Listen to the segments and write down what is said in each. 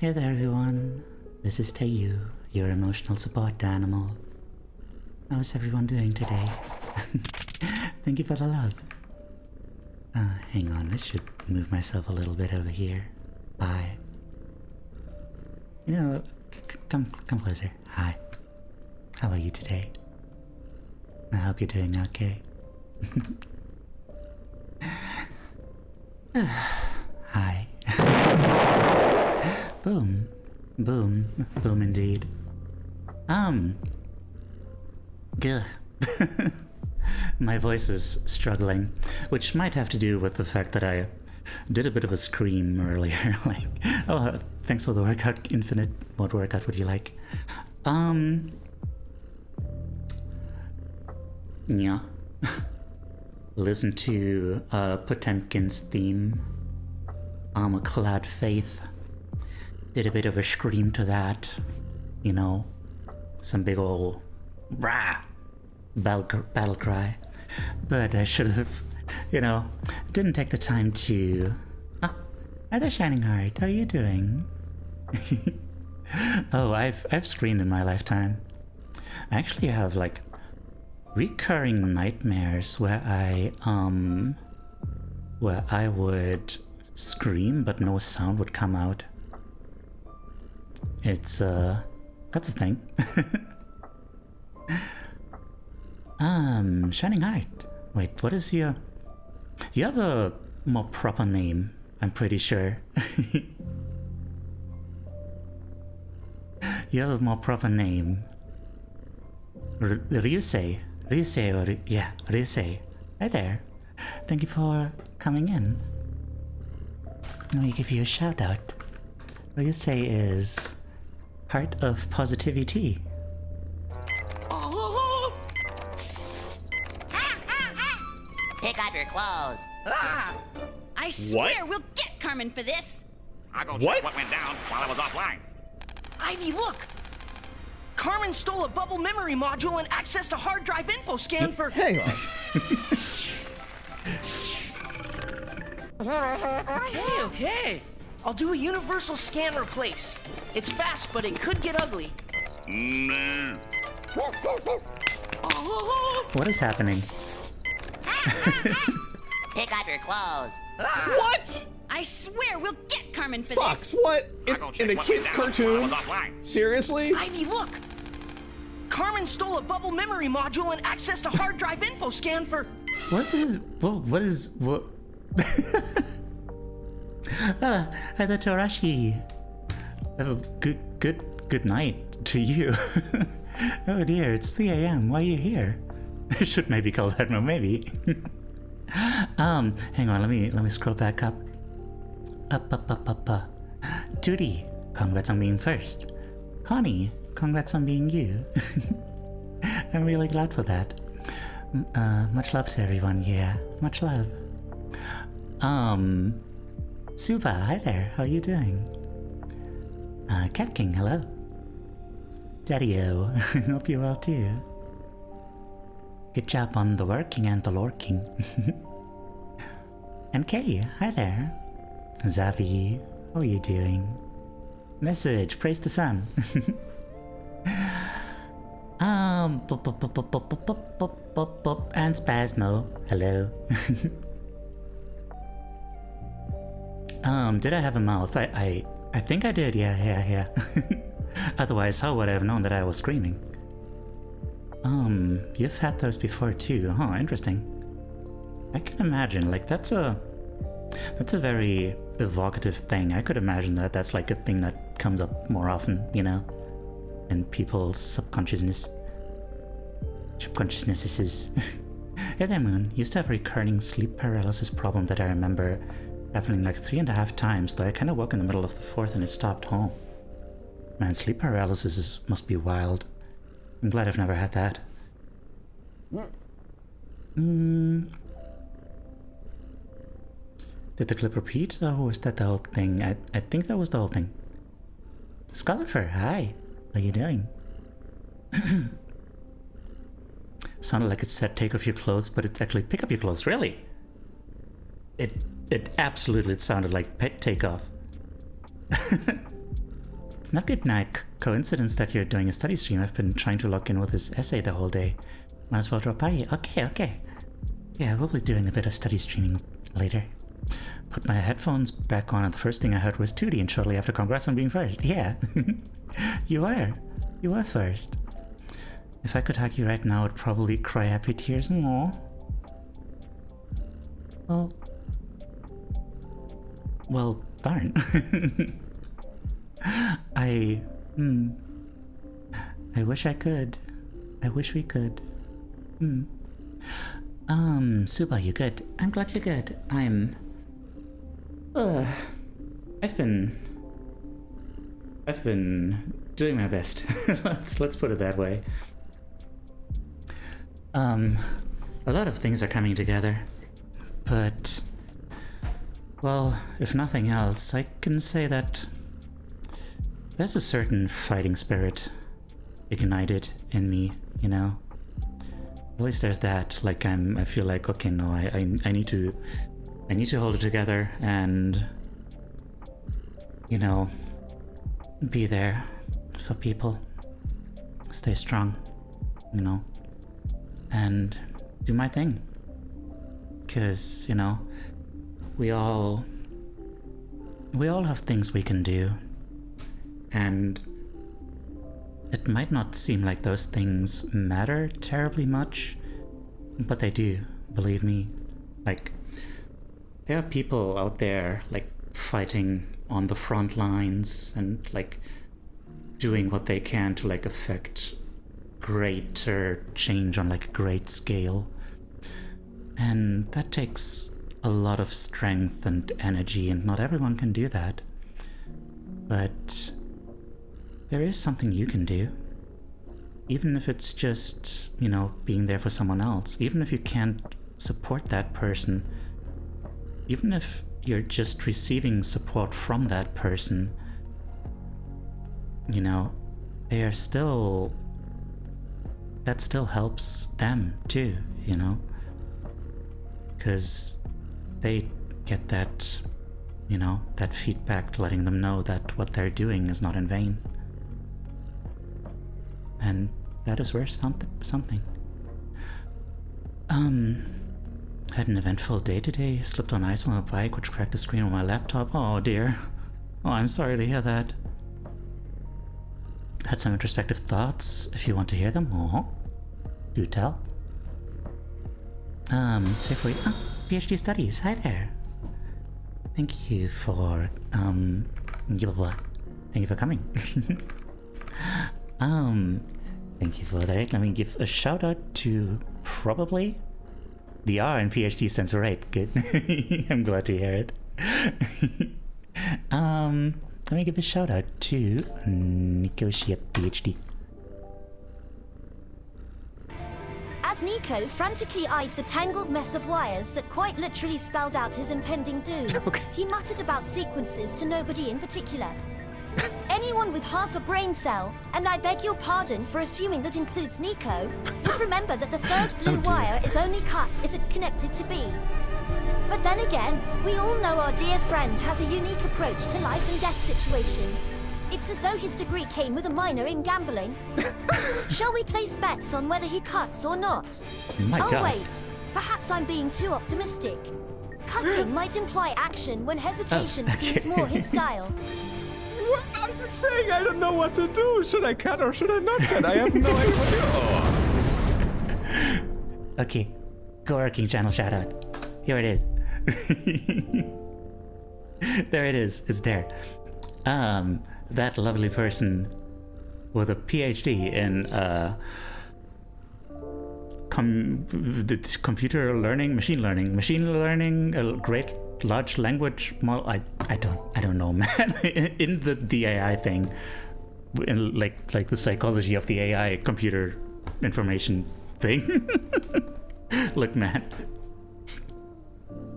Hey there everyone, this is Teiyu, your emotional support animal. How's everyone doing today? Thank you for the love. Hang on, I should move myself a little bit over here. Bye. You know, come closer. Hi. How are you today? I hope you're doing okay. Hi. Boom. Boom. Boom indeed. Gah. My voice is struggling, which might have to do with the fact that I did a bit of a scream earlier. Like, oh, thanks for the workout, Infinite. What workout would you like? Yeah. Listen to Potemkin's theme. A Clad Faith. Did a bit of a scream to that. You know, some big ol' rah battle cry. But I should have, you know, didn't take the time to... Hi there, Shining Heart. How are you doing? Oh, I've screamed in my lifetime. I actually have, like, recurring nightmares where I would scream but no sound would come out. It's that's a thing. Shining Heart. Wait, what is your... You have a more proper name, I'm pretty sure. You have a more proper name. Ryusei. Ryusei. Hi there. Thank you for coming in. Let me give you a shout out. Ryusei is Heart of Positivity. Oh. Pick up your clothes. I swear we'll get Carmen for this. I'll go check what went down while I was offline. Ivy, look! Carmen stole a bubble memory module and accessed a hard drive info scan for... Hang on. Okay. I'll do a universal scan replace. It's fast, but it could get ugly. What is happening? Pick up your clothes. What? I swear we'll get Carmen for Fox, this. what? I'll go check In a what kid's went down while I was cartoon? offline. Seriously? Ivy, look! Carmen stole a bubble memory module and accessed a hard drive info scan for... What is... Hi there, Torashi. Good night to you. Oh dear, it's 3 a.m. Why are you here? I should maybe call that no, maybe. Hang on, let me scroll back up. Up. Judy, congrats on being first. Connie, congrats on being you. I'm really glad for that. Much love to everyone, yeah. Much love. Suba, hi there, how are you doing? Cat King, hello. Daddy-o, hope you're well too. Good job on the working and the lurking. And Kay, hi there. Zavi, how are you doing? Message, praise the sun. And Spasmo, hello. Did I have a mouth? I think I did, yeah. Otherwise, how would I have known that I was screaming? You've had those before too, huh? Interesting. I can imagine, like, that's a very evocative thing. I could imagine that that's like a thing that comes up more often, you know, in people's subconsciousnesses. Hey there, Moon. Used to have a recurring sleep paralysis problem that I remember happening like 3.5 times, though I kind of woke in the middle of the 4th and it stopped home. Man, sleep paralysis must be wild. I'm glad I've never had that. Did the clip repeat? Oh, was that the whole thing? I think that was the whole thing. Scolifer, hi. How you doing? Sounded like it said take off your clothes, but it's actually pick up your clothes, really? It absolutely sounded like take off. not good night. Coincidence that you're doing a study stream. I've been trying to log in with this essay the whole day. Might as well drop by. Okay. Yeah, we'll be doing a bit of study streaming later. Put my headphones back on and the first thing I heard was Tootie, and shortly after, congrats on being first. Yeah. You were first. If I could hug you right now, I'd probably cry happy tears. Aww. Well, darn. I wish I could. I wish we could. Suba, you good? I'm glad you're good. I've been doing my best. let's put it that way. A lot of things are coming together, but, well, if nothing else, I can say that there's a certain fighting spirit ignited in me, you know? At least there's that. Like, I feel like, okay, no, I need to hold it together and, you know, be there for people, stay strong, you know, and do my thing. Because, you know, we all have things we can do, and it might not seem like those things matter terribly much, but they do, believe me. Like, there are people out there, like, fighting on the front lines and, like, doing what they can to, like, affect greater change on, like, a great scale. And that takes a lot of strength and energy, and not everyone can do that. But there is something you can do. Even if it's just, you know, being there for someone else. Even if you can't support that person. Even if you're just receiving support from that person, you know, they are still... that still helps them too, you know? Because they get that, you know, that feedback letting them know that what they're doing is not in vain. And that is worth something. Had an eventful day today. Slipped on ice on my bike, which cracked the screen on my laptop. Oh dear. Oh, I'm sorry to hear that. Had some introspective thoughts, if you want to hear them. Oh, do tell. So for PhD studies. Hi there. Thank you for thank you for coming. Thank you for that. Let me give a shout out to probably the R in PhD stands for right. Good. I'm glad to hear it. Let me give a shout out to Negotiate PhD. As Nico frantically eyed the tangled mess of wires that quite literally spelled out his impending doom, he muttered about sequences to nobody in particular. Anyone with half a brain cell, and I beg your pardon for assuming that includes Nico, would remember that the third blue wire is only cut if it's connected to B. But then again, we all know our dear friend has a unique approach to life and death situations. It's as though his degree came with a minor in gambling. Shall we place bets on whether he cuts or not? God. Wait, perhaps I'm being too optimistic. Cutting might imply action when hesitation seems more his style. What are you saying? I don't know what to do. Should I cut or should I not cut? I have no idea what to do. Okay, go working channel shout out. Here it is. There it is. It's there. That lovely person with a PhD in computer learning, machine learning, a great large language model. I don't know, man. In the AI thing, in like the psychology of the AI computer information thing. Look, man.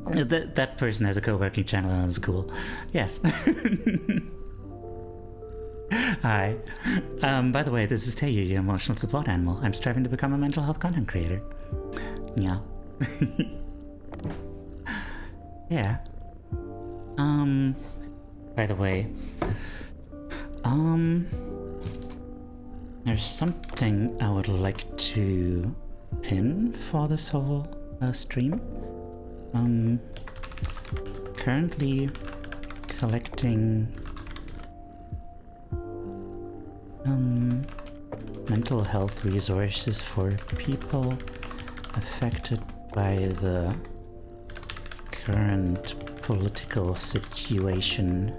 That person has a co-working channel and it's cool. Yes. Hi. By the way, this is Teiyu, your emotional support animal. I'm striving to become a mental health content creator. Yeah. Yeah. By the way, There's something I would like to pin for this whole stream. Currently collecting mental health resources for people affected by the current political situation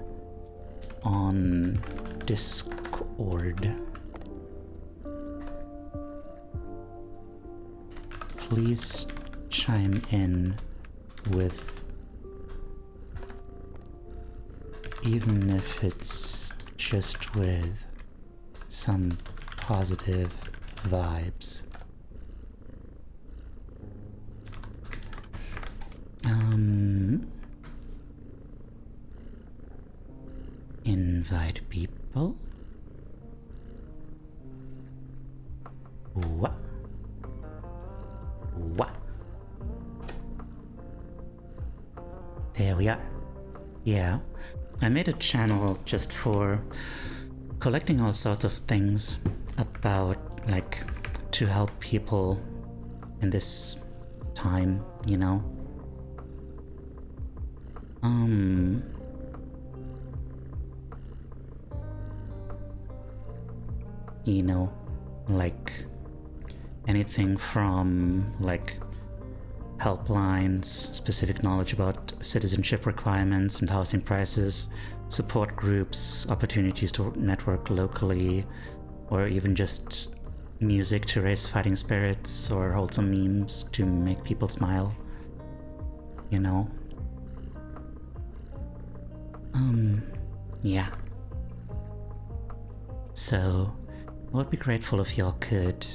on Discord. Please chime in with, even if it's just with some positive vibes. Invite people. What? There we are. Yeah, I made a channel just for collecting all sorts of things about, like, to help people in this time, you know? You know, like anything from, like, helplines, specific knowledge about citizenship requirements and housing prices, support groups, opportunities to network locally, or even just music to raise fighting spirits or wholesome memes to make people smile, you know? Yeah. So, I would be grateful if y'all could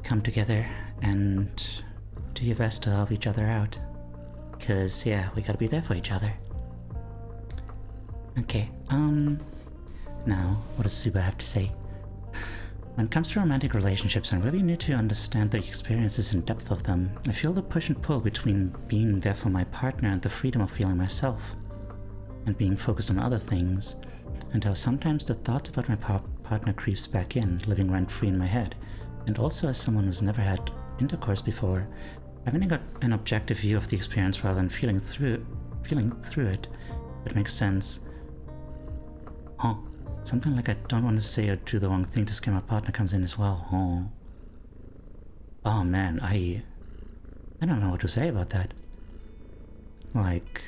come together and do your best to help each other out. 'Cause, yeah, we gotta be there for each other. Okay, now, what does Suba have to say? When it comes to romantic relationships, I really need to understand the experiences and depth of them. I feel the push and pull between being there for my partner and the freedom of feeling myself, and being focused on other things, and how sometimes the thoughts about my partner creeps back in, living rent-free in my head. And also, as someone who's never had intercourse before, having got an objective view of the experience rather than feeling through it, it makes sense. Huh. Something like I don't want to say or do the wrong thing to scare my partner comes in as well. Huh. Oh man, I don't know what to say about that. Like,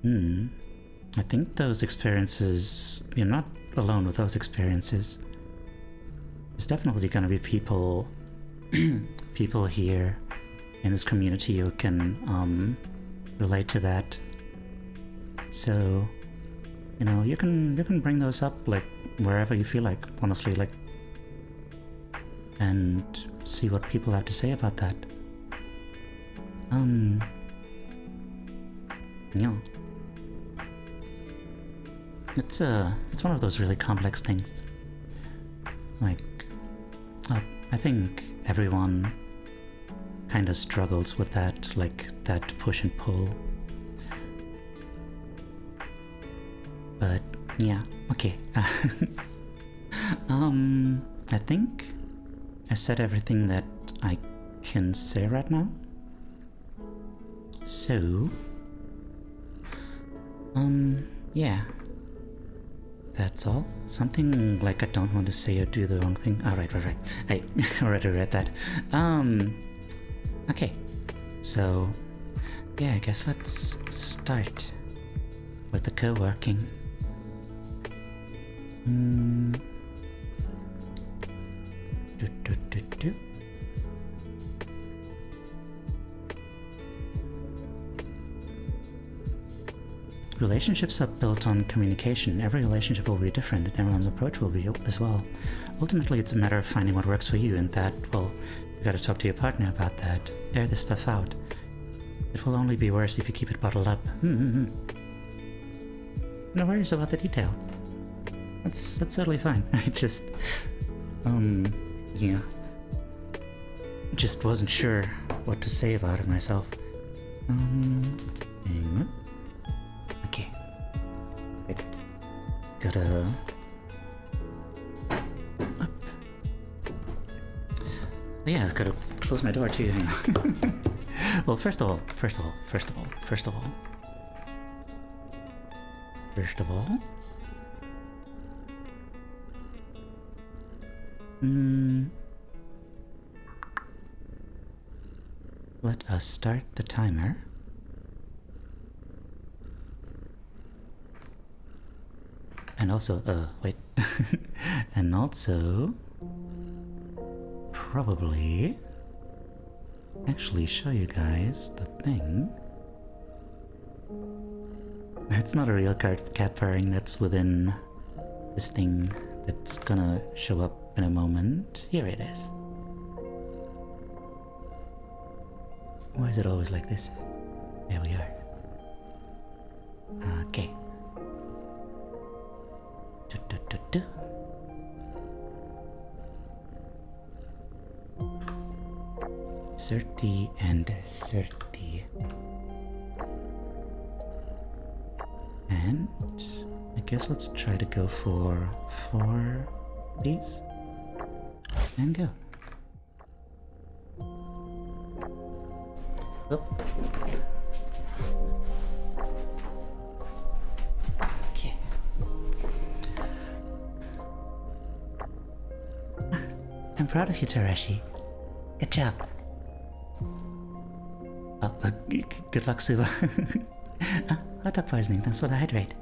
I think those experiences, you're not alone with those experiences. There's definitely gonna be people here in this community who can relate to that. So, you know, you can bring those up, like, wherever you feel like, honestly, like, and see what people have to say about that. Yeah. It's one of those really complex things. Like, I think everyone kind of struggles with that, like, that push and pull. But, yeah, okay. I think I said everything that I can say right now. So, yeah. That's all? Something like I don't want to say or do the wrong thing. Oh, right. I already read that. Okay. So, yeah, I guess let's start with the co-working. Relationships are built on communication. Every relationship will be different, and everyone's approach will be as well. Ultimately, it's a matter of finding what works for you, and that, well, you gotta talk to your partner about that. Air this stuff out. It will only be worse if you keep it bottled up. No worries about the detail. That's totally fine. I just, yeah. Just wasn't sure what to say about it myself. Hang on. Okay. Wait. Gotta... Up. Oh yeah, I gotta close my door too, hang on. Well, first of all... Let us start the timer. And also, wait. And also... probably... actually show you guys the thing. It's not a real cat purring, that's within this thing that's gonna show up in a moment. Here it is. Why is it always like this? There we are. Okay. Certi and certi. And I guess let's try to go for 4 these. And go. Oh. Okay. I'm proud of you, Tarashi. Good job. Oh, good luck, Suba. Hot dog poisoning, thanks for the hydrate.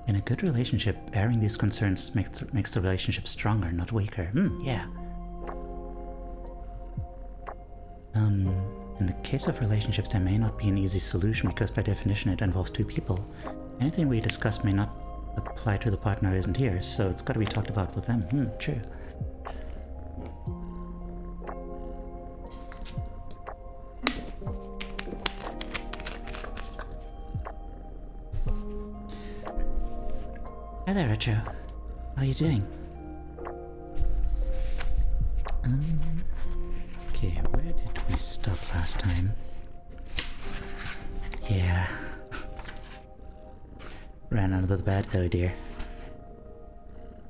In a good relationship, airing these concerns makes the relationship stronger, not weaker. Yeah. In the case of relationships, there may not be an easy solution because by definition it involves 2 people. Anything we discuss may not apply to the partner who isn't here, so it's got to be talked about with them. True. Hi there, Retro. How are you doing? Okay, where did we stop last time? Yeah. Ran out of the bed. Oh dear.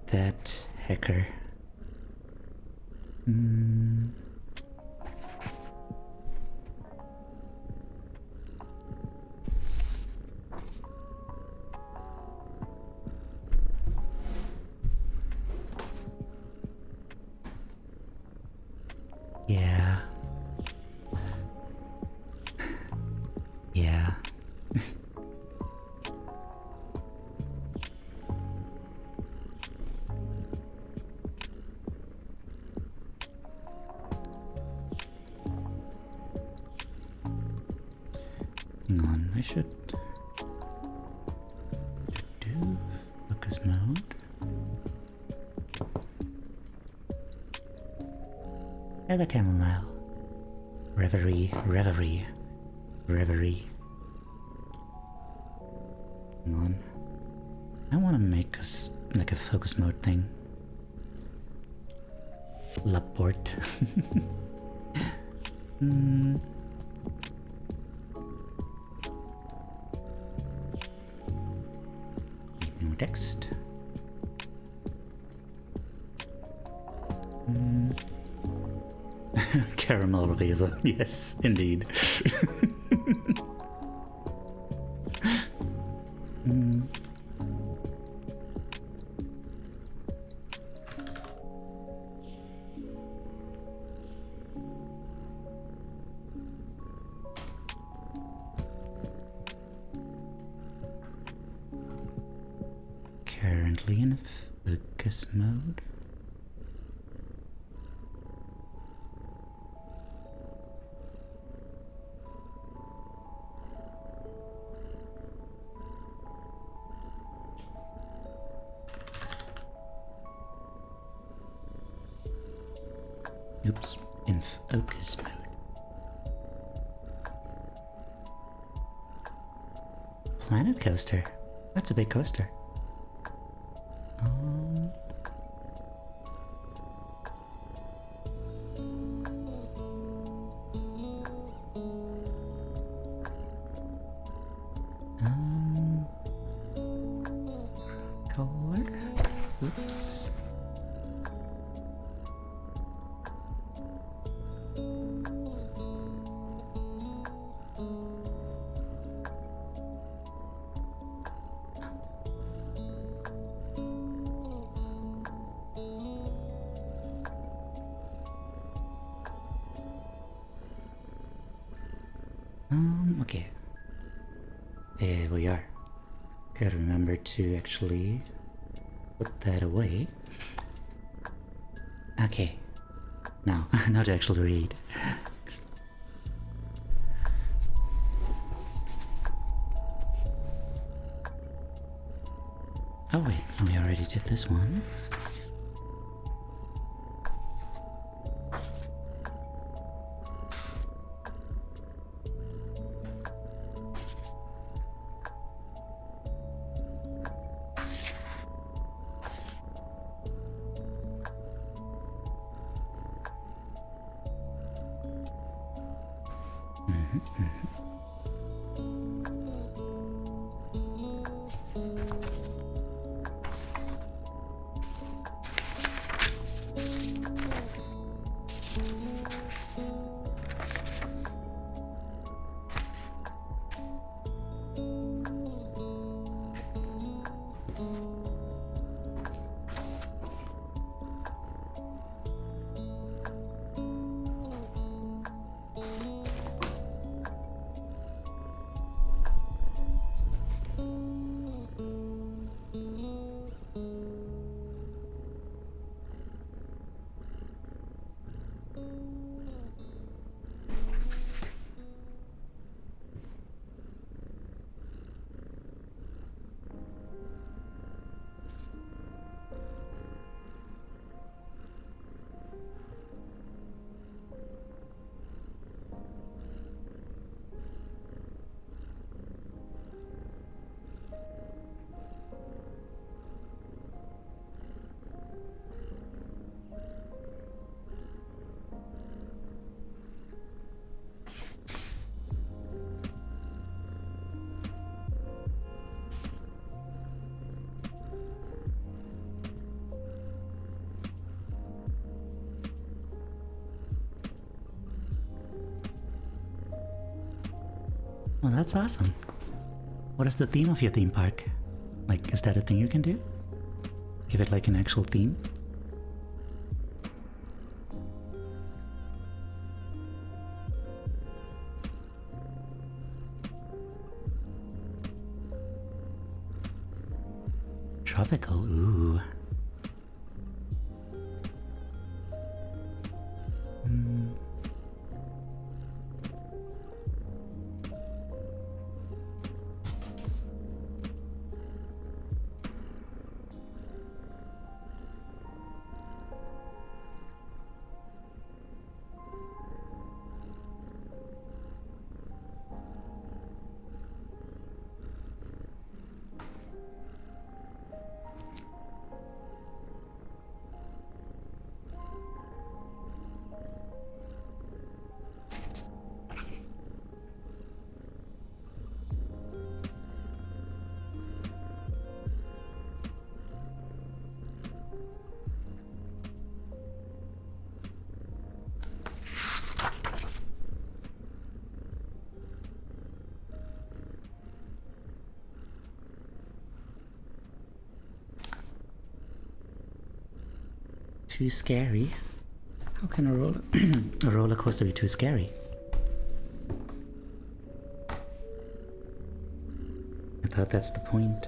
That hacker. Yeah. Yeah. Hang on, I should do focus mode. Hello, chamomile. Reverie, reverie, reverie. Hang on. I want to make like a focus mode thing. Laport. New text. Caramel Riva, yes, indeed. Currently in focus mode. Oops, in focus mode. Planet coaster. That's a big coaster. Color. Oops. Okay. There we are. Gotta remember to actually put that away. Okay. Now, now to actually read. Oh wait, we already did this one. Well, that's awesome. What is the theme of your theme park? Like, is that a thing you can do? Give it like an actual theme? Tropical, ooh. Too scary? How can a roller coaster be too scary? I thought that's the point.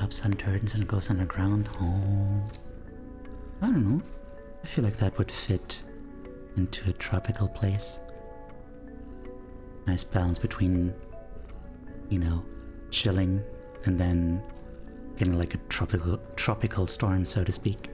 chops and turns and goes underground. Oh, I don't know. I feel like that would fit into a tropical place. Nice balance between, you know, chilling and then getting like a tropical storm, so to speak.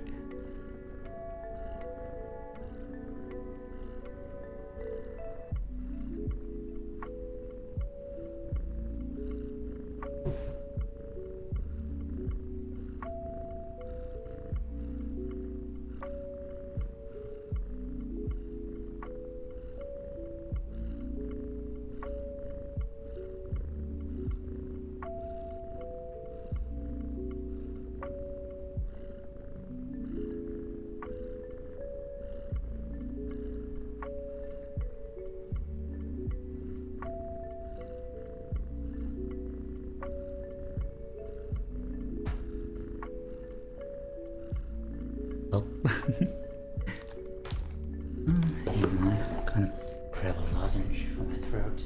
Oh. Hang on, I'm gonna grab a lozenge for my throat.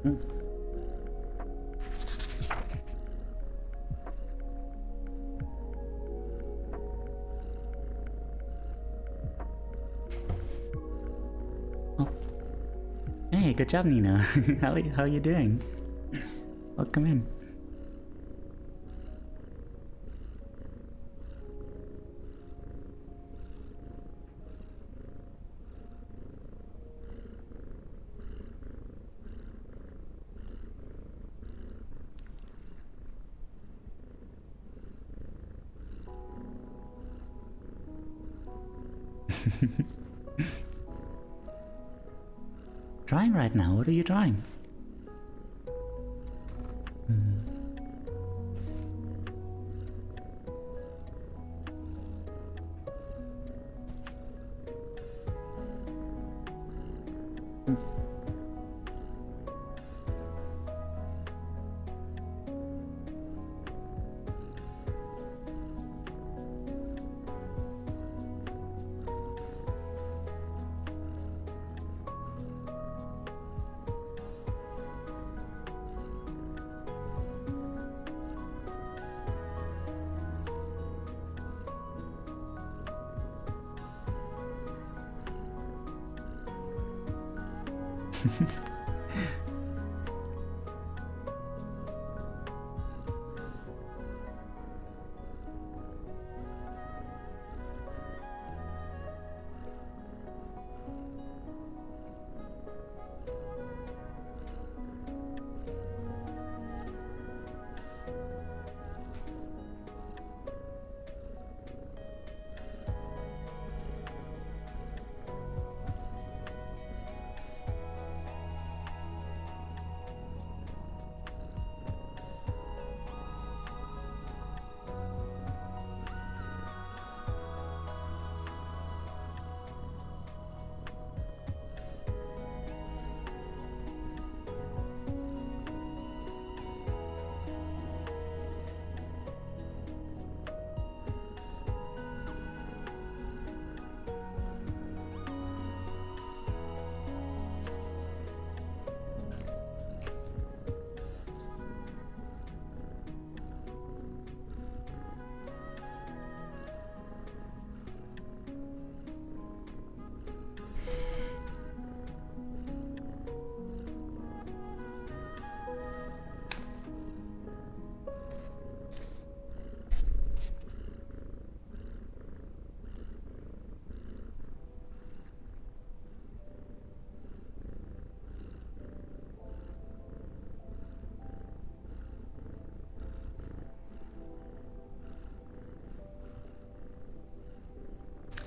Oh. Hey, good job, Nina. How are you doing? Welcome in. Drawing right now? What are you drawing?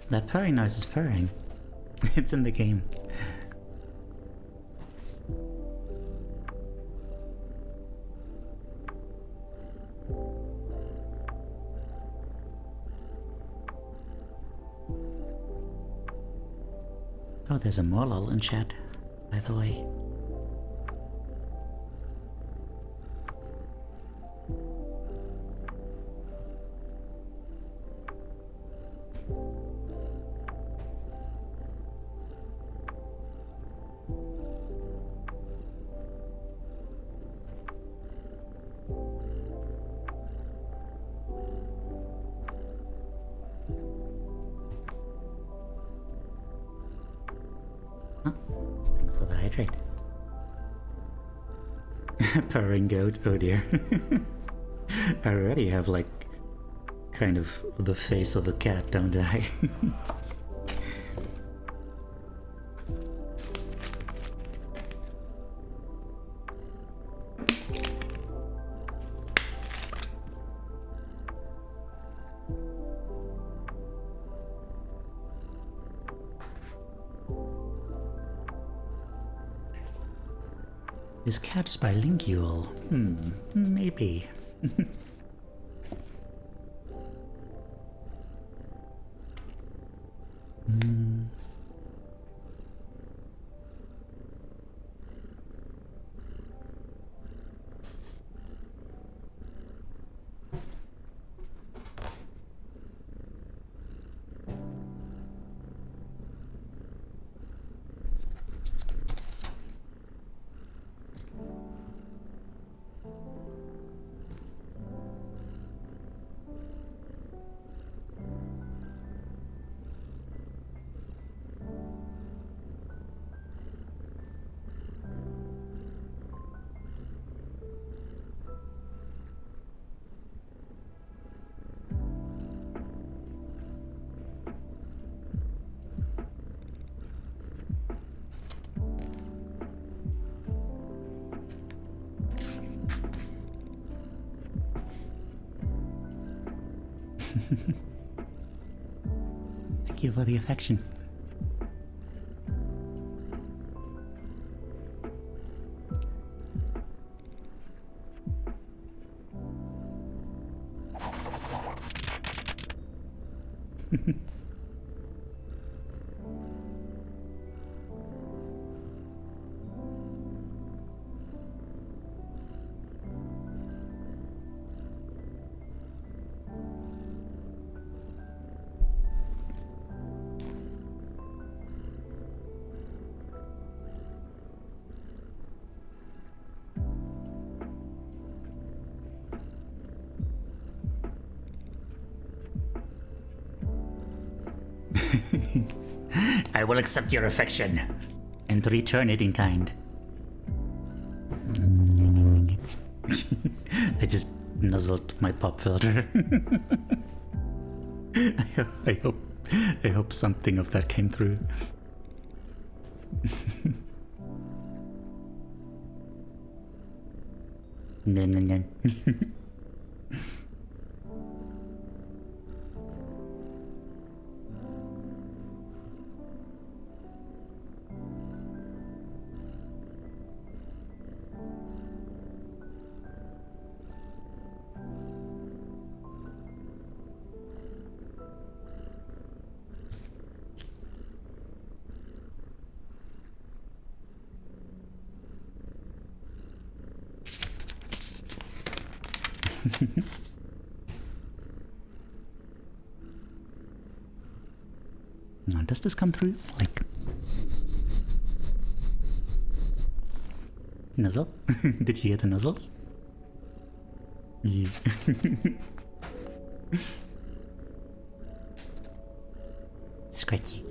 That purring noise is purring. It's in the game. Oh, there's a Morlul in chat, by the way. Thanks for the hydrate. Purring goat, oh dear. I already have like kind of the face of a cat, don't I? This cat is bilingual. Maybe. Thank you for the affection. I will accept your affection and return it in kind. I just nuzzled my pop filter. I hope something of that came through. No. Now, does this come through? Like... Nuzzle? Did you hear the nuzzles? Yeah. Scratchy.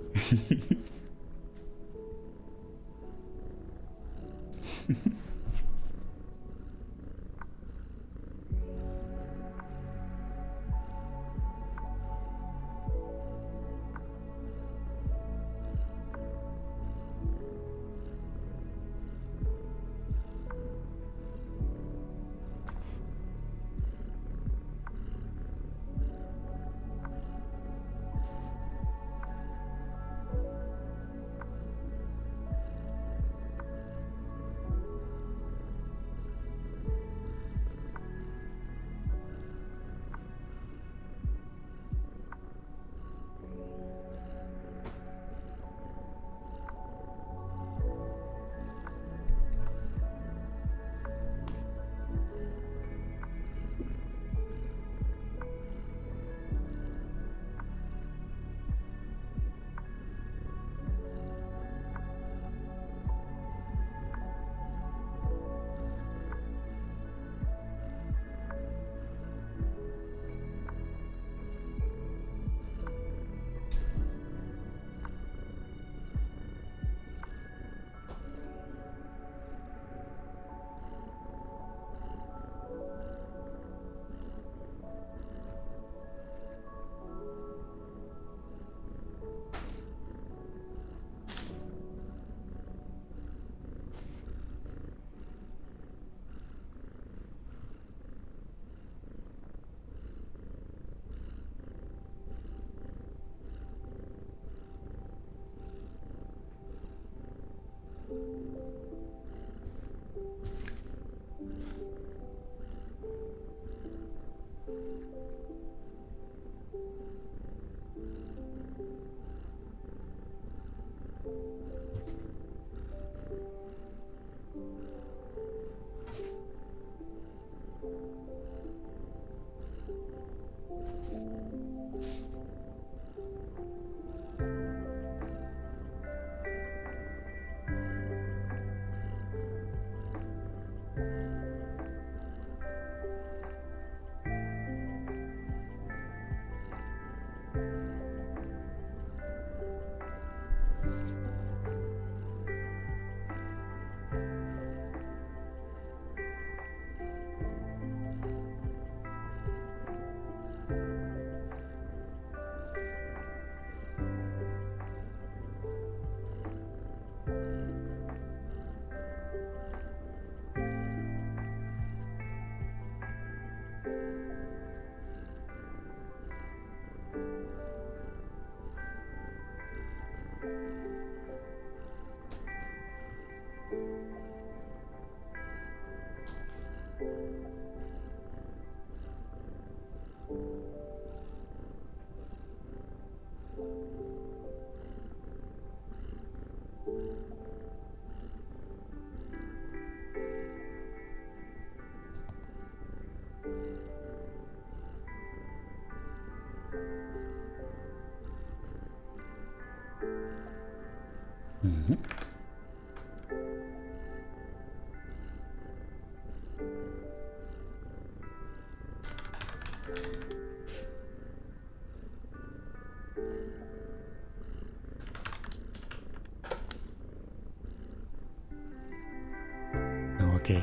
Okay.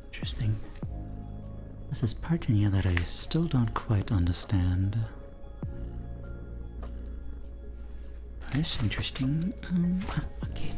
Interesting. There's this part in here that I still don't quite understand. That's interesting. Okay.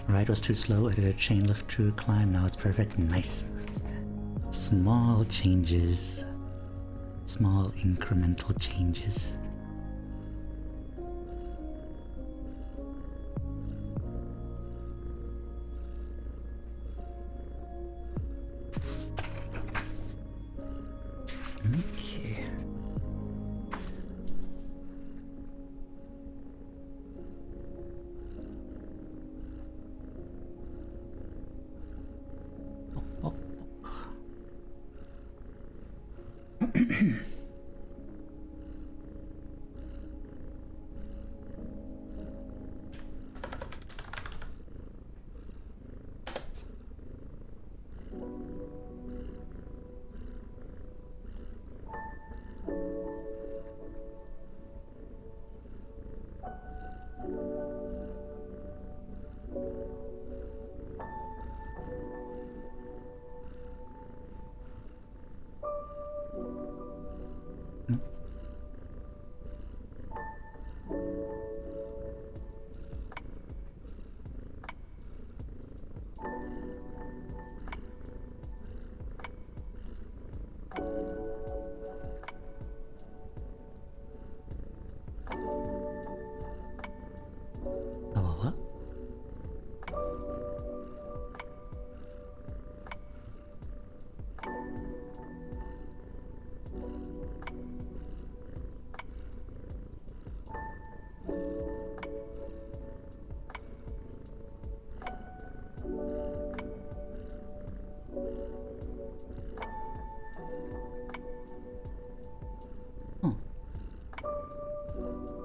Ride was too slow, I did a chain lift to climb, now it's perfect. Nice. Small changes. Small incremental changes. Okay.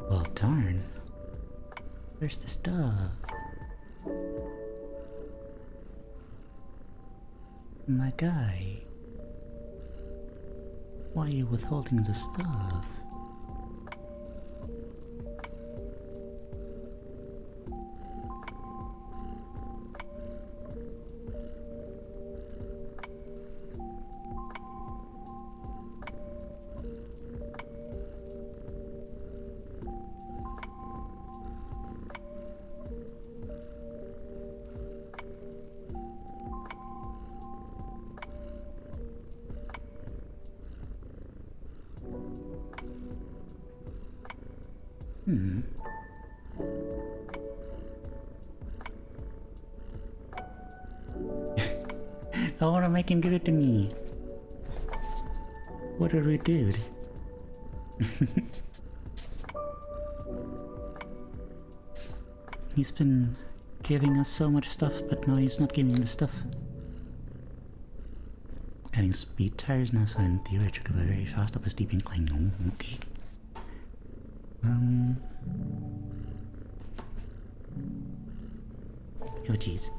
Well, darn. Where's the stuff? My guy. Why are you withholding the stuff? I wanna make him give it to me. What a rude dude. He's been giving us so much stuff, but now he's not giving the stuff. Adding speed tires now, so in theory it should go very fast up a steep incline. Oh, okay. Oh jeez.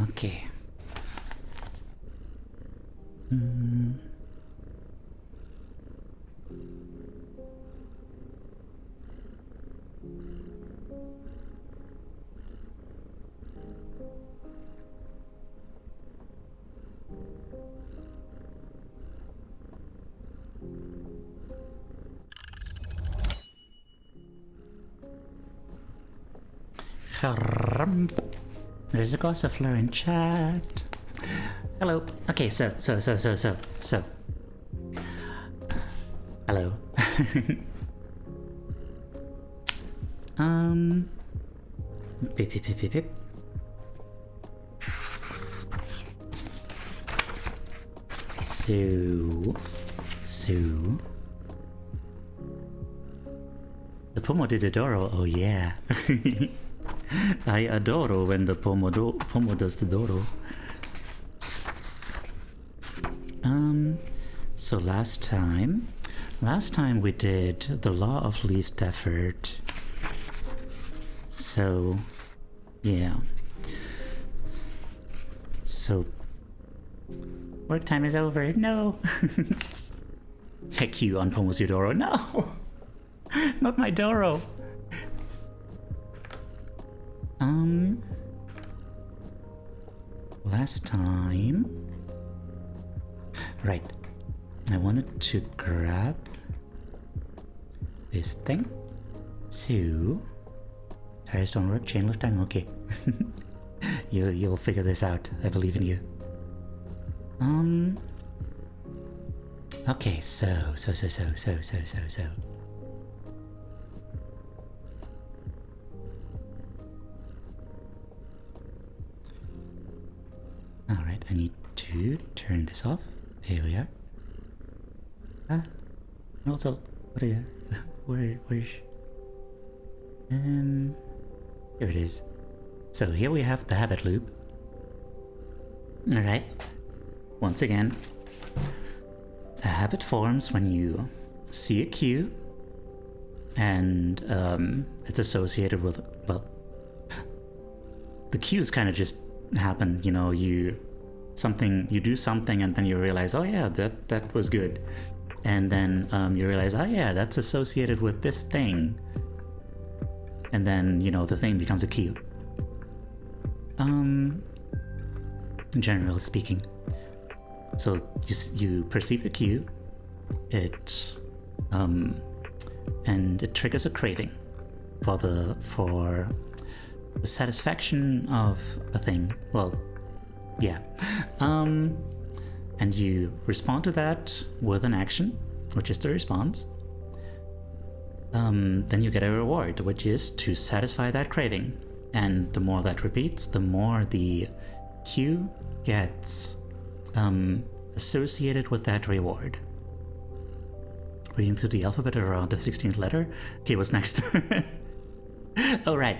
Okay. There's a gossipler in chat. Hello. Okay, so. Hello. Beep. So. The pomodoro, oh yeah. I adoro when the pomo does the doro. So last time we did the law of least effort. So, yeah. So, work time is over. No. Heck you on pomodoro. No. Not my Doro. Last time... Right. I wanted to grab this thing. So... Tires don't work, chain lifting, okay. You'll figure this out. I believe in you. Okay, so. Alright, I need to turn this off. There we are. And also, what are you? Where's... Here it is. So here we have the habit loop. Alright. Once again, a habit forms when you see a cue and it's associated with, well, the cues kind of just happen, you know, you do something and then you realize, oh yeah, that was good. And then you realize, oh yeah, that's associated with this thing. And then, you know, the thing becomes a cue. Generally speaking. So you perceive the cue, and it triggers a craving for the satisfaction of a thing. Well, yeah. And you respond to that with an action, which is the response. Then you get a reward, which is to satisfy that craving. And the more that repeats, the more the cue gets associated with that reward. Reading through the alphabet around the 16th letter. Okay, what's next? Oh, right.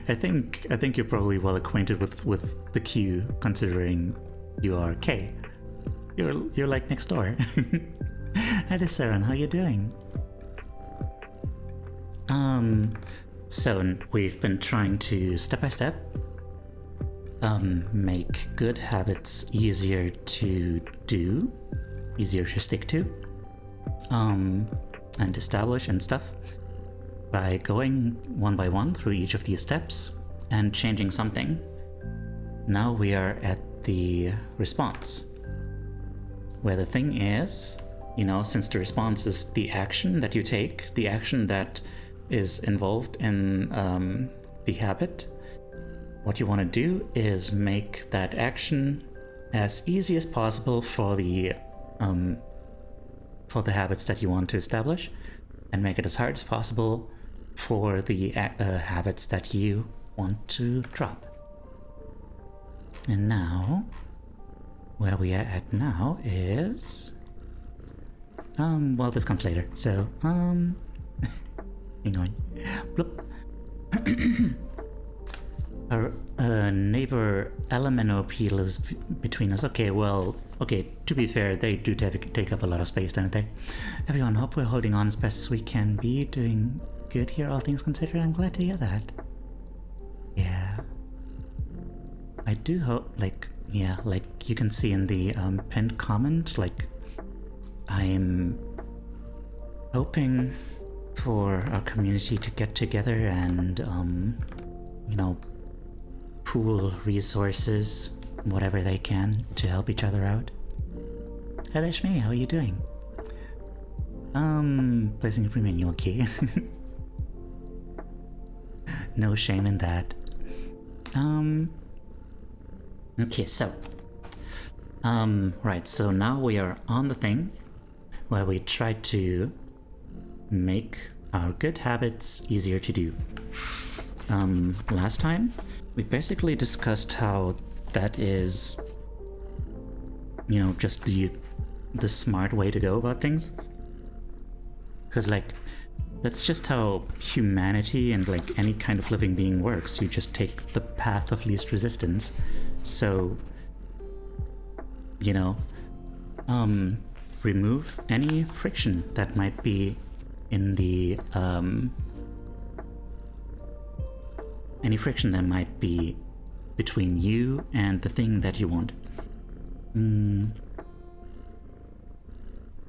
I think you're probably well acquainted with the cue, considering you are K. You're like next door. Hi there, Saren. How you doing? So we've been trying to step by step make good habits easier to do, easier to stick to, and establish and stuff by going one by one through each of these steps and changing something. Now we are at the response, where the thing is you know, since the response is the action that you take, the action that is involved in the habit, what you want to do is make that action as easy as possible for the habits that you want to establish, and make it as hard as possible for the habits that you want to drop. And now, where we are at now is... well, this comes later, so, hang on. Bloop. Our neighbor LMNOP lives between us. Okay, well, okay, to be fair, they do take up a lot of space, don't they? Everyone, hope we're holding on as best as we can be. Doing good here, all things considered. I'm glad to hear that. Yeah. I do hope, like, yeah, like you can see in the pinned comment, like, I'm hoping for our community to get together and, you know, pool resources, whatever they can, to help each other out. Hi there, Shmee, how are you doing? Placing a pre-menu, okay. No shame in that. Okay, so, right, so now we are on the thing where we try to make our good habits easier to do. Last time, we basically discussed how that is, you know, just the smart way to go about things. Because, like, that's just how humanity and, like, any kind of living being works. You just take the path of least resistance. So, you know, remove any friction that might be in the, any friction that might be between you and the thing that you want.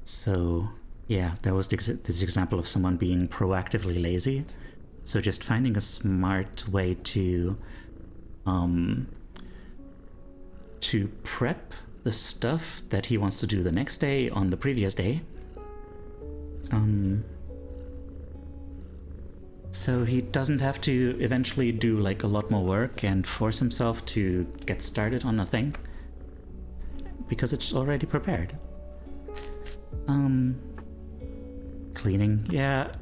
So, yeah, there was this example of someone being proactively lazy. So just finding a smart way to prep the stuff that he wants to do the next day on the previous day. So he doesn't have to eventually do like a lot more work and force himself to get started on a thing, because it's already prepared. Cleaning, yeah.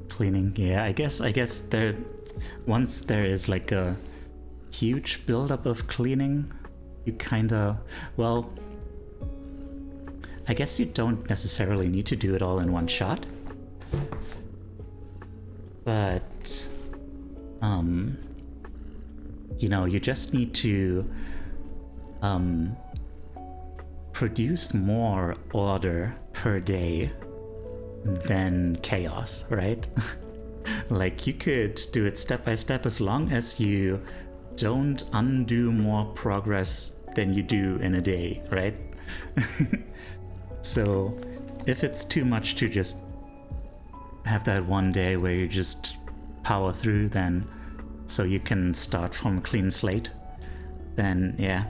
Cleaning, yeah, I guess there, once there is like a huge buildup of cleaning, you kinda, well, I guess you don't necessarily need to do it all in one shot. But, you know, you just need to, produce more order per day than chaos, right? Like, you could do it step by step as long as you don't undo more progress than you do in a day, right? So, if it's too much to just have that one day where you just power through, then so you can start from a clean slate, then yeah.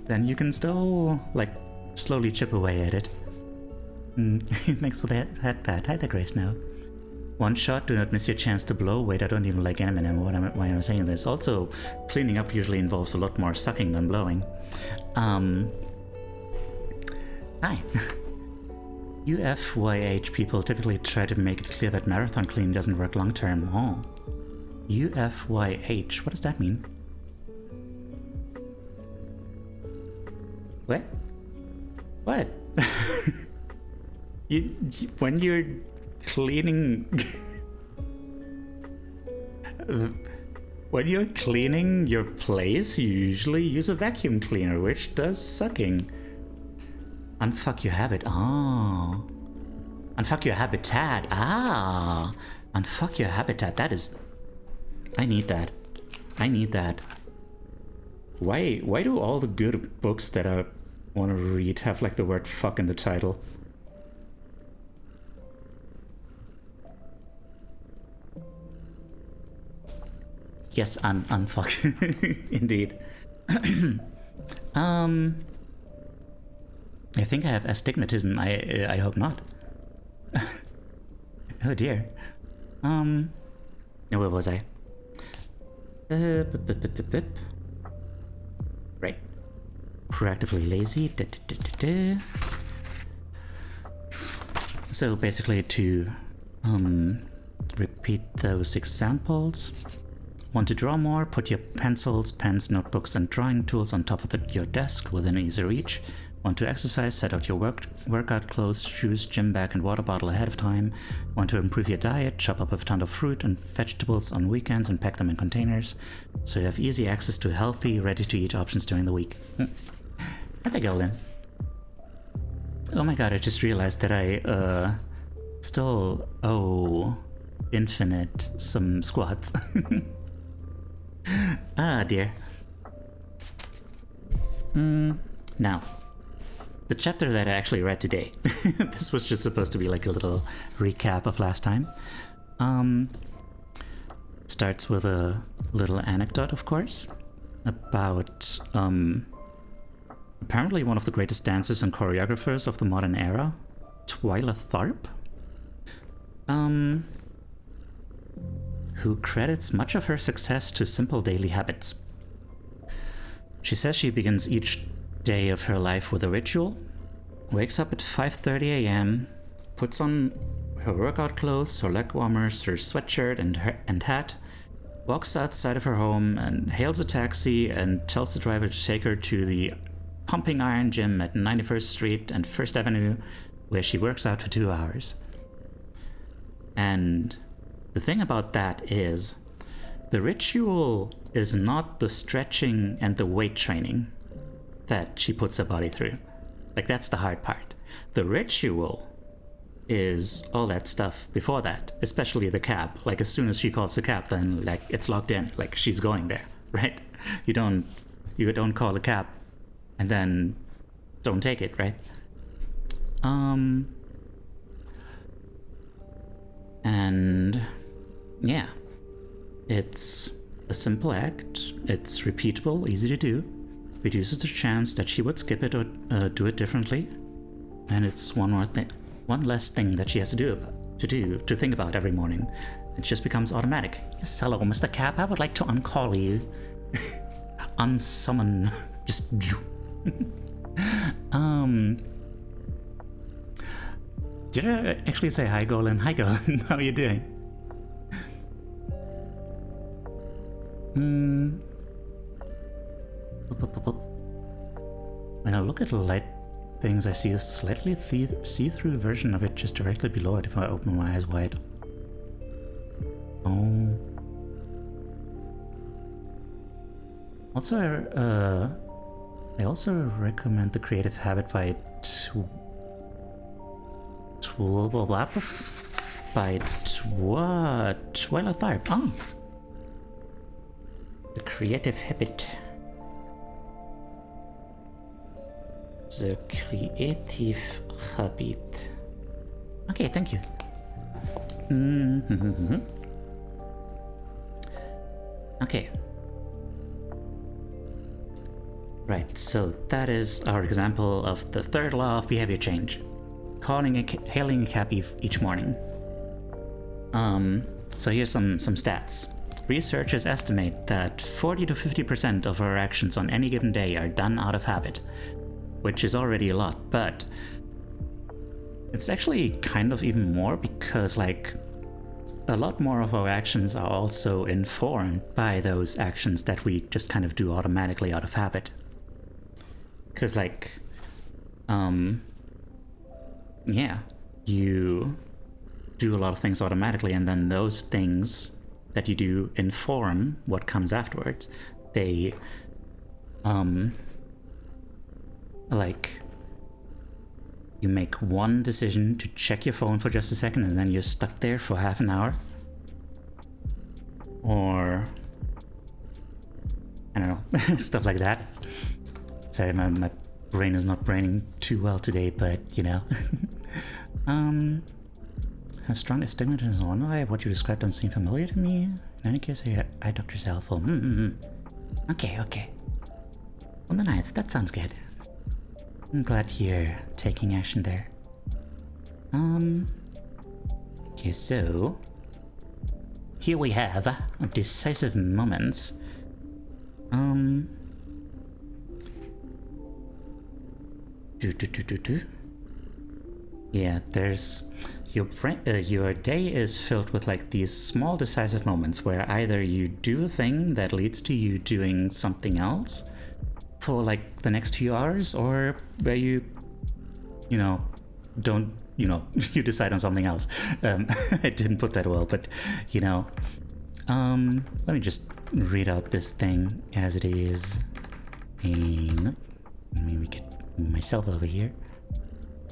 Then you can still like slowly chip away at it. Thanks for that pat. Hi there, Grace. Now, one shot, do not miss your chance to blow. Wait, I don't even like Eminem. Why am I saying this? Also, cleaning up usually involves a lot more sucking than blowing. Hi. UFYH people typically try to make it clear that marathon clean doesn't work long term. Oh. UFYH, what does that mean? What? What? When you're cleaning... when you're cleaning your place, you usually use a vacuum cleaner, which does sucking. Unfuck your habit. Oh. Unfuck your habitat. Ah. Unfuck your habitat. That is... I need that. I need that. Why do all the good books that I want to read have like the word fuck in the title? Yes, unfuck. I think I have astigmatism. I hope not. Oh dear. Where was I? Right. Proactively lazy. So basically to repeat those examples. Want to draw more? Put your pencils, pens, notebooks and drawing tools on top of your desk within easy reach. Want to exercise? Set out your workout clothes, shoes, gym bag and water bottle ahead of time. Want to improve your diet? Chop up a ton of fruit and vegetables on weekends and pack them in containers, so you have easy access to healthy, ready-to-eat options during the week. I think I'll in. Oh my god, I just realized that I still owe Infinite some squats. Ah dear. Now, the chapter that I actually read today, this was just supposed to be like a little recap of last time, starts with a little anecdote, of course, about apparently one of the greatest dancers and choreographers of the modern era, Twyla Tharp, who credits much of her success to simple daily habits. She says she begins each day of her life with a ritual, wakes up at 5:30 a.m., puts on her workout clothes, her leg warmers, her sweatshirt and hat, walks outside of her home and hails a taxi and tells the driver to take her to the Pumping Iron Gym at 91st Street and 1st Avenue, where she works out for 2 hours. And the thing about that is, the ritual is not the stretching and the weight training that she puts her body through. Like, that's the hard part. The ritual is all that stuff before that, especially the cab. Like, as soon as she calls the cab, then like it's locked in, like she's going there, right? You don't call a cab and then don't take it, right? And yeah, it's a simple act, it's repeatable, easy to do, reduces the chance that she would skip it or do it differently, and it's one less thing that she has to think about every morning. It just becomes automatic. Yes, hello, Mr. Cap, I would like to uncall you. Unsummon. Just did I actually say hi, Golan? Hi, Golan. How are you doing? When I look at the light things, I see a slightly see-through version of it just directly below it if I open my eyes wide. Oh. Also, I also recommend The Creative Habit by Twyla Tharp. Oh. The Creative Habit. The Creative Habit. Okay, thank you. Okay. Right, so that is our example of the third law of behavior change. Hailing a cab each morning. So here's some stats. Researchers estimate that 40 to 50% of our actions on any given day are done out of habit, which is already a lot, but it's actually kind of even more because, like, a lot more of our actions are also informed by those actions that we just kind of do automatically out of habit. Because, like, yeah, you do a lot of things automatically, and then those things that you do inform what comes afterwards. They, like, you make one decision to check your phone for just a second, and then you're stuck there for half an hour. Or, I don't know, stuff like that. Sorry, my brain is not braining too well today, but, you know. How strong astigmatism is one eye? What you described doesn't seem familiar to me. In any case, eye doctor's helpful. Okay. On the 9th, that sounds good. I'm glad you're taking action there. Okay, so here we have decisive moments. Yeah, there's your day is filled with like these small decisive moments where either you do a thing that leads to you doing something else for like the next few hours, or where you don't, you decide on something else. I didn't put that well, but let me just read out this thing as it is. And maybe get myself over here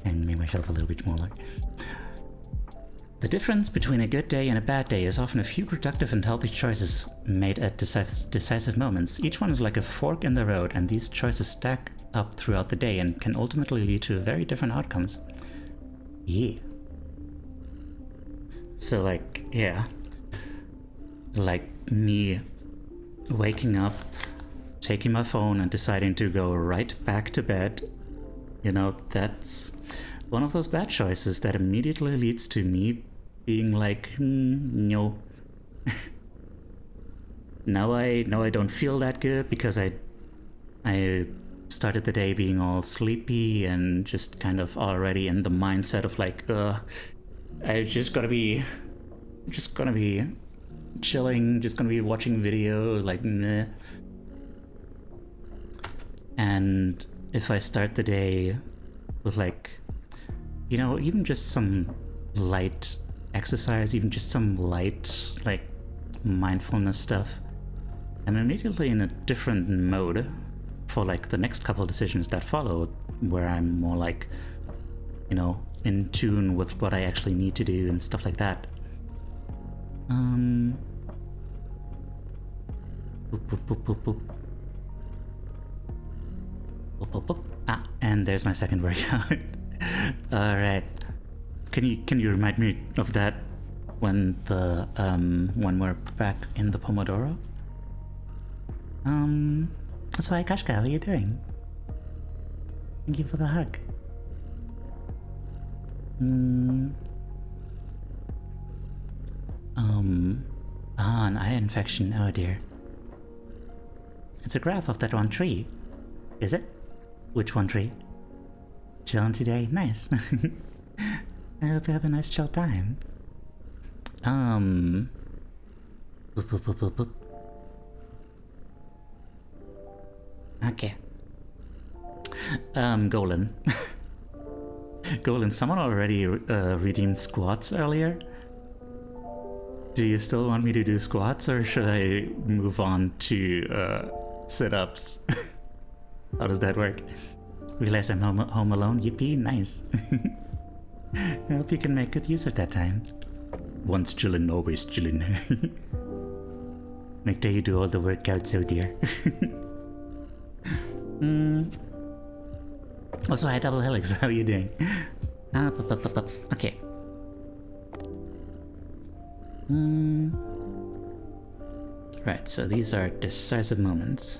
and make myself a little bit smaller. The difference between a good day and a bad day is often a few productive and healthy choices made at decisive moments. Each one is like a fork in the road, and these choices stack up throughout the day and can ultimately lead to very different outcomes. Yeah. So like, yeah. Like me waking up, taking my phone and deciding to go right back to bed. That's one of those bad choices that immediately leads to me being like, no. Now I don't feel that good because I started the day being all sleepy and just kind of already in the mindset of like, I just gonna be chilling, just gonna be watching videos, like, meh. And if I start the day with like, even just some light exercise, even just some light like mindfulness stuff, I'm immediately in a different mode for like the next couple decisions that follow, where I'm more like, in tune with what I actually need to do and stuff like that. Boop, boop, boop, boop, boop. Boop, boop, boop. Ah, and there's my second workout. All right. Can you remind me of that when we're back in the Pomodoro? 쏘ʀᴄ_Kashka, how are you doing? Thank you for the hug. An eye infection, oh dear. It's a graph of that one tree. Is it? Which one tree? Chilling today? Nice. I hope you have a nice chill time. Boop, boop, boop, boop, boop. Okay. Golan. Golan, someone already redeemed squats earlier. Do you still want me to do squats, or should I move on to sit-ups? How does that work? Realize I'm home alone? Yippee, nice. I hope you can make good use of that time. Once chillin', always chillin'. Make sure you do all the workouts, oh dear. Also, hi Double Helix, how are you doing? Okay. Right, so these are decisive moments.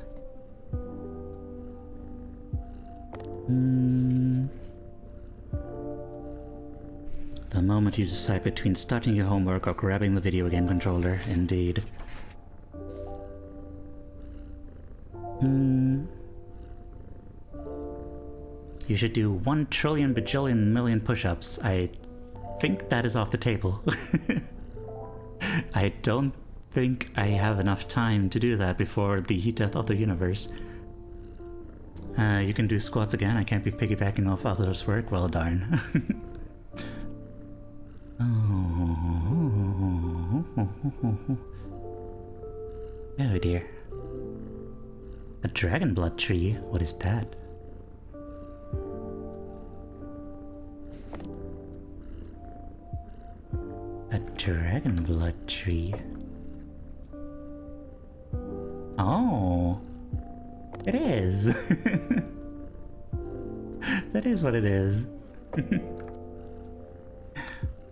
The moment you decide between starting your homework or grabbing the video game controller, indeed. You should do 1 trillion bajillion million push-ups. I think that is off the table. I don't think I have enough time to do that before the death of the universe. You can do squats again. I can't be piggybacking off others' work. Well, darn. Oh dear. A dragon blood tree? What is that? A dragon blood tree. Oh, it is. That is what it is.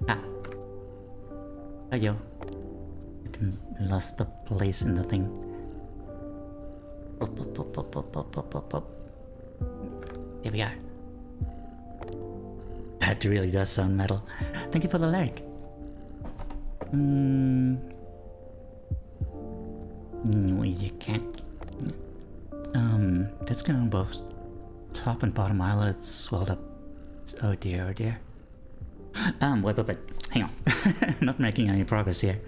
Ah. Oh, yo. I lost the place in the thing. Up, up, up, up, up, up, up, up, up. Here we are. That really does sound metal. Thank you for the like. You can't. That's going on both top and bottom eyelids swelled up. Oh dear, oh dear. Wait, hang on. I'm not making any progress here.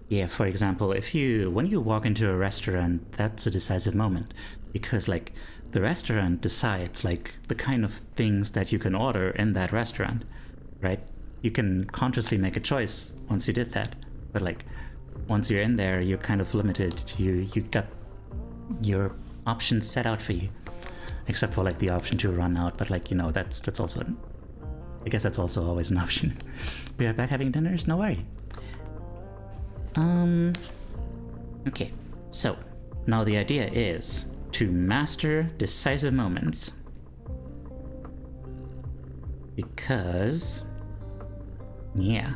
Yeah, for example, when you walk into a restaurant, that's a decisive moment. Because, like, the restaurant decides, like, the kind of things that you can order in that restaurant, right? You can consciously make a choice once you did that. But, like, once you're in there, you're kind of limited. You got your options set out for you. Except for, like, the option to run out. But, like, you know, that's also... I guess that's also always an option. Be right back having dinners? No worry. Okay, so now the idea is to master decisive moments. Because, yeah,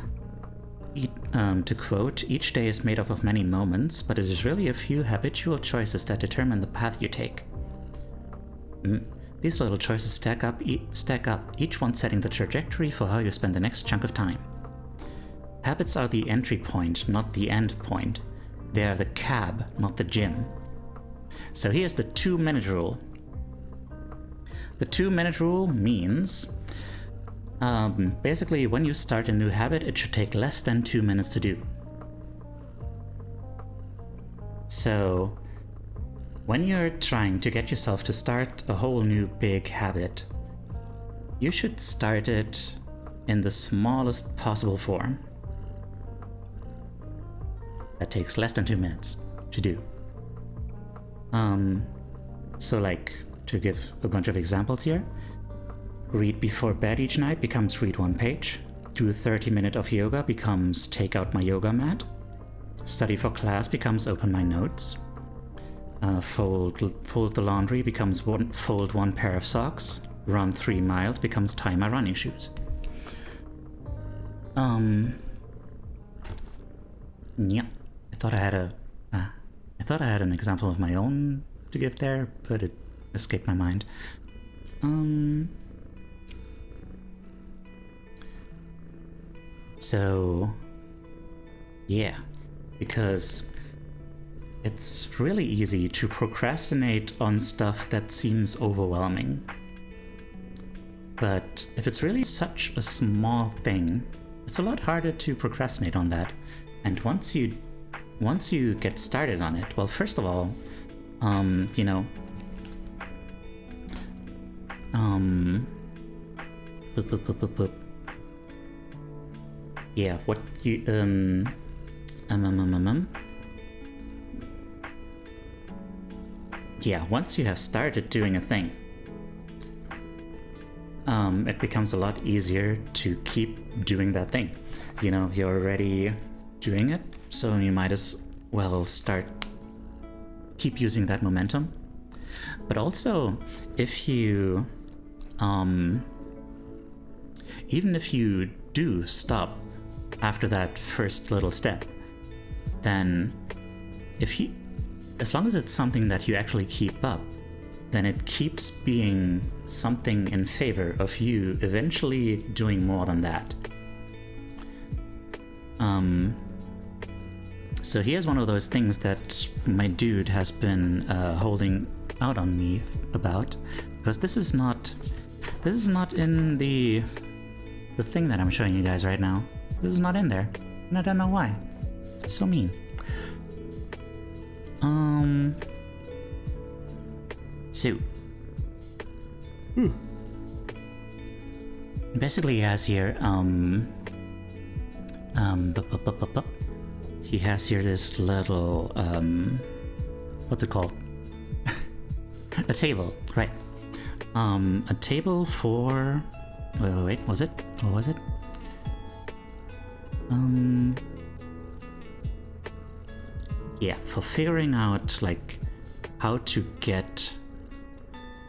to quote, each day is made up of many moments, but it is really a few habitual choices that determine the path you take. These little choices stack up, each one setting the trajectory for how you spend the next chunk of time. Habits are the entry point, not the end point. They are the cab, not the gym. So here's the 2-minute rule. The 2-minute rule means, basically when you start a new habit, it should take less than 2 minutes to do. So, when you're trying to get yourself to start a whole new big habit, you should start it in the smallest possible form. That takes less than 2 minutes to do. So like, to give a bunch of examples here, read before bed each night becomes read 1 page. Do 30 minutes of yoga becomes take out my yoga mat. Study for class becomes open my notes. Fold the laundry becomes fold 1 pair of socks. Run 3 miles becomes tie my running shoes. Yeah. I thought I had an example of my own to give there, but it escaped my mind. So, yeah, because it's really easy to procrastinate on stuff that seems overwhelming. But if it's really such a small thing, it's a lot harder to procrastinate on that. And once you get started on it, well, first of all, you know, yeah, what you, yeah, once you have started doing a thing, it becomes a lot easier to keep doing that thing. You know, you're already doing it, so you might as well keep using that momentum. But also, if you, even if you do stop after that first little step, then as long as it's something that you actually keep up, then it keeps being something in favor of you eventually doing more than that. So here's one of those things that my dude has been holding out on me about, because this is not in the thing that I'm showing you guys right now. This is not in there, and I don't know why. So mean. So basically he has here he has here this little what's it called? A table, right? A table for wait, was it? What was it? Yeah, for figuring out like how to get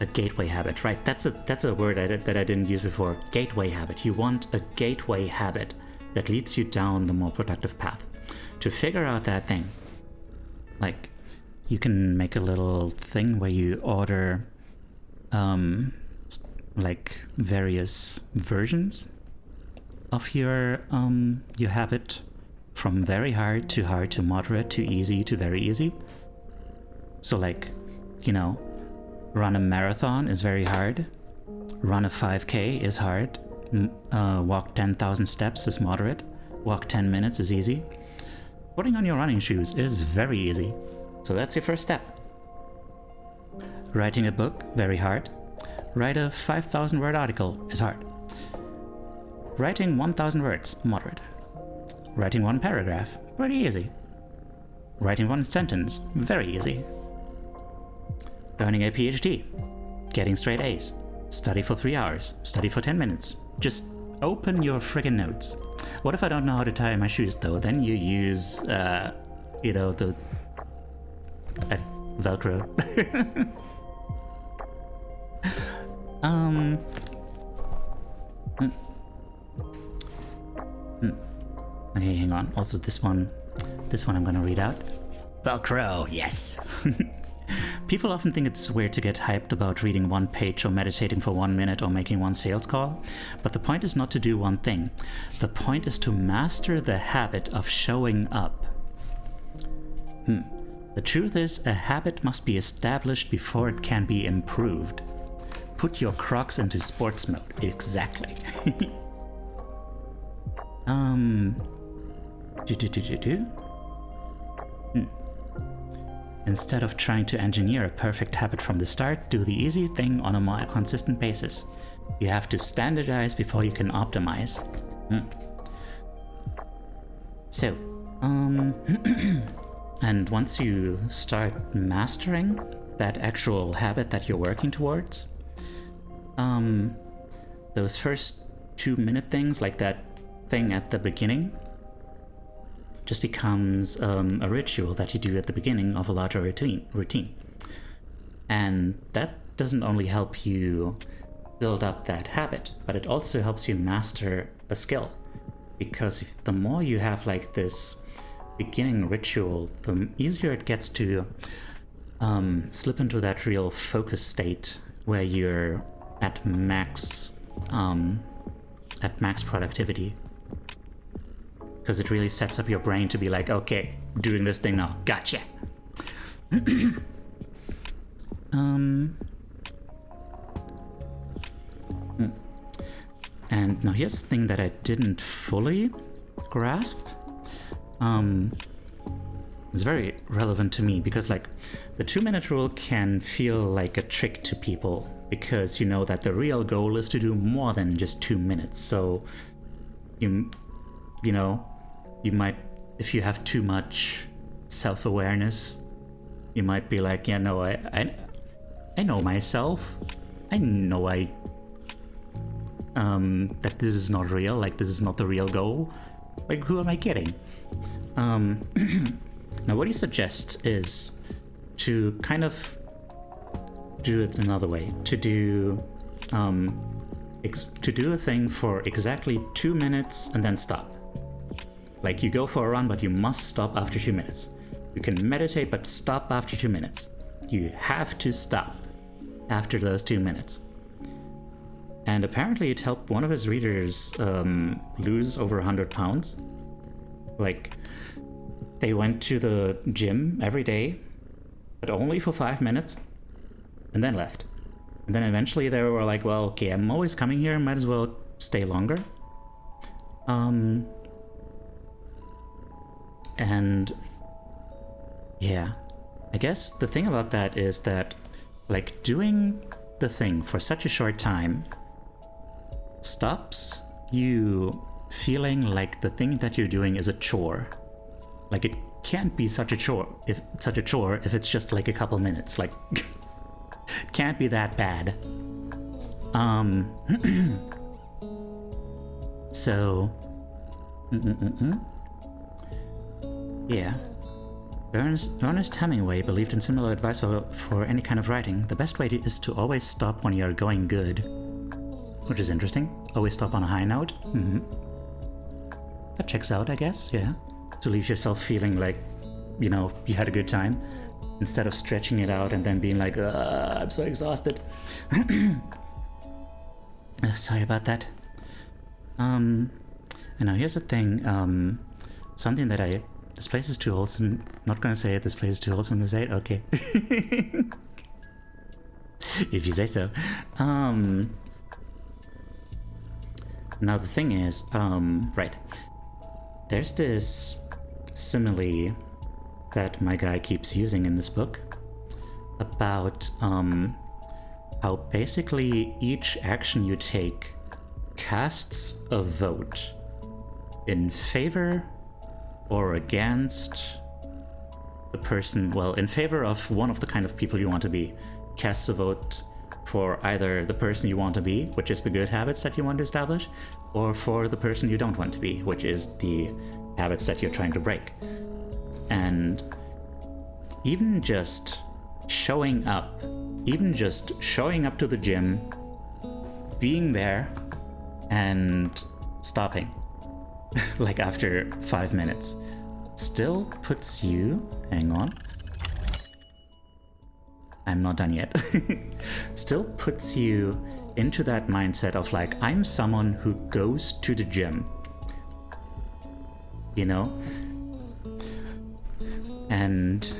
a gateway habit, right? That's a word that I didn't use before. Gateway habit. You want a gateway habit that leads you down the more productive path. To figure out that thing, like, you can make a little thing where you order like various versions of your habit, from very hard to moderate to easy to very easy. So like, you know, run a marathon is very hard, run a 5K is hard, walk 10,000 steps is moderate, walk 10 minutes is easy. Putting on your running shoes is very easy. So that's your first step. Writing a book, very hard. Write a 5,000 word article is hard. Writing 1,000 words, moderate. Writing one paragraph, pretty easy. Writing one sentence, very easy. Earning a PhD, getting straight A's. Study for 3 hours, study for 10 minutes. Just open your friggin' notes. What if I don't know how to tie my shoes though? Then you use, you know, the Velcro. Okay, hang on. Also, this one I'm gonna read out. Velcro, yes. People often think it's weird to get hyped about reading one page or meditating for 1 minute or making one sales call, but the point is not to do one thing. The point is to master the habit of showing up. The truth is, a habit must be established before it can be improved. Put your Crocs into sports mode. Exactly. Instead of trying to engineer a perfect habit from the start, do the easy thing on a more consistent basis. You have to standardize before you can optimize. So, and once you start mastering that actual habit that you're working towards, those first 2-minute things, like that thing at the beginning, just becomes a ritual that you do at the beginning of a larger routine. And that doesn't only help you build up that habit, but it also helps you master a skill. Because the more you have like this beginning ritual, the easier it gets to slip into that real focus state where you're at max productivity. Because it really sets up your brain to be like, okay, doing this thing now, gotcha. And now here's the thing that I didn't fully grasp. It's very relevant to me because like the 2-minute rule can feel like a trick to people because you know that the real goal is to do more than just 2 minutes. So you know, you might, if you have too much self-awareness, you might be like, yeah, no, I know myself. I know that this is not real, like this is not the real goal. Like, who am I kidding? Now what he suggests is to kind of do it another way, to do a thing for exactly 2 minutes and then stop. Like you go for a run, but you must stop after 2 minutes. You can meditate, but stop after 2 minutes. You have to stop after those 2 minutes. And apparently it helped one of his readers lose over 100 pounds. Like, they went to the gym every day, but only for 5 minutes, and then left. And then eventually they were like, well, okay, I'm always coming here, might as well stay longer. And yeah, I guess the thing about that is that like doing the thing for such a short time stops you feeling like the thing that you're doing is a chore. Like it can't be such a chore if it's just like a couple minutes. Like it can't be that bad. So yeah. Ernest Hemingway believed in similar advice for any kind of writing. The best way is to always stop when you're going good. Which is interesting. Always stop on a high note. That checks out, I guess, yeah. To leave yourself feeling like, you know, you had a good time. instead of stretching it out and then being like, I'm so exhausted. Sorry about that. And now here's the thing, something that this place is too wholesome, not gonna say it, this place is too wholesome to say it, okay. If you say so. Now the thing is, right, there's this simile that my guy keeps using in this book about how basically each action you take casts a vote in favor or against the person, well, in favor of one of the kind of people you want to be. Casts a vote for either the person you want to be, which is the good habits that you want to establish, or for the person you don't want to be, which is the habits that you're trying to break. And even just showing up to the gym, being there, and stopping, like after 5 minutes, still puts you, hang on, I'm not done yet, still puts you into that mindset of like, I'm someone who goes to the gym, you know? And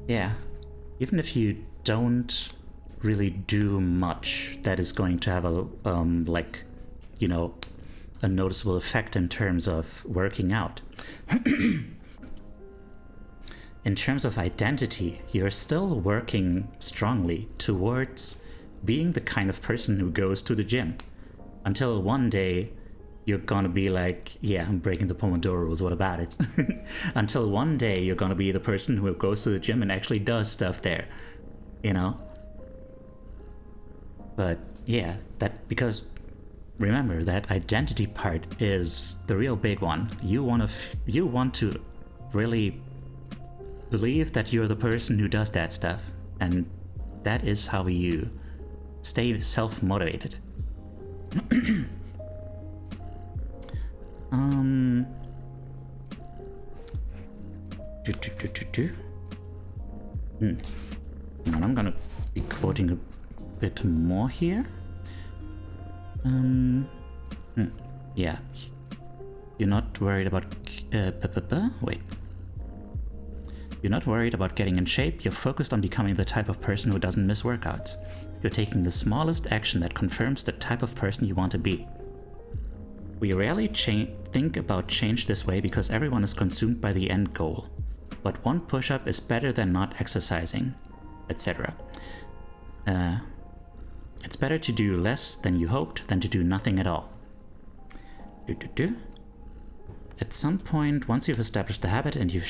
yeah, even if you don't really do much that is going to have a, like, you know, a noticeable effect in terms of working out. In terms of identity, you're still working strongly towards being the kind of person who goes to the gym. Until one day, you're gonna be like, yeah, I'm breaking the pomodoro rules, what about it? Until one day, you're gonna be the person who goes to the gym and actually does stuff there, you know? But yeah, because remember, that identity part is the real big one. You want to really believe that you're the person who does that stuff, and that is how you stay self-motivated. And I'm gonna be quoting a bit more here. Yeah, you're not worried about wait. You're not worried about getting in shape, you're focused on becoming the type of person who doesn't miss workouts. You're taking the smallest action that confirms the type of person you want to be. We rarely think about change this way because everyone is consumed by the end goal. But one push-up is better than not exercising, etc. It's better to do less than you hoped than to do nothing at all. At some point, once you've established the habit and you're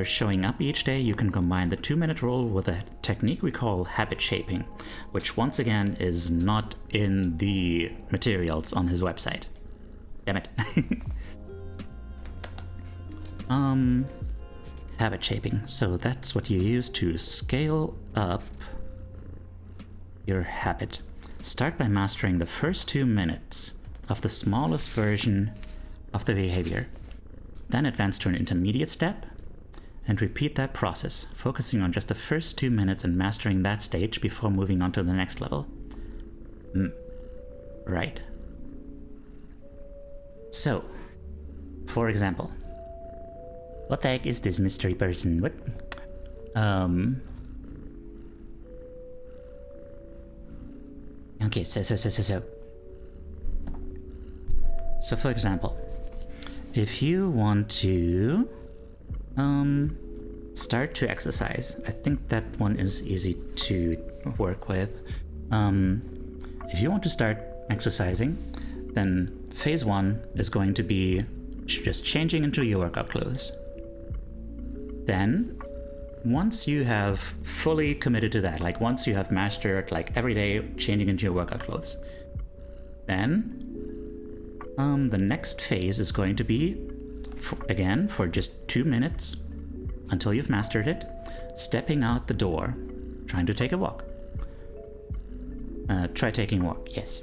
showing up each day, you can combine the 2-minute rule with a technique we call habit shaping, which once again is not in the materials on his website. Damn it. Habit shaping. So that's what you use to scale up your habit. Start by mastering the first 2 minutes of the smallest version of the behavior. Then advance to an intermediate step and repeat that process, focusing on just the first 2 minutes and mastering that stage before moving on to the next level. Right. So, for example, what the heck is this mystery person? What? Okay, so for example, if you want to start to exercise, I think that one is easy to work with. If you want to start exercising, then phase 1 is going to be just changing into your workout clothes. Then, once you have fully committed to that, like once you have mastered like every day changing into your workout clothes, then the next phase is going to be, for just 2 minutes, until you've mastered it, stepping out the door, trying to take a walk. Try taking a walk, yes.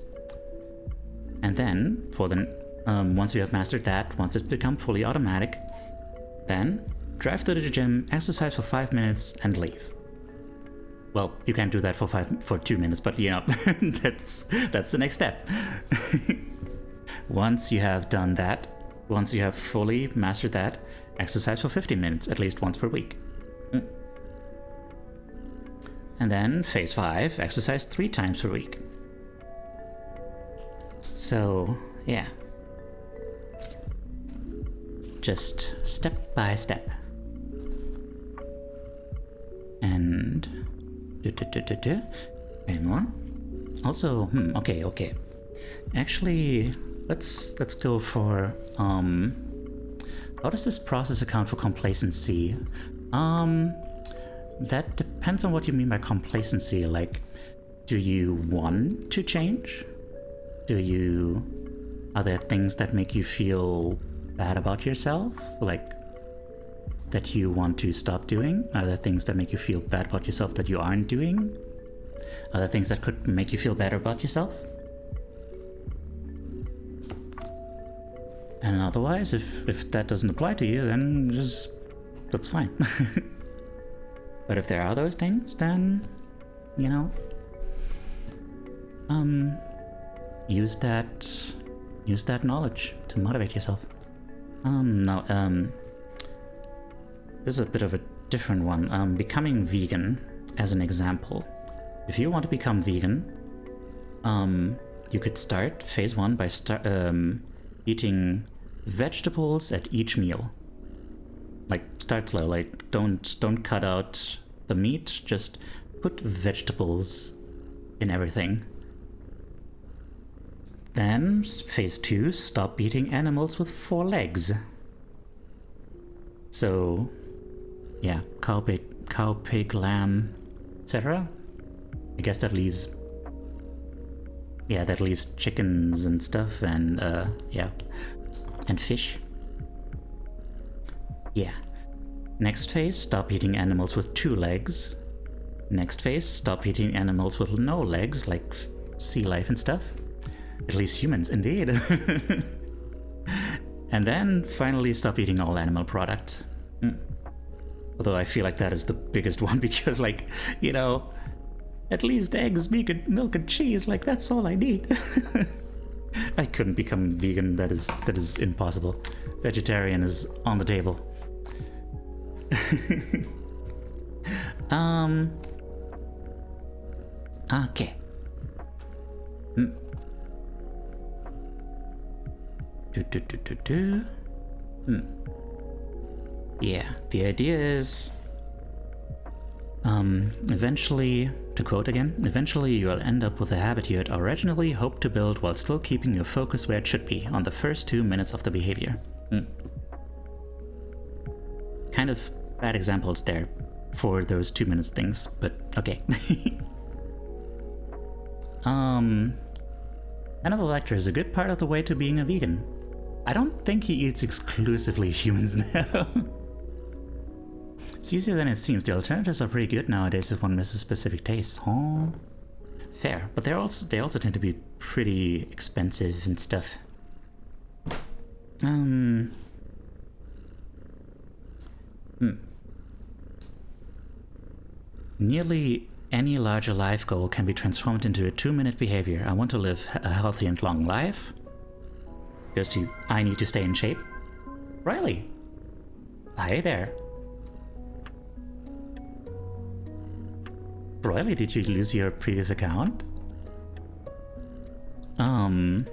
And then, once you have mastered that, once it's become fully automatic, then, drive to the gym, exercise for 5 minutes, and leave. Well, you can't do that for 2 minutes, but you know, that's the next step. Once you have done that, once you have fully mastered that, exercise for 15 minutes, at least once per week. And then phase 5, exercise 3 times per week. So, yeah. Just step by step. And and more. Also, okay. Actually, let's go for how does this process account for complacency? That depends on what you mean by complacency. Like, do you want to change? Are there things that make you feel bad about yourself? Like, that you want to stop doing? Are there things that make you feel bad about yourself that you aren't doing? Are there things that could make you feel better about yourself? And otherwise, if that doesn't apply to you, then just, that's fine. But if there are those things, then, you know, use that knowledge to motivate yourself. This is a bit of a different one. Becoming vegan, as an example. If you want to become vegan, you could start phase 1 by eating vegetables at each meal. Like, start slow. Like, don't cut out the meat. Just put vegetables in everything. Then phase 2, stop eating animals with 4 legs. So, yeah, cow, pig, lamb, etc. I guess that leaves... yeah, that leaves chickens and stuff, and, yeah. And fish. Yeah. Next phase, stop eating animals with 2 legs. Next phase, stop eating animals with no legs, like sea life and stuff. At least humans, indeed. And then, finally, stop eating all animal products. Although I feel like that is the biggest one, because, like, you know, at least eggs, milk, and cheese, like, that's all I need. I couldn't become vegan, that is impossible. Vegetarian is on the table. Okay. Yeah, the idea is, eventually, to quote again, eventually you'll end up with a habit you had originally hoped to build while still keeping your focus where it should be, on the first 2 minutes of the behavior. Kind of bad examples there for those 2 minutes things, but okay. Hannibal Lecter is a good part of the way to being a vegan. I don't think he eats exclusively humans now. It's easier than it seems. The alternatives are pretty good nowadays if one misses specific tastes. Oh, fair. But they also tend to be pretty expensive and stuff. Nearly any larger life goal can be transformed into a 2-minute behavior. I want to live a healthy and long life. Goes to, I need to stay in shape. Riley. Hi there. Riley, did you lose your previous account? Want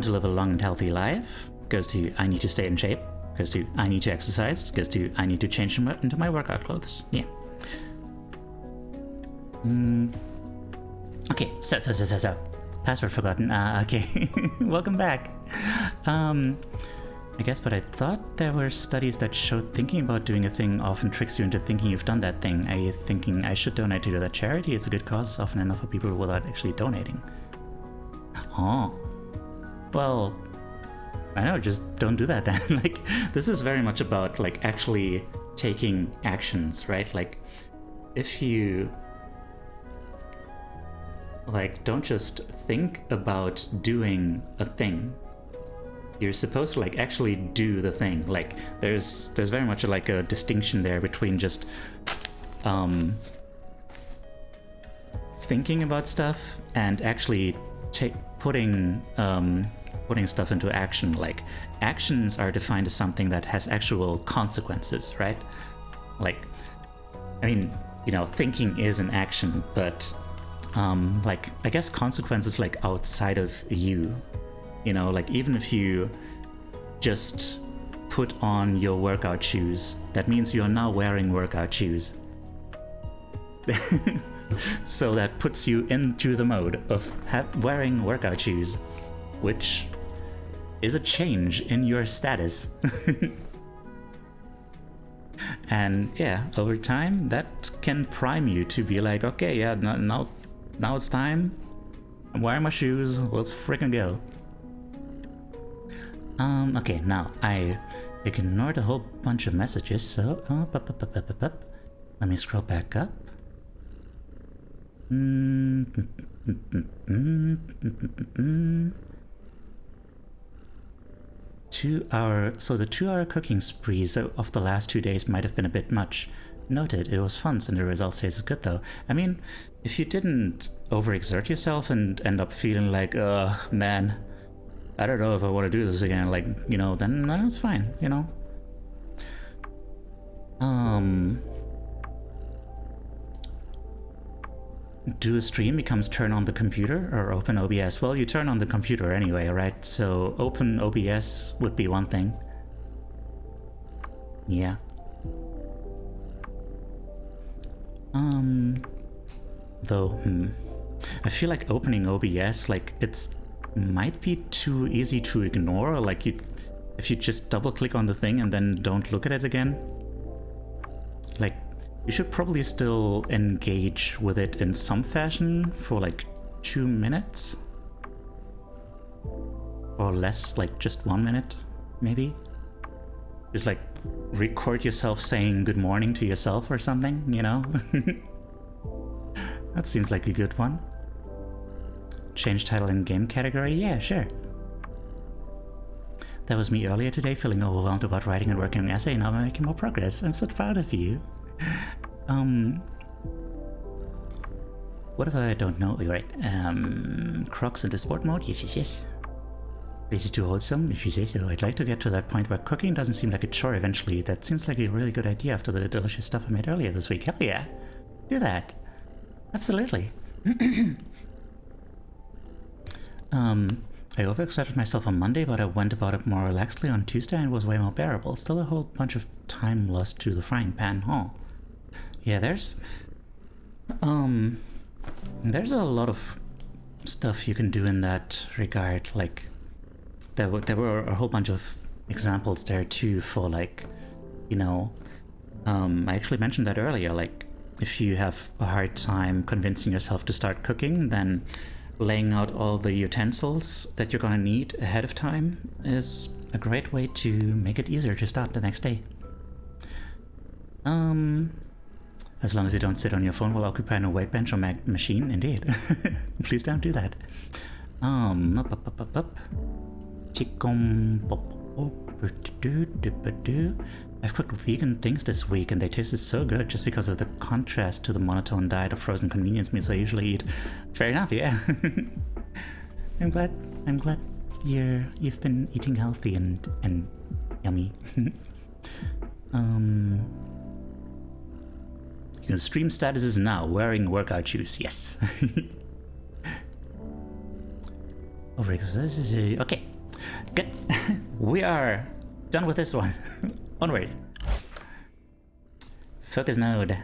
to live a long and healthy life. Goes to, I need to stay in shape. Goes to, I need to exercise. Goes to, I need to change into my workout clothes. Yeah. Okay, so. Password forgotten. Okay. Welcome back. I guess, but I thought there were studies that showed thinking about doing a thing often tricks you into thinking you've done that thing. Are you thinking I should donate to that charity? It's a good cause often enough for people without actually donating. Oh. Well, I know, just don't do that then. Like, this is very much about, like, actually taking actions, right? Like, if you... like, don't just think about doing a thing. you're supposed to like actually do the thing. Like there's very much like a distinction there between just thinking about stuff and actually putting stuff into action. Like actions are defined as something that has actual consequences, right? Like, I mean, you know, thinking is an action, but like I guess consequences like outside of you. You know, like even if you just put on your workout shoes, that means you are now wearing workout shoes. So that puts you into the mode of wearing workout shoes, which is a change in your status. And yeah, over time that can prime you to be like, okay, yeah, now it's time. I'm wearing my shoes, let's freaking go. Okay, now I ignored a whole bunch of messages, so let me scroll back up. So the 2-hour cooking sprees of the last 2 days might have been a bit much. Noted, it was fun and the result says it's good though. I mean, if you didn't overexert yourself and end up feeling like, man, I don't know if I want to do this again, like, you know, then it's fine, you know? Do a stream becomes turn on the computer or open OBS? Well, you turn on the computer anyway, right? So open OBS would be one thing. Yeah. Though, I feel like opening OBS, like, it's might be too easy to ignore. Like, if you just double click on the thing and then don't look at it again, like, you should probably still engage with it in some fashion for like 2 minutes or less, like just 1 minute maybe. Just like record yourself saying good morning to yourself or something, you know? That seems like a good one. Change title in game category? Yeah, sure. That was me earlier today, feeling overwhelmed about writing and working on an essay. Now I'm making more progress. I'm so proud of you. What if I don't know? You're right. Crocs into sport mode? Yes. Is it too wholesome? If you say so. I'd like to get to that point where cooking doesn't seem like a chore eventually. That seems like a really good idea after the delicious stuff I made earlier this week. Hell yeah. Do that. Absolutely. I overexerted myself on Monday, but I went about it more relaxedly on Tuesday and was way more bearable. Still a whole bunch of time lost to the frying pan, huh? Yeah, there's a lot of stuff you can do in that regard. Like, there were a whole bunch of examples there too for, like, you know, I actually mentioned that earlier. Like, if you have a hard time convincing yourself to start cooking, then laying out all the utensils that you're gonna need ahead of time is a great way to make it easier to start the next day. As long as you don't sit on your phone while occupying a weight bench or machine, indeed. Please don't do that. I've cooked vegan things this week and they tasted so good just because of the contrast to the monotone diet of frozen convenience meals I usually eat. Fair enough, yeah. I'm glad you've been eating healthy and yummy. Your stream status is now wearing workout shoes. Yes. Okay, good. We are done with this one. Onward. Focus mode.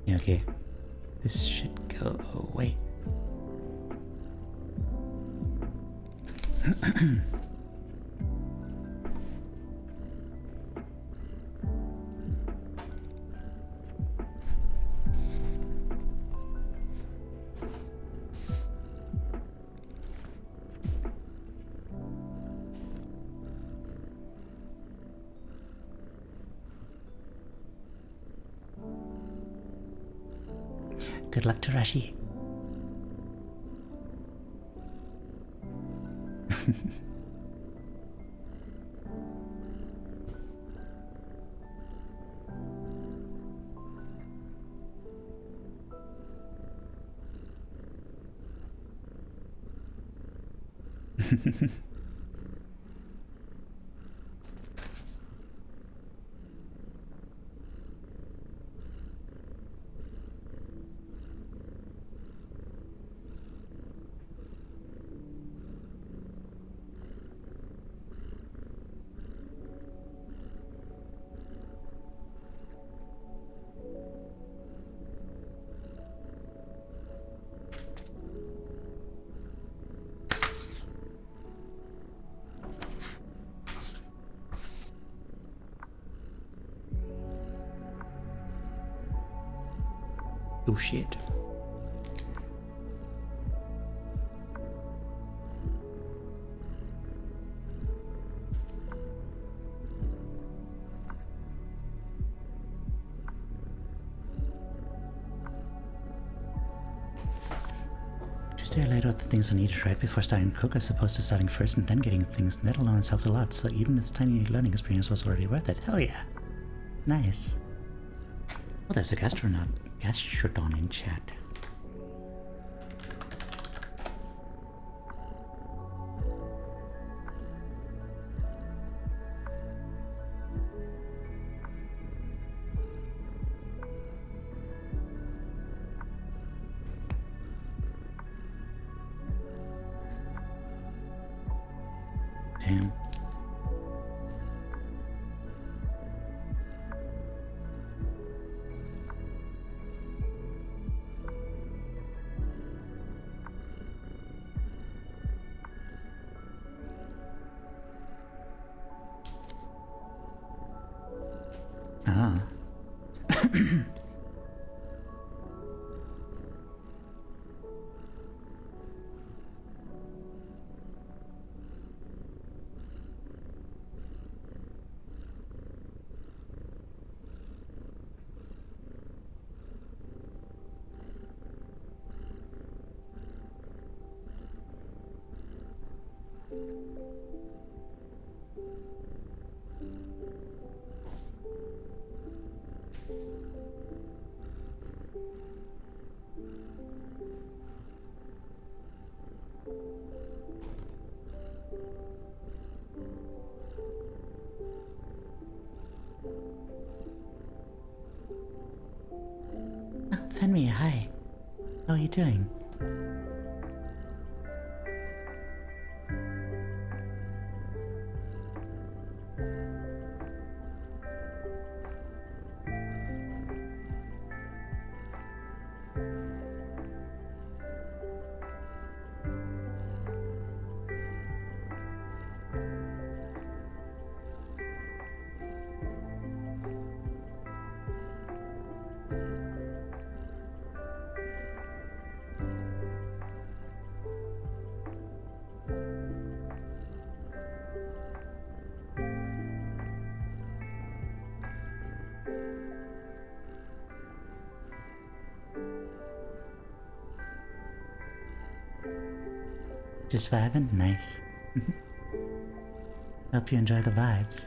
Yeah, okay. This should go away. Good luck, Tarashi. Oh shit. Tuesday I laid out the things I needed right before starting to cook as opposed to starting first and then getting things, let alone it's helped a lot, so even its tiny learning experience was already worth it. Hell yeah. Nice. Oh, there's a gastrodon in chat. Damn. Ah. Fenmi, hi. How are you doing? Just vibing? Nice. Hope you enjoy the vibes.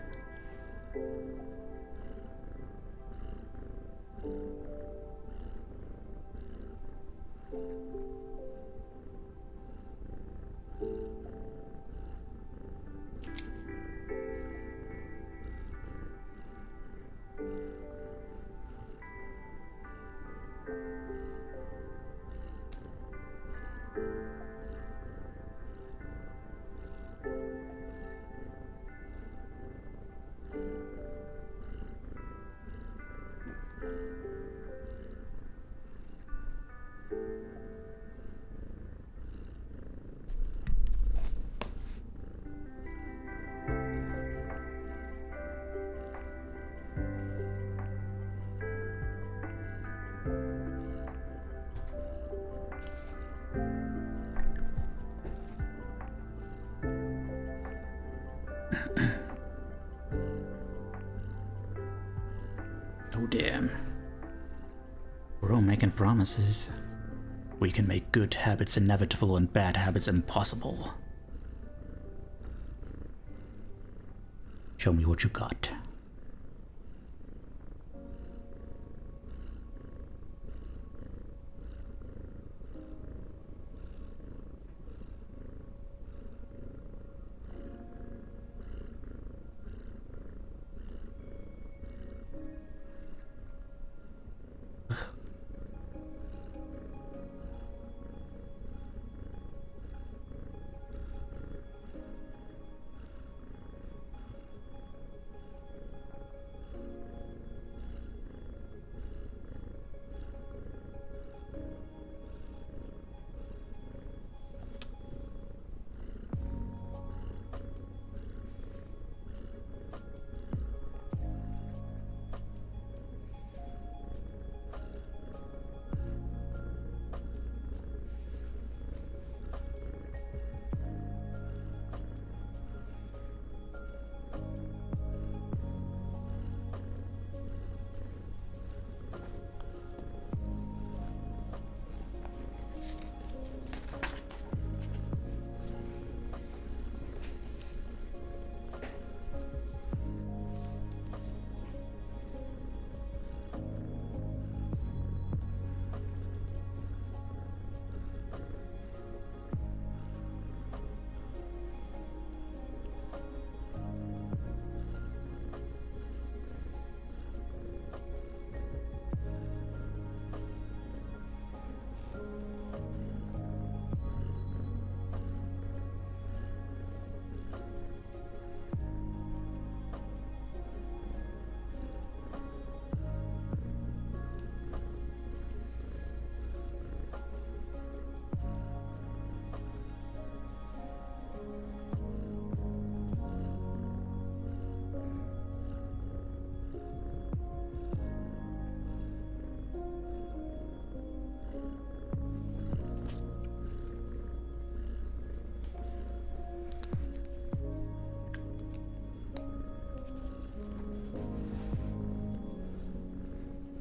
Oh damn. We're pro making promises. We can make good habits inevitable and bad habits impossible. Show me what you got.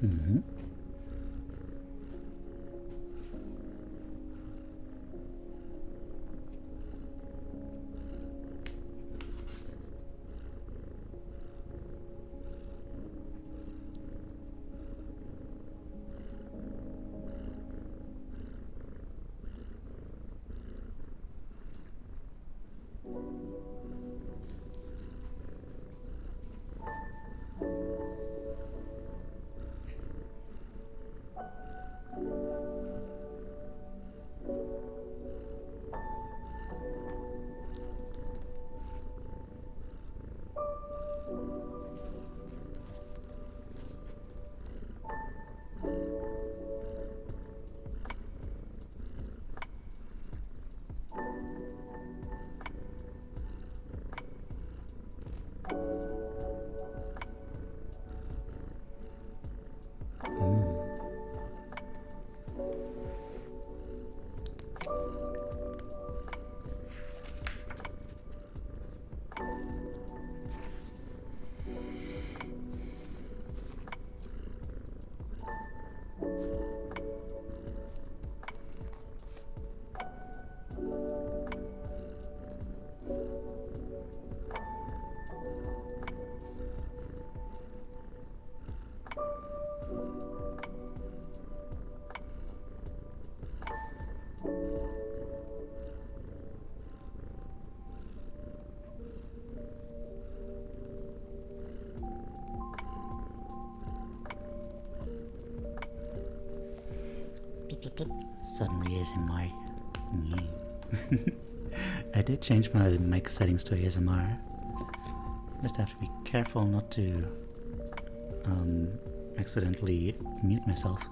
Mm-hmm. Suddenly ASMR. I did change my mic settings to ASMR. Just have to be careful not to accidentally mute myself.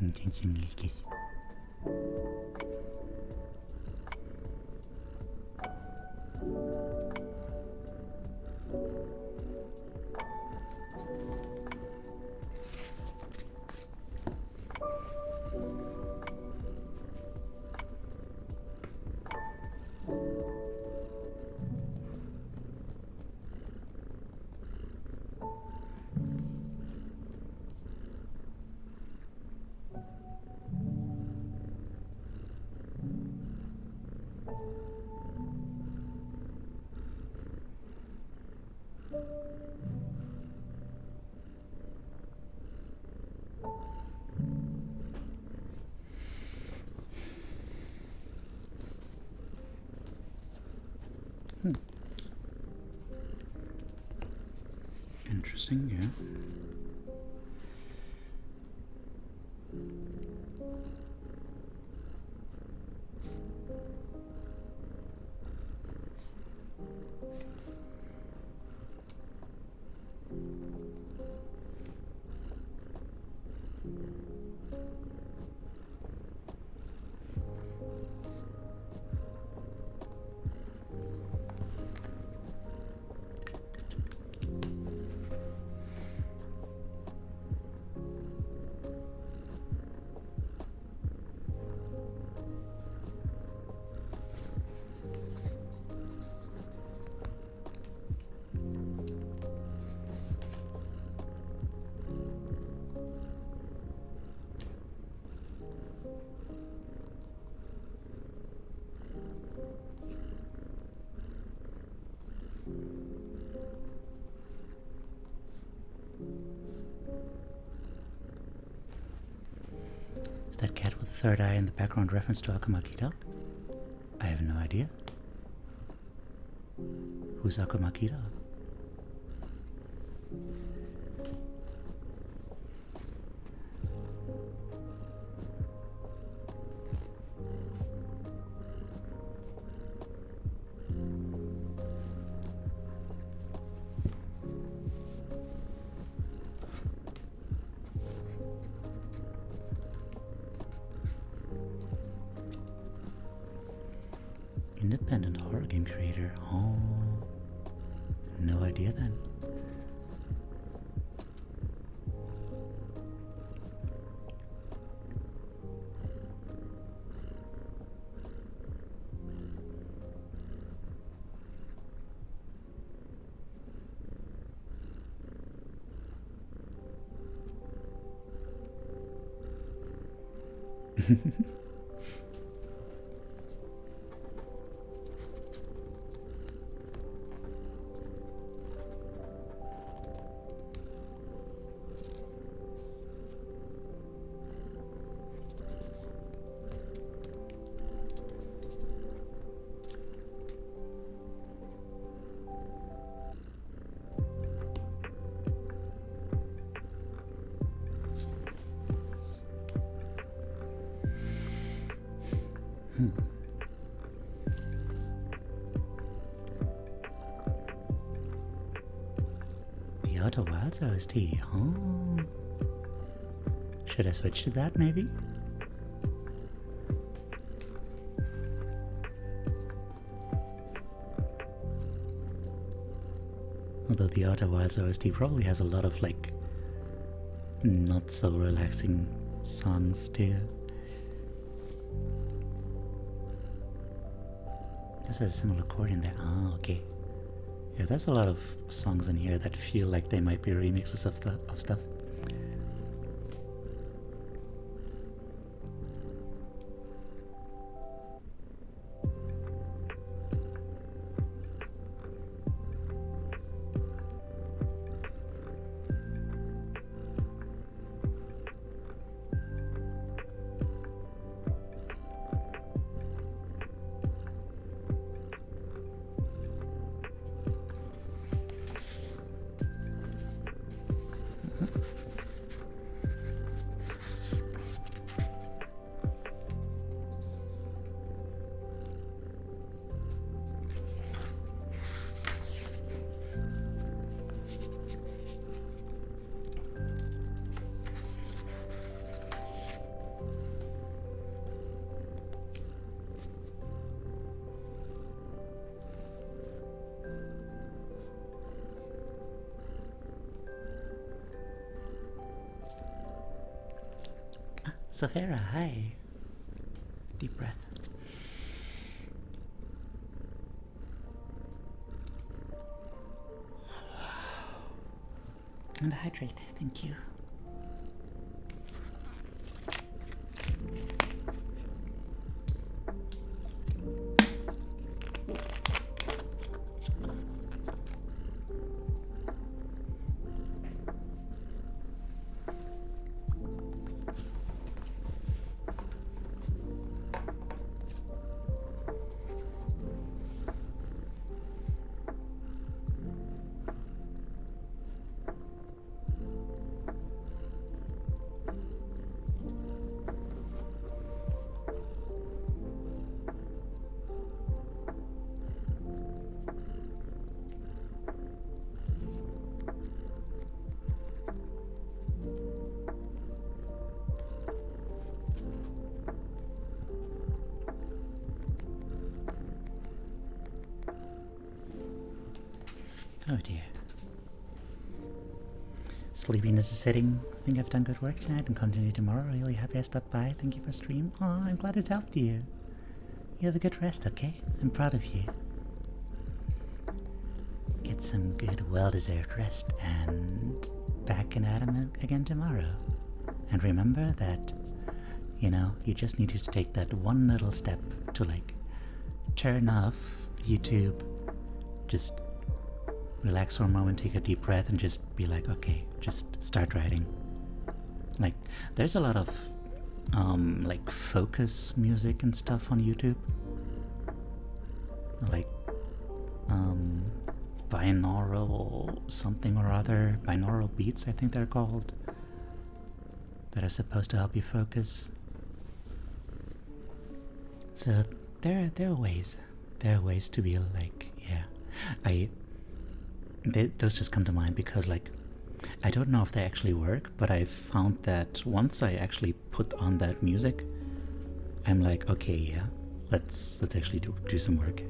Intentionally kiss. Interesting, yeah. Is that cat with the third eye in the background reference to Akumakita? I have no idea. Who's Akumakita? Independent horror game creator. Oh, no idea then. The Outer Wilds OST. Oh. Should I switch to that maybe? Although the Outer Wilds OST probably has a lot of like not so relaxing songs too. This has a similar chord in there. Oh, okay. Yeah, there's a lot of songs in here that feel like they might be remixes of stuff. Saphira, hi. Deep breath. And hydrate, thank you. Oh dear. Sleepiness is sitting. I think I've done good work tonight and continue tomorrow. Really happy I stopped by. Thank you for stream. Oh, I'm glad it helped you. You have a good rest, okay? I'm proud of you. Get some good, well-deserved rest and back and at 'em again tomorrow. And remember that, you know, you just needed to take that one little step to like turn off YouTube, just relax for a moment, take a deep breath, and just be like, okay, just start writing. Like, there's a lot of like focus music and stuff on YouTube, like binaural something or other, binaural beats I think they're called, that are supposed to help you focus. So there are ways to be like, yeah, those just come to mind because like I don't know if they actually work, but I found that once I actually put on that music, I'm like, okay, yeah, let's actually do some work.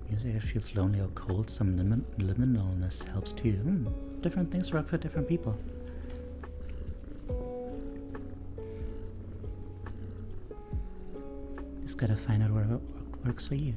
Music that feels lonely or cold, some liminalness helps too. Different things work for different people. Just gotta find out what works for you.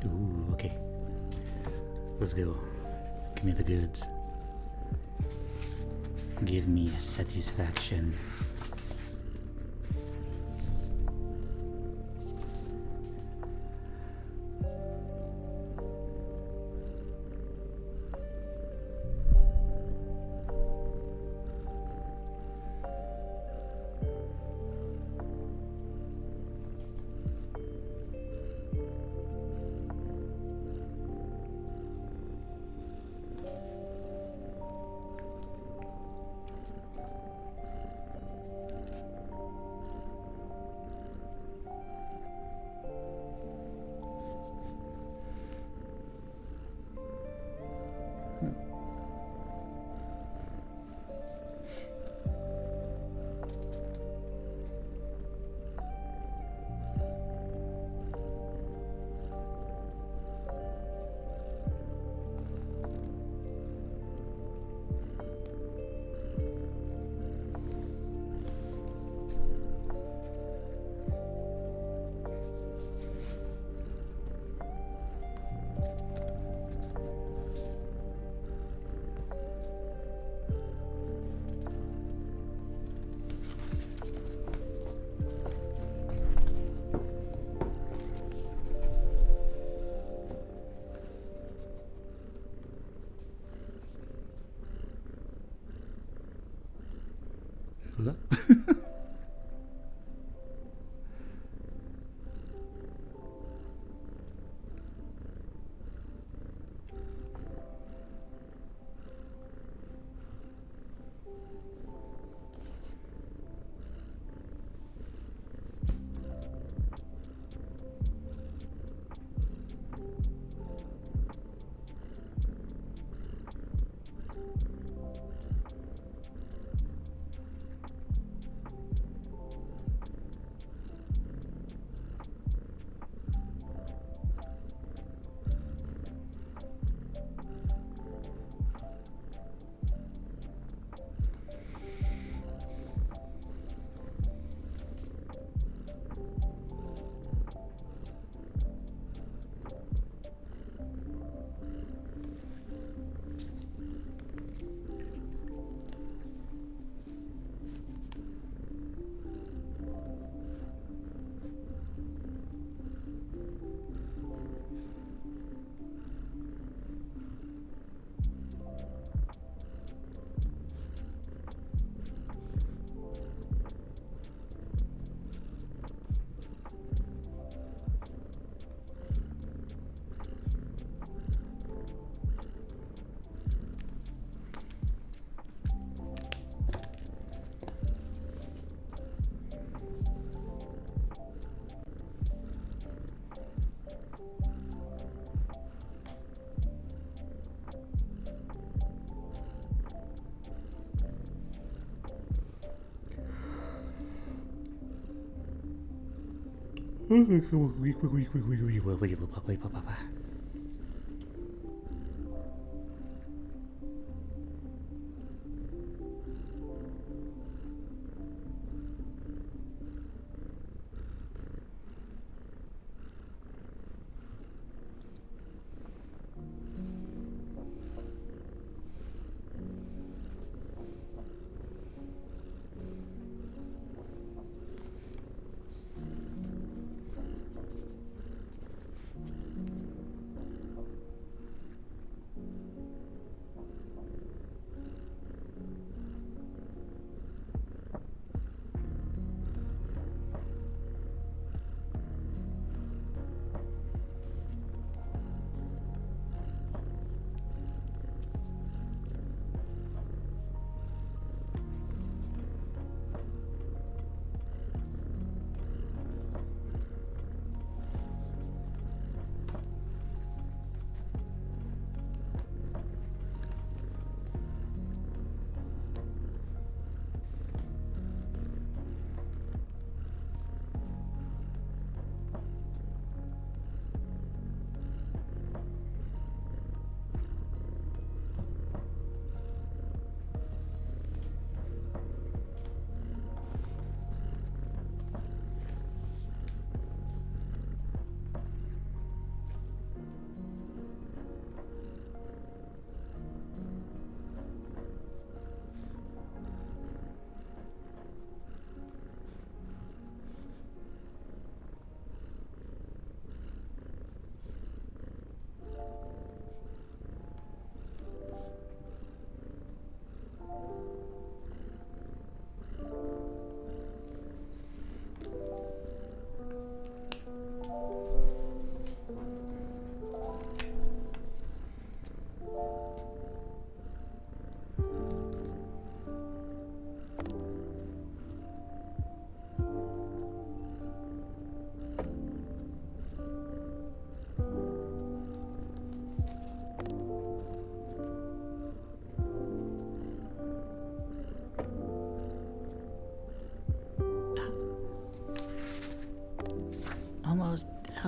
Ooh, okay. Let's go. Give me the goods. Give me satisfaction.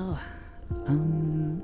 Oh, um...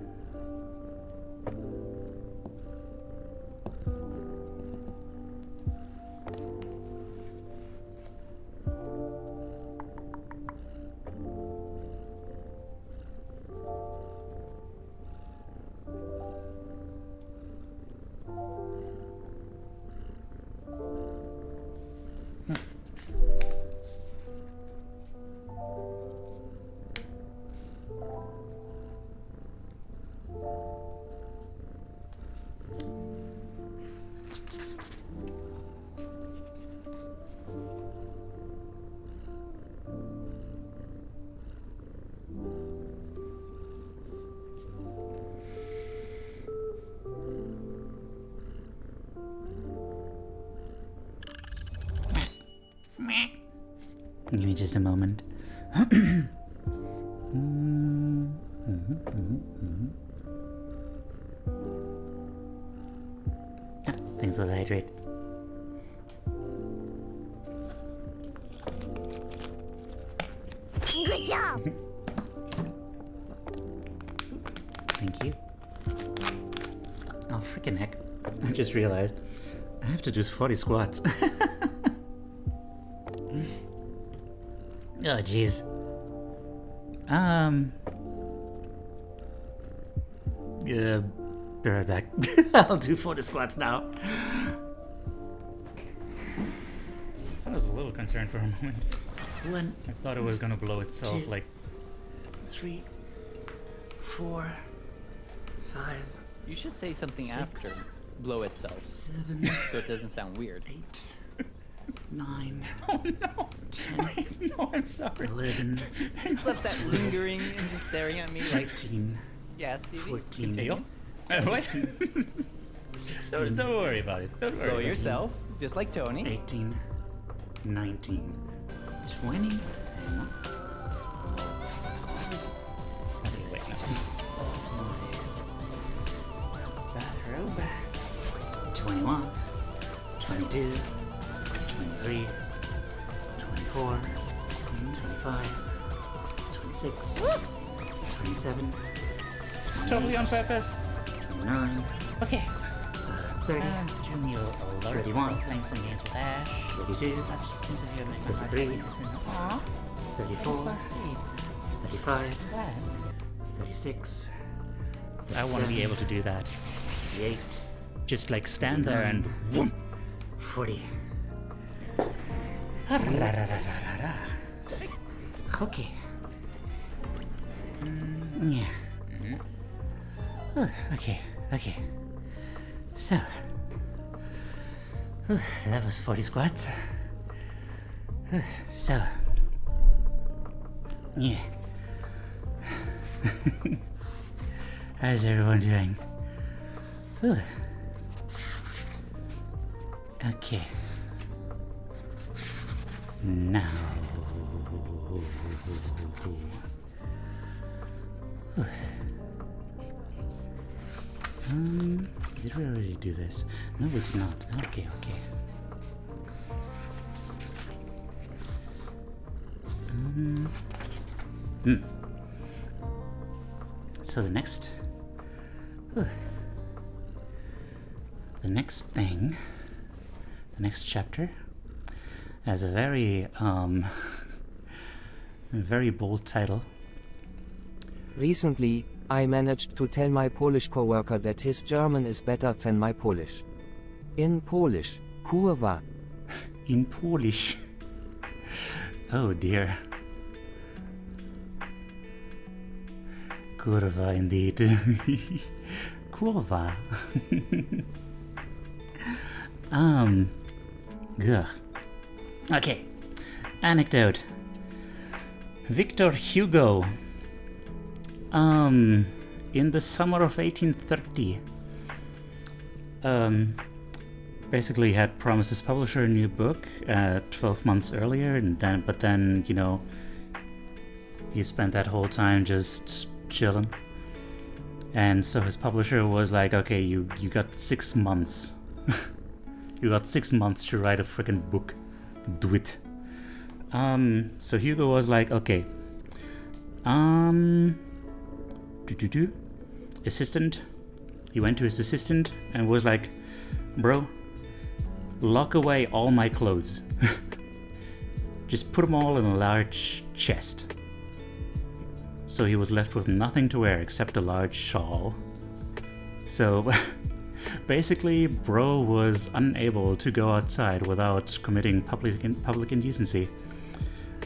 Give me just a moment. Thanks for the hydrate. Good job! Thank you. Oh, freaking heck. I just realized I have to do 40 squats. Oh, jeez. Yeah, be right back. I'll do 40 squats now. I was a little concerned for a moment. When I thought it was gonna blow itself, 2, like 3, 4, 5. You should say something 6, after blow itself, 7, so it doesn't sound weird. 8, 9. Oh no! 10. Wait, no, I'm sorry. 11. Just left that lingering and just staring at me like. 13. Yeah, Stevie. 14. Teiyu? What? 16. Don't worry about it. Don't worry. Blow yourself, just like Tony. 18. 19. 20. Bathrobe. 21. 22. 23. 24. 25. 26. 27. Totally on purpose. 29. Okay. 30. Turn you alert. 31. Playing some games with Ash. 32. That's just things of you make my heart 33. beat just in the aw. 34. That's so sweet. 35. Glad. 36. I want to be able to do that. 38. Just like stand there and whoom. 40. Okay. Yeah. Okay. So. That was 40 squats. So. Yeah. How's everyone doing? Okay. Now. Did we already do this? No, we did not. Okay. So the next thing, the next chapter, has a very very bold title. Recently, I managed to tell my Polish coworker that his German is better than my Polish. In Polish, kurwa. In Polish. Oh dear. Kurwa indeed. Kurwa. Gah. Okay. Anecdote. Victor Hugo. In the summer of 1830, basically had promised his publisher a new book 12 months earlier, but then, you know, he spent that whole time just chilling. And so his publisher was like, okay, you got 6 months. You got 6 months to write a freaking book. Do it. So Hugo was like, okay, assistant. He went to his assistant and was like, bro, lock away all my clothes. Just put them all in a large chest. So he was left with nothing to wear except a large shawl. So basically, bro was unable to go outside without committing public indecency.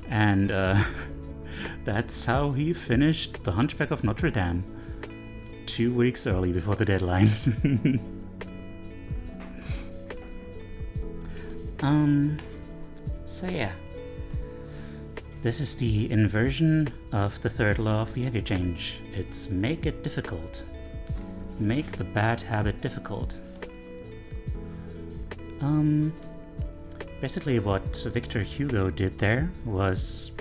And that's how he finished The Hunchback of Notre Dame 2 weeks early before the deadline. So yeah. This is the inversion of the third law of behavior change. It's make it difficult. Make the bad habit difficult. Basically what Victor Hugo did there was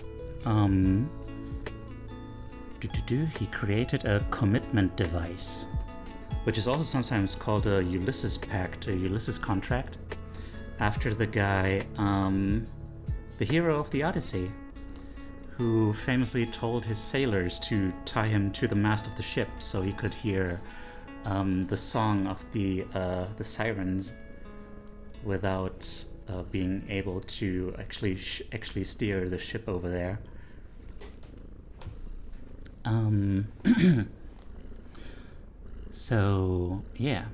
he created a commitment device, which is also sometimes called a Ulysses Pact, a Ulysses contract, after the guy, the hero of the Odyssey, who famously told his sailors to tie him to the mast of the ship so he could hear the song of the sirens without being able to actually steer the ship over there. So yeah.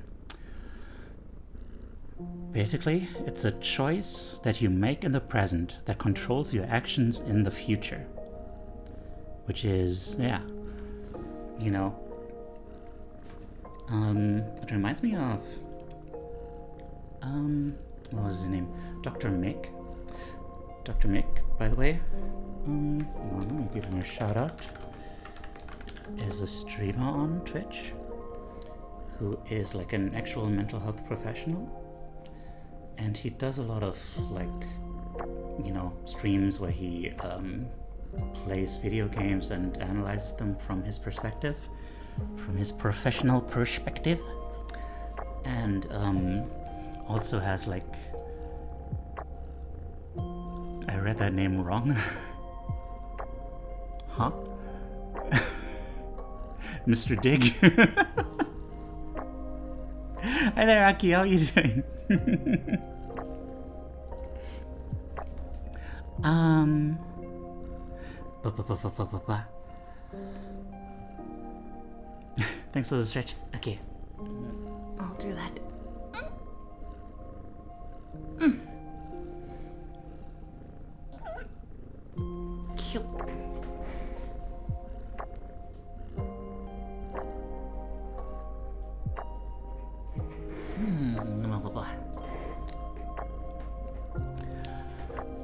Basically, it's a choice that you make in the present that controls your actions in the future. Which is, yeah, you know, it reminds me of, what was his name? Dr. Mick. Dr. Mick, by the way, let me give him a shout out, is a streamer on Twitch who is like an actual mental health professional. And he does a lot of, like, you know, streams where he plays video games and analyzes them from his perspective, from his professional perspective. And also has, like, I read that name wrong. Huh? Mr. Dig. Hi there, Aki, how are you doing? Thanks for the stretch. Okay. I'll do that. Cute.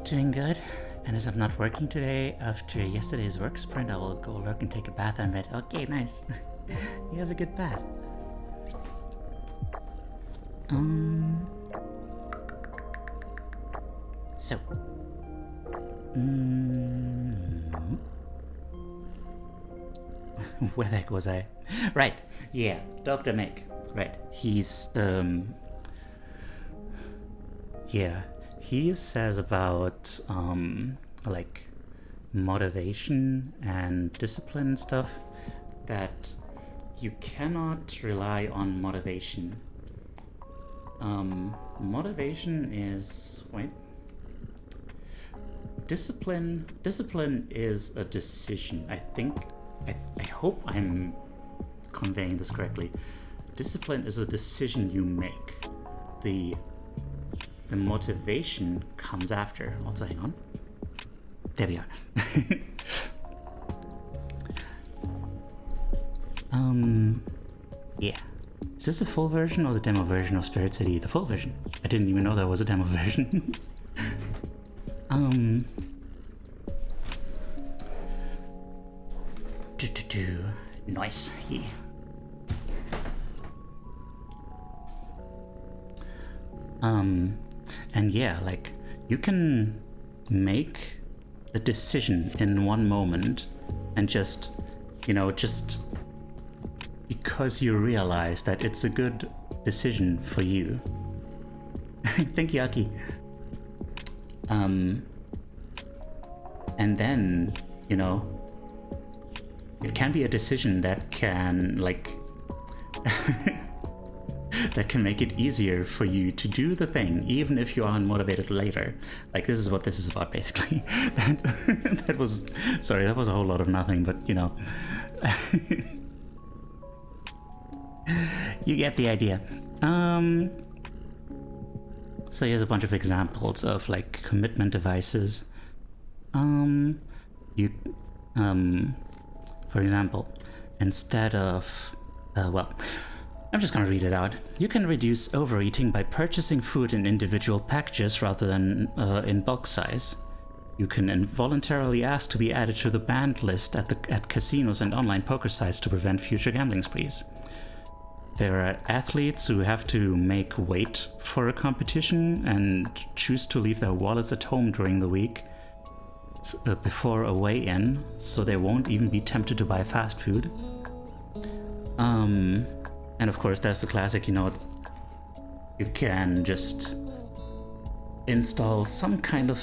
Doing good, and as I'm not working today after yesterday's work sprint, I will go lurk and take a bath and bed. Okay, nice. You have a good bath. So. Where the heck was I? Right, yeah, Dr. Mick. Right, he's, yeah. He says about, like, motivation and discipline and stuff, that you cannot rely on motivation. Motivation is, wait. Discipline is a decision. I hope I'm conveying this correctly. Discipline is a decision you make. The motivation comes after. Also, hang on. There we are. Yeah. Is this the full version or the demo version of Spirit City? The full version. I didn't even know there was a demo version. Nice. Yeah. And yeah, like, you can make a decision in one moment and just, you know, just because you realize that it's a good decision for you. Thank you, Aki. And then, you know, it can be a decision that can, like, that can make it easier for you to do the thing, even if you are unmotivated later. Like, this is what this is about, basically. That was, sorry, that was a whole lot of nothing, but, you know. You get the idea. So here's a bunch of examples of, like, commitment devices. For example, instead of, well, I'm just gonna read it out. You can reduce overeating by purchasing food in individual packages rather than in bulk size. You can involuntarily ask to be added to the banned list at casinos and online poker sites to prevent future gambling sprees. There are athletes who have to make weight for a competition and choose to leave their wallets at home during the week before a weigh-in, so they won't even be tempted to buy fast food. And of course, there's the classic, you know, you can just install some kind of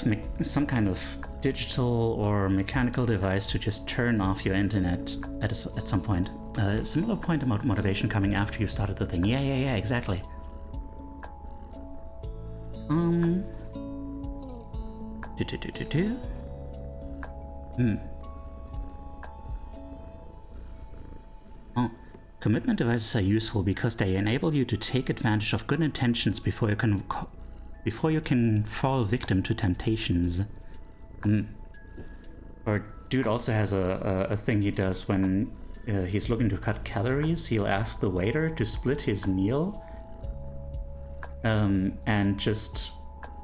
digital or mechanical device to just turn off your internet at some point. Similar point about motivation coming after you've started the thing. Yeah, exactly. Oh, commitment devices are useful because they enable you to take advantage of good intentions before you can fall victim to temptations. Our dude also has a thing he does when he's looking to cut calories. He'll ask the waiter to split his meal and just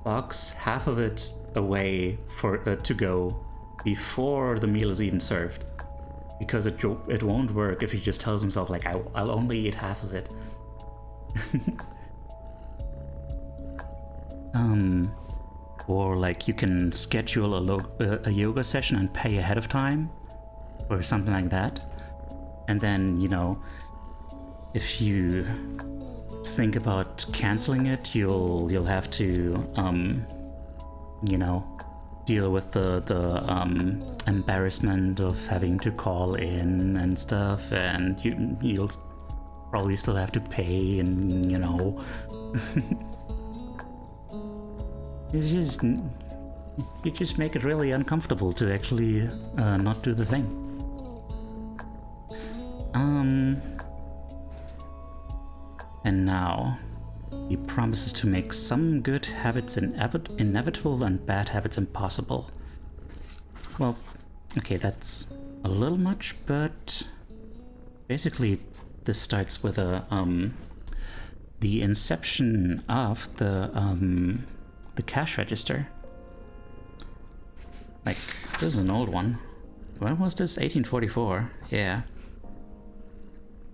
box half of it away for to go before the meal is even served, because it won't work if he just tells himself, like, I'll only eat half of it. Or like you can schedule a yoga session and pay ahead of time or something like that, and then, you know, if you think about canceling it, you'll have to you know, deal with the embarrassment of having to call in and stuff, and you'll probably still have to pay, and, you know. You just make it really uncomfortable to actually not do the thing. And now he promises to make some good habits inevitable and bad habits impossible. Well, okay, that's a little much, but basically this starts with the inception of the cash register. Like, this is an old one. When was this? 1844? Yeah.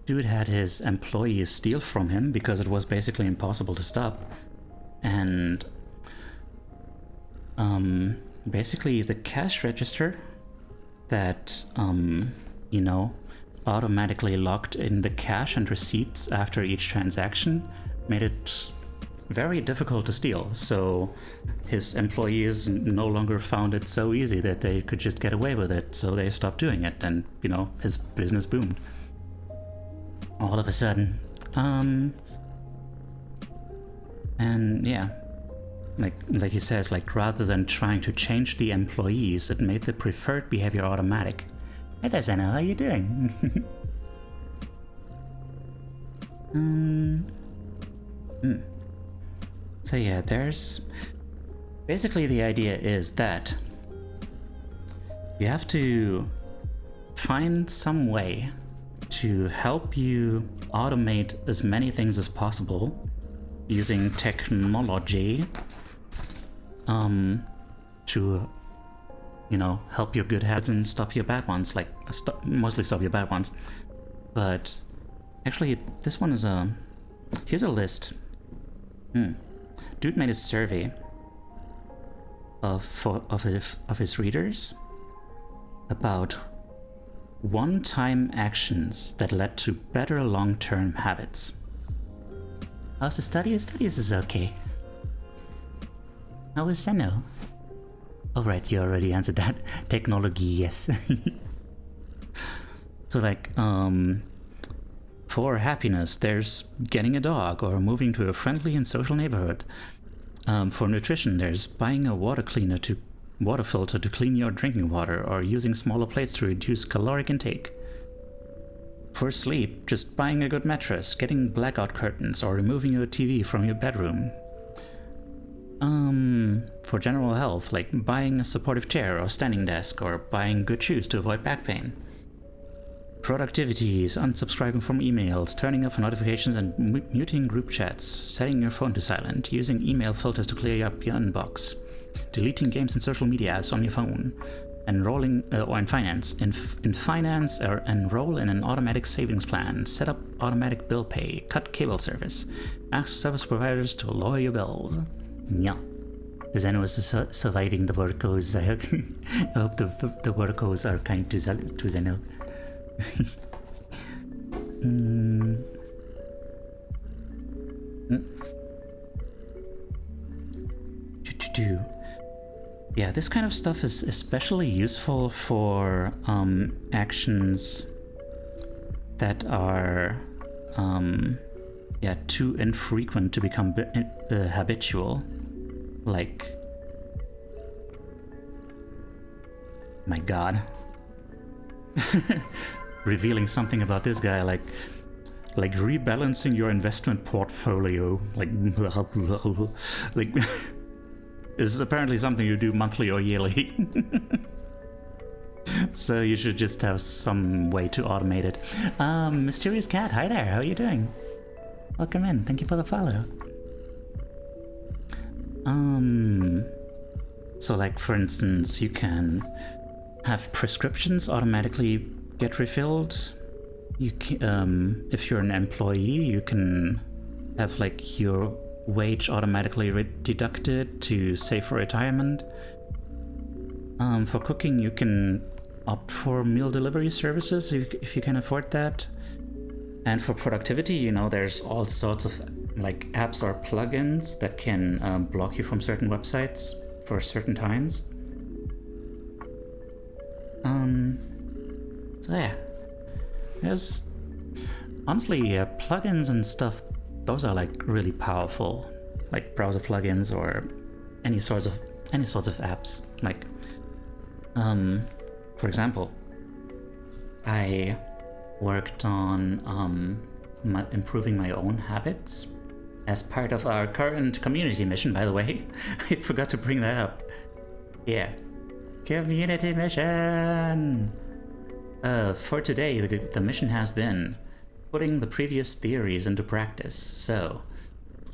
Dude had his employees steal from him because it was basically impossible to stop. And basically the cash register that you know, automatically logged in the cash and receipts after each transaction made it very difficult to steal. So his employees no longer found it so easy that they could just get away with it, so they stopped doing it, and, you know, his business boomed all of a sudden. And yeah, like he says, like, rather than trying to change the employees, it made the preferred behavior automatic. Hey there, Zeno, how you doing? So yeah, there's basically, the idea is that you have to find some way to help you automate as many things as possible using technology to, you know, help your good habits and stop your bad ones, like mostly stop your bad ones. But actually, this one is here's a list. Dude made a survey of his readers about one-time actions that led to better long-term habits. How's the studies? Studies is okay. How is Zeno? Alright, you already answered that. Technology, yes. So like, for happiness, there's getting a dog or moving to a friendly and social neighborhood. For nutrition, there's buying a water filter to clean your drinking water, or using smaller plates to reduce caloric intake. For sleep, just buying a good mattress, getting blackout curtains, or removing your TV from your bedroom. For general health, like buying a supportive chair or standing desk, or buying good shoes to avoid back pain. Productivity is unsubscribing from emails, turning off notifications and muting group chats, setting your phone to silent, using email filters to clear up your inbox, deleting games and social media apps on your phone, enrolling or in finance, or enroll in an automatic savings plan, set up automatic bill pay, cut cable service, ask service providers to lower your bills. Yeah. Zeno is surviving the workers. I hope the workers are kind to Zeno. Yeah, this kind of stuff is especially useful for actions that are too infrequent to become habitual. Like, my god. Revealing something about this guy, like rebalancing your investment portfolio, like is apparently something you do monthly or yearly. So you should just have some way to automate it. Mysterious Cat, hi there, how are you doing? Welcome in, thank you for the follow. So like, for instance, you can have prescriptions automatically get refilled. You can, if you're an employee, you can have like your wage automatically deducted to save for retirement. For cooking, you can opt for meal delivery services if you can afford that. And for productivity, you know, there's all sorts of like apps or plugins that can block you from certain websites for certain times. So yeah, there's honestly plugins and stuff. Those are like really powerful, like browser plugins or any sorts of apps. Like, for example, I worked on improving my own habits as part of our current community mission. By the way, I forgot to bring that up. Yeah, community mission. For today, the mission has been putting the previous theories into practice. So,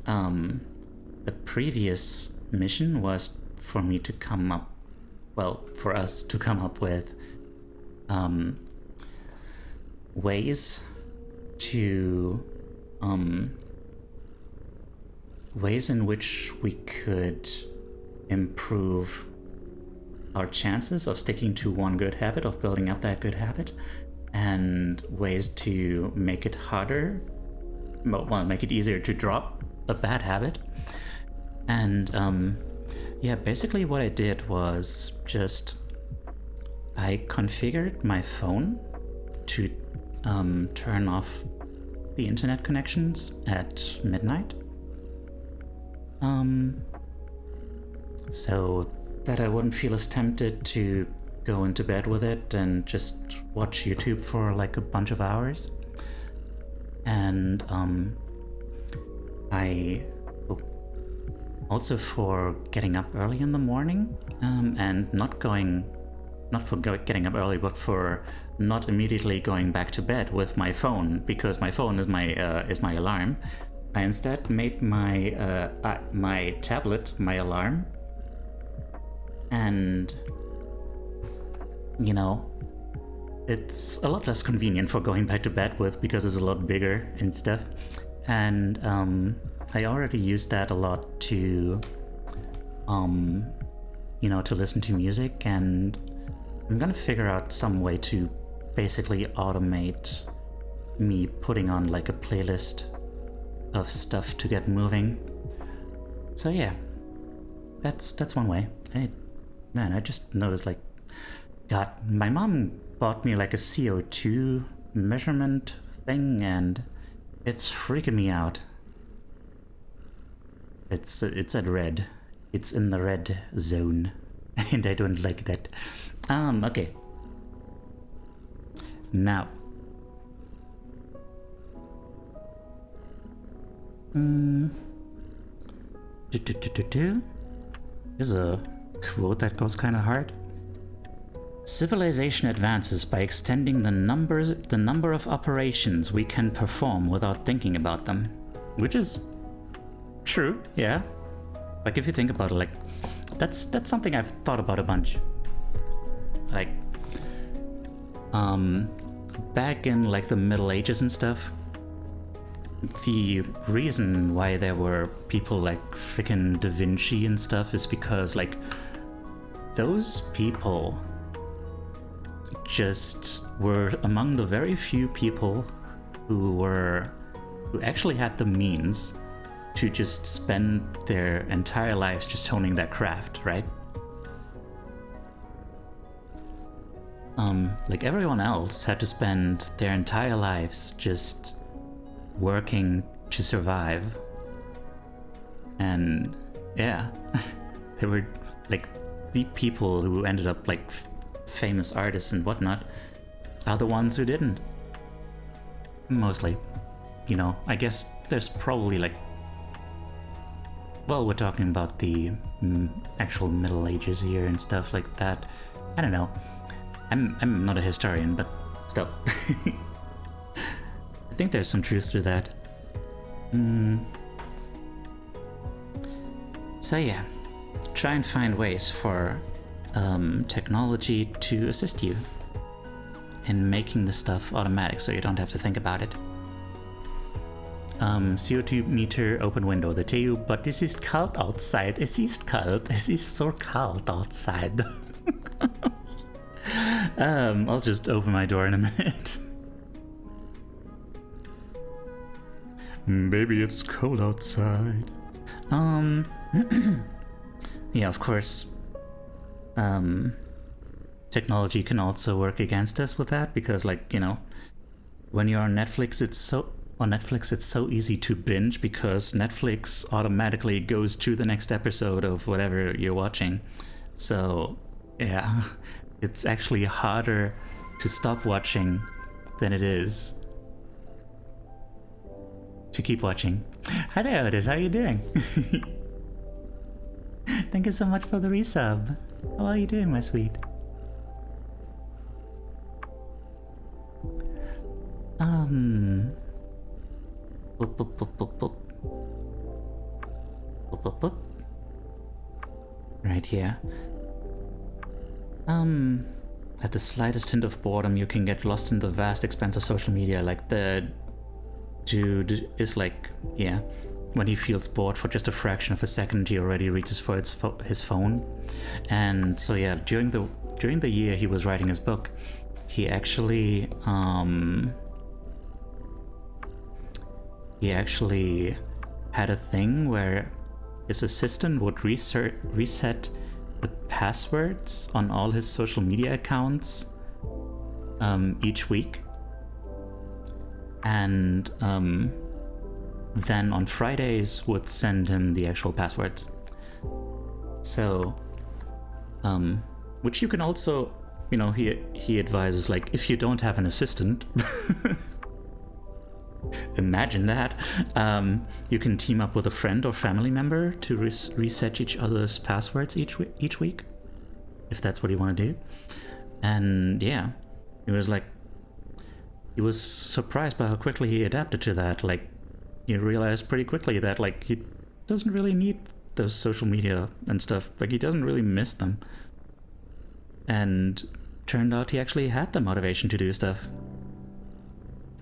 the previous mission was for me to come up, for us to come up with ways in which we could improve our chances of sticking to one good habit, of building up that good habit, and ways to make it harder, make it easier to drop a bad habit. And yeah, basically what I did was I configured my phone to turn off the internet connections at midnight, so that I wouldn't feel as tempted to go into bed with it and just watch YouTube for like a bunch of hours. And I also, for getting up early in the morning, and not for getting up early, but for not immediately going back to bed with my phone, because my phone is my alarm. I instead made my my tablet my alarm, and you know, it's a lot less convenient for going back to bed with because it's a lot bigger and stuff. And I already used that a lot to you know, to listen to music, and I'm gonna figure out some way to basically automate me putting on like a playlist of stuff to get moving. So yeah, that's one way. I just noticed, like, God, my mom bought me like a CO2 measurement thing, and it's freaking me out. It's at red. It's in the red zone, and I don't like that. Okay. Now. Here's a quote that goes kind of hard. Civilization advances by extending the number of operations we can perform without thinking about them. Which is true, yeah. Like, if you think about it, like, that's something I've thought about a bunch. Like, back in, like, the Middle Ages and stuff, the reason why there were people like freaking Da Vinci and stuff is because, like, those people just were among the very few people who actually had the means to just spend their entire lives just honing their craft, right? Like, everyone else had to spend their entire lives just working to survive. And yeah, they were like the people who ended up like famous artists and whatnot are the ones who didn't. Mostly. You know, I guess there's probably like, well, we're talking about the actual Middle Ages here and stuff like that. I don't know. I'm not a historian, but still. I think there's some truth to that. So yeah, try and find ways for technology to assist you in making the stuff automatic so you don't have to think about it. CO2 meter, open window. The Teiyu, but this is cold outside. Es ist kalt. Es ist so kalt outside. I'll just open my door in a minute. Baby, it's cold outside. Yeah, of course. Technology can also work against us with that, because, like, you know, when you're on Netflix, it's so easy to binge because Netflix automatically goes to the next episode of whatever you're watching. So, yeah, it's actually harder to stop watching than it is to keep watching. Hi there, Otis, how are you doing? Thank you so much for the resub. How are you doing, my sweet? Boop, boop, boop, boop, boop. Boop, boop, boop. Right here. At the slightest hint of boredom, you can get lost in the vast expanse of social media. Like, the dude is like, yeah, when he feels bored for just a fraction of a second, he already reaches for his phone. And so yeah, during the year he was writing his book, he actually had a thing where his assistant would reset the passwords on all his social media accounts each week, and then on Fridays would send him the actual passwords. So which you can also, you know, he advises, like, if you don't have an assistant, imagine that, you can team up with a friend or family member to reset each other's passwords each week, if that's what you want to do. And yeah, he was surprised by how quickly he adapted to that. Like, you realize pretty quickly that, like, he doesn't really need those social media and stuff. Like, he doesn't really miss them. And turned out he actually had the motivation to do stuff.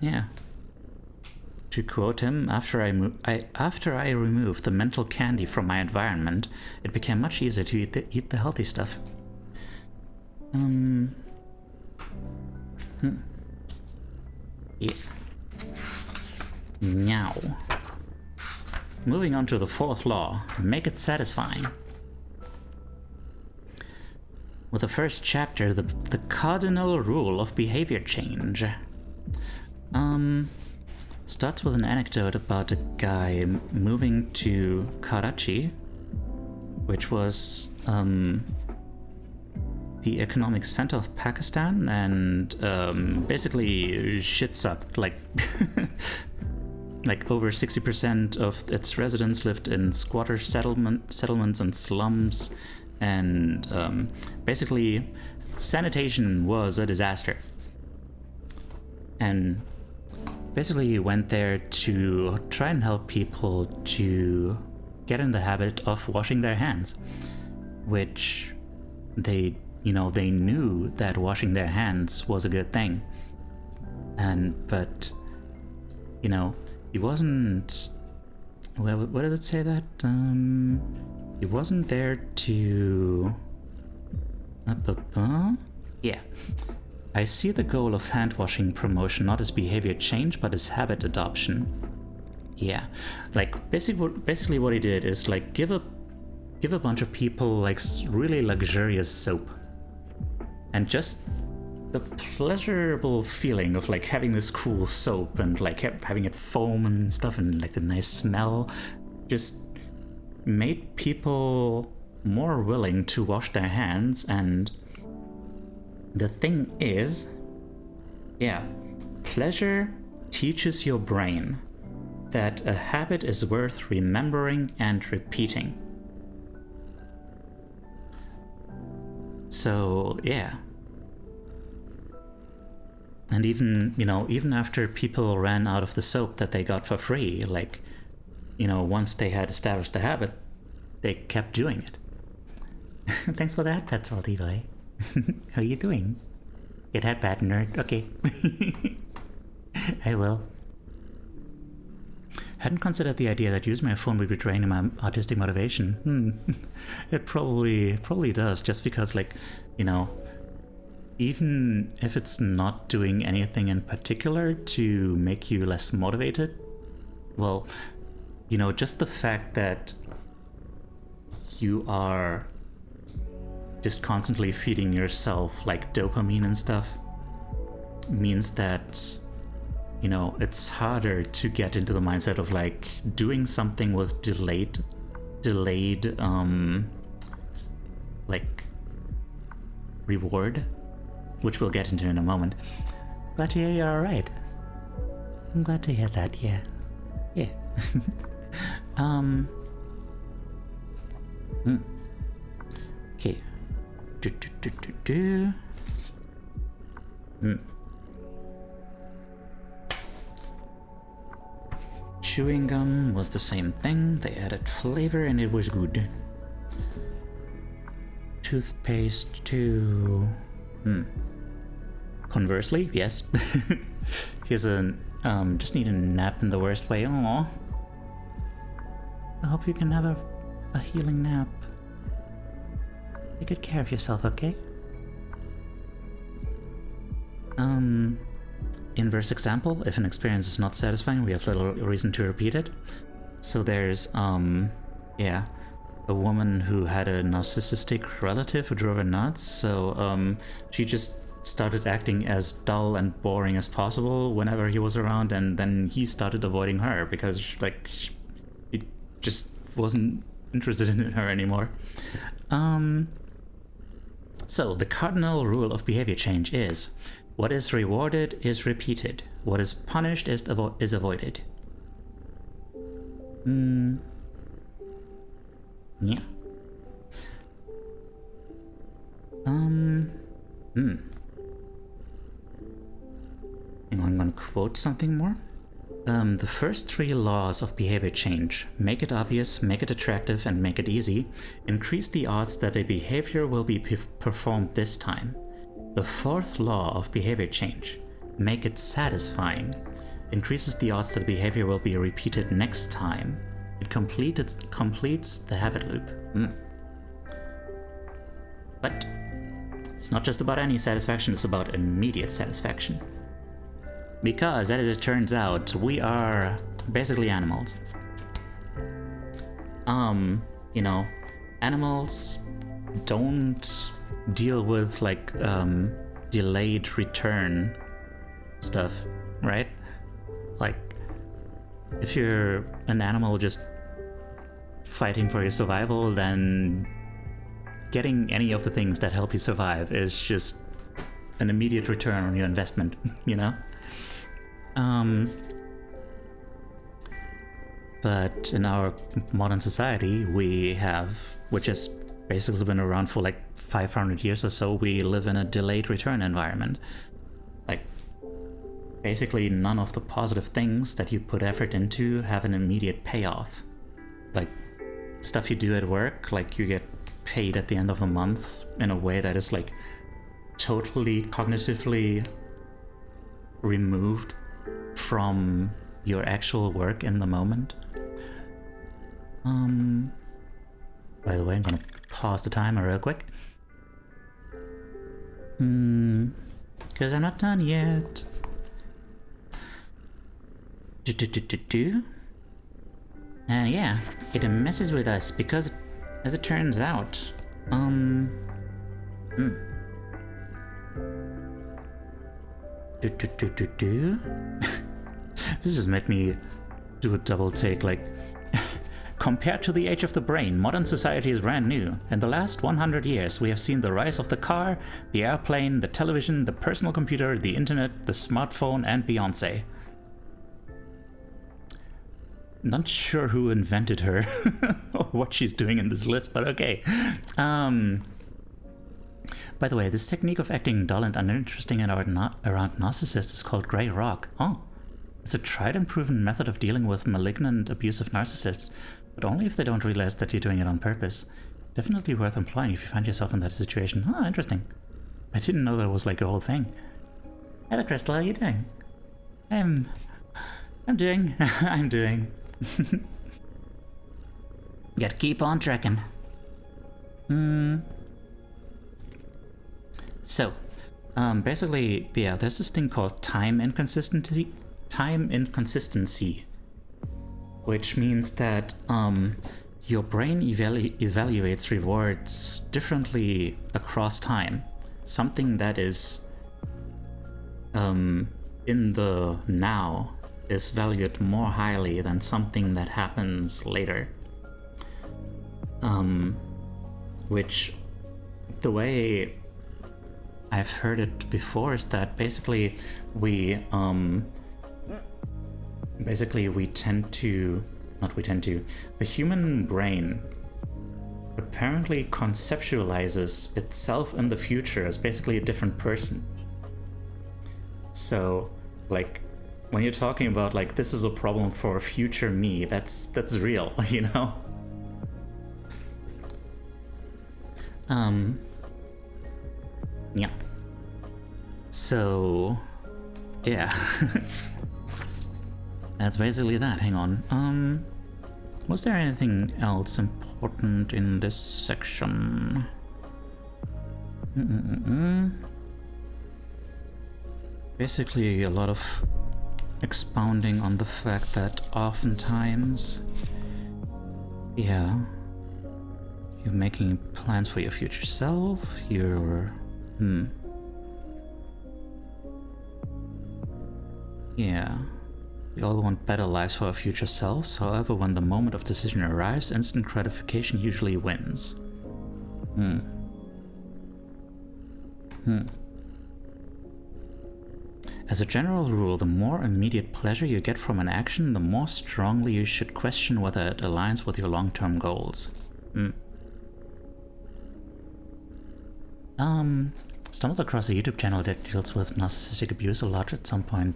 Yeah. To quote him, after I removed the mental candy from my environment, it became much easier to eat the healthy stuff. Yeah. Now. Moving on to the fourth law, make it satisfying. with the first chapter, the cardinal rule of behavior change. Starts with an anecdote about a guy moving to Karachi, which was the economic center of Pakistan, and basically shit sucked. Like, like over 60% of its residents lived in squatter settlements and slums, and basically sanitation was a disaster. And basically he went there to try and help people to get in the habit of washing their hands, which they knew that washing their hands was a good thing. But he wasn't, well, what does it say that? He wasn't there to... Yeah. I see the goal of hand-washing promotion not as behavior change, but as habit adoption. Yeah. Like, basically what he did is, like, give a bunch of people, like, really luxurious soap. And just the pleasurable feeling of, like, having this cool soap and, like, having it foam and stuff and, like, the nice smell just made people more willing to wash their hands. And the thing is, yeah, pleasure teaches your brain that a habit is worth remembering and repeating. So, yeah. And even after people ran out of the soap that they got for free, like, once they had established the habit, they kept doing it. Thanks for that, Pet Salty Boy. How you doing? Get that bad nerd. Okay. I will. Hadn't considered the idea that using my phone would be draining my artistic motivation. It probably does, just because, like, even if it's not doing anything in particular to make you less motivated, well, just the fact that you are just constantly feeding yourself, like, dopamine and stuff means that, it's harder to get into the mindset of, like, doing something with delayed, like, reward, which we'll get into in a moment. Glad to hear you're alright. I'm glad to hear that, yeah. Yeah. Okay. Chewing gum was the same thing. They added flavor and it was good. Toothpaste too. Conversely, yes. Here's a just need a nap in the worst way. Aww. I hope you can have a healing nap. Take good care of yourself, okay? Inverse example, if an experience is not satisfying, we have little reason to repeat it. So there's, yeah, a woman who had a narcissistic relative who drove her nuts, so, she just started acting as dull and boring as possible whenever he was around, and then he started avoiding her because, like, he just wasn't interested in her anymore. So, the cardinal rule of behavior change is: what is rewarded is repeated. What is punished is avoided. Yeah. I'm gonna quote something more. The first three laws of behavior change, make it obvious, make it attractive, and make it easy, increase the odds that a behavior will be performed this time. The fourth law of behavior change, make it satisfying, increases the odds that behavior will be repeated next time. It completes the habit loop. But it's not just about any satisfaction, it's about immediate satisfaction. Because, as it turns out, we are basically animals. Animals don't deal with like delayed return stuff, right? Like if you're an animal just fighting for your survival, then getting any of the things that help you survive is just an immediate return on your investment, you know? But in our modern society, we have, which has basically been around for like 500 years or so, we live in a delayed return environment. Like, basically none of the positive things that you put effort into have an immediate payoff. Like, stuff you do at work, like you get paid at the end of the month in a way that is like totally cognitively removed from your actual work in the moment. By the way, I'm gonna pause the timer real quick. Because I'm not done yet. And yeah, it messes with us because, as it turns out, This just made me do a double take, like, compared to the age of the brain, modern society is brand new. In the last 100 years, we have seen the rise of the car, the airplane, the television, the personal computer, the internet, the smartphone, and Beyoncé. Not sure who invented her or what she's doing in this list, but okay. By the way, this technique of acting dull and uninteresting around narcissists is called grey rock. Oh, it's a tried and proven method of dealing with malignant, abusive narcissists, but only if they don't realize that you're doing it on purpose. Definitely worth employing if you find yourself in that situation. Oh, interesting. I didn't know that was like a whole thing. Hello, Crystal, how are you doing? I'm doing. I'm doing. Gotta keep on trekking. So, basically, yeah, there's this thing called time inconsistency, which means that your brain evaluates rewards differently across time. Something that is in the now is valued more highly than something that happens later. Which, the way I've heard it before is that basically the human brain apparently conceptualizes itself in the future as basically a different person. So, like, when you're talking about like this is a problem for future me, that's real, you know? Yeah. So, yeah. That's basically that. Hang on. Was there anything else important in this section? Basically, a lot of expounding on the fact that oftentimes, yeah, you're making plans for your future self, you're, yeah. We all want better lives for our future selves, however, when the moment of decision arrives, instant gratification usually wins. As a general rule, the more immediate pleasure you get from an action, the more strongly you should question whether it aligns with your long-term goals. Stumbled across a YouTube channel that deals with narcissistic abuse a lot at some point.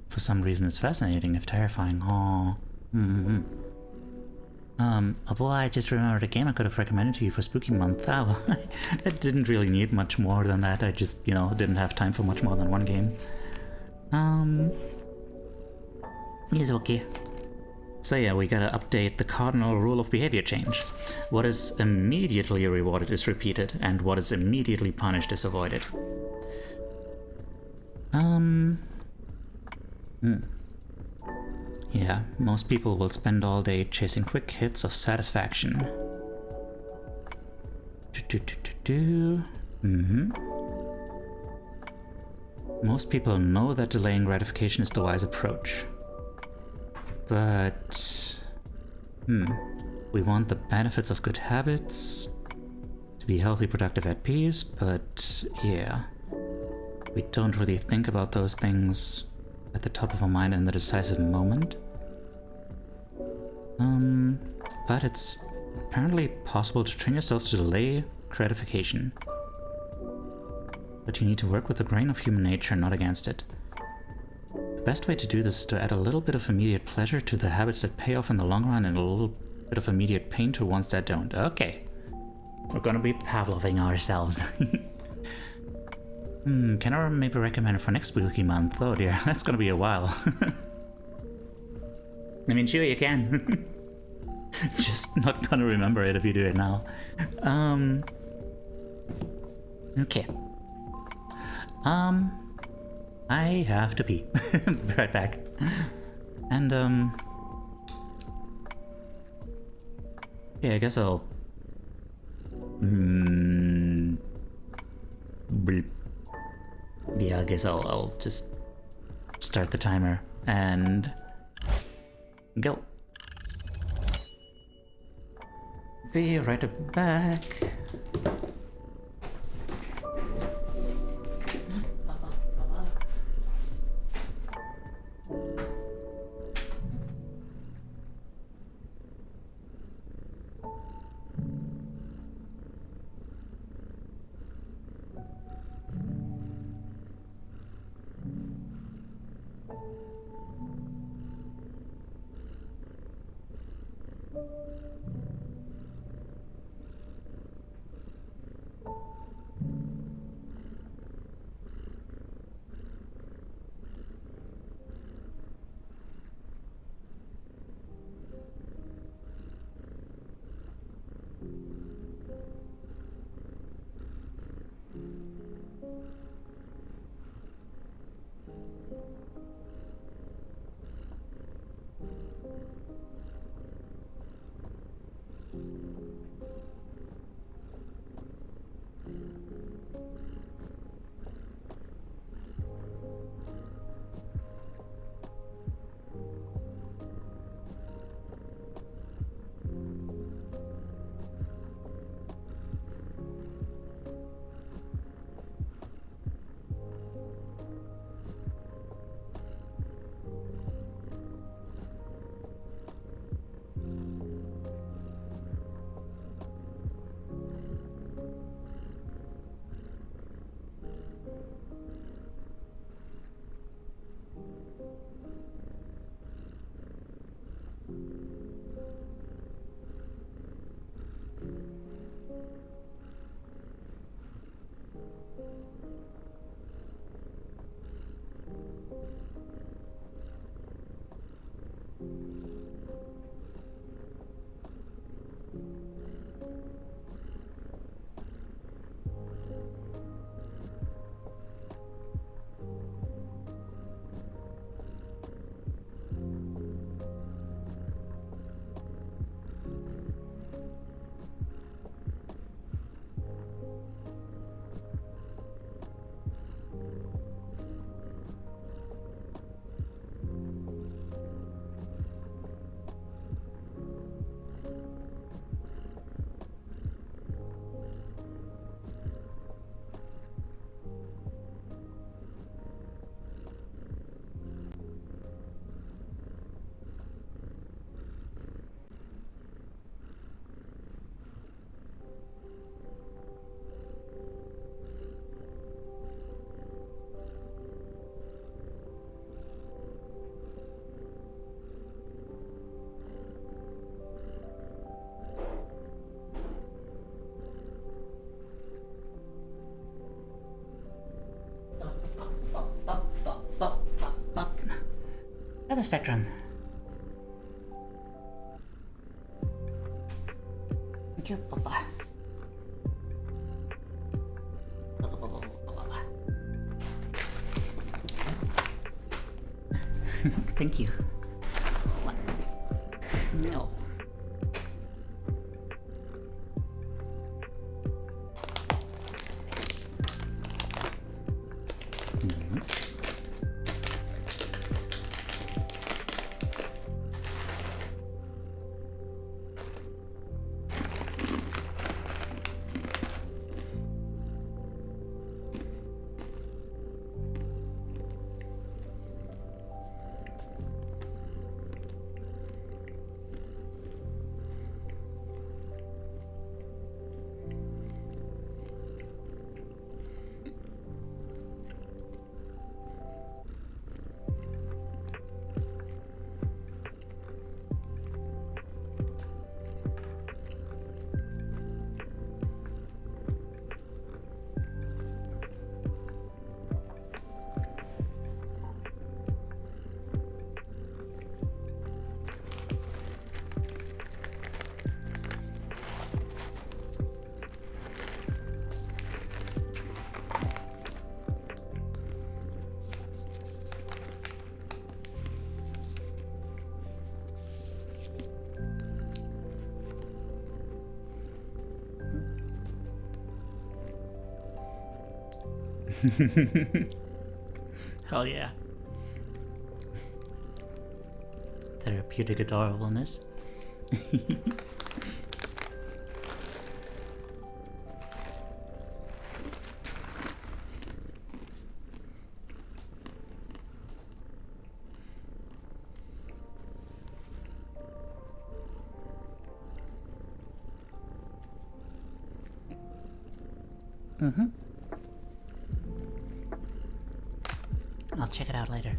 For some reason it's fascinating, if terrifying. Although I just remembered a game I could have recommended to you for Spooky Month. Oh, I didn't really need much more than that. I just, you know, didn't have time for much more than one game. It's okay. So yeah, we gotta update the cardinal rule of behavior change. What is immediately rewarded is repeated, and what is immediately punished is avoided. Yeah, most people will spend all day chasing quick hits of satisfaction. Most people know that delaying gratification is the wise approach. But... we want the benefits of good habits, to be healthy, productive, at peace, but yeah. We don't really think about those things at the top of our mind in the decisive moment. But it's apparently possible to train yourself to delay gratification. But you need to work with the grain of human nature, not against it. The best way to do this is to add a little bit of immediate pleasure to the habits that pay off in the long run and a little bit of immediate pain to ones that don't. Okay. We're gonna be Pavloving ourselves. Can I maybe recommend it for next spooky month? Oh dear, that's gonna be a while. I mean, sure you can. Just not gonna remember it if you do it now. Okay. I have to pee. Be right back. And, yeah, I guess I'll... Yeah, I guess I'll just start the timer and go. Be right back. The spectrum. Thank you, Papa. Thank you. What? No. Hell yeah. Therapeutic adorableness. I'll check it out later.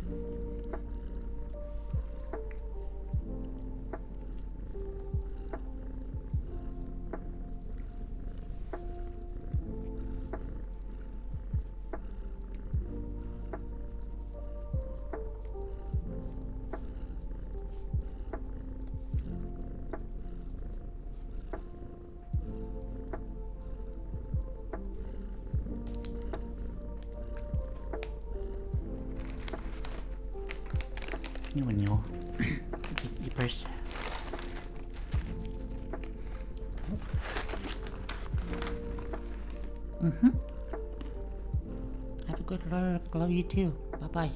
Nyo. Keepers. Have a good look. Love you too. Bye bye.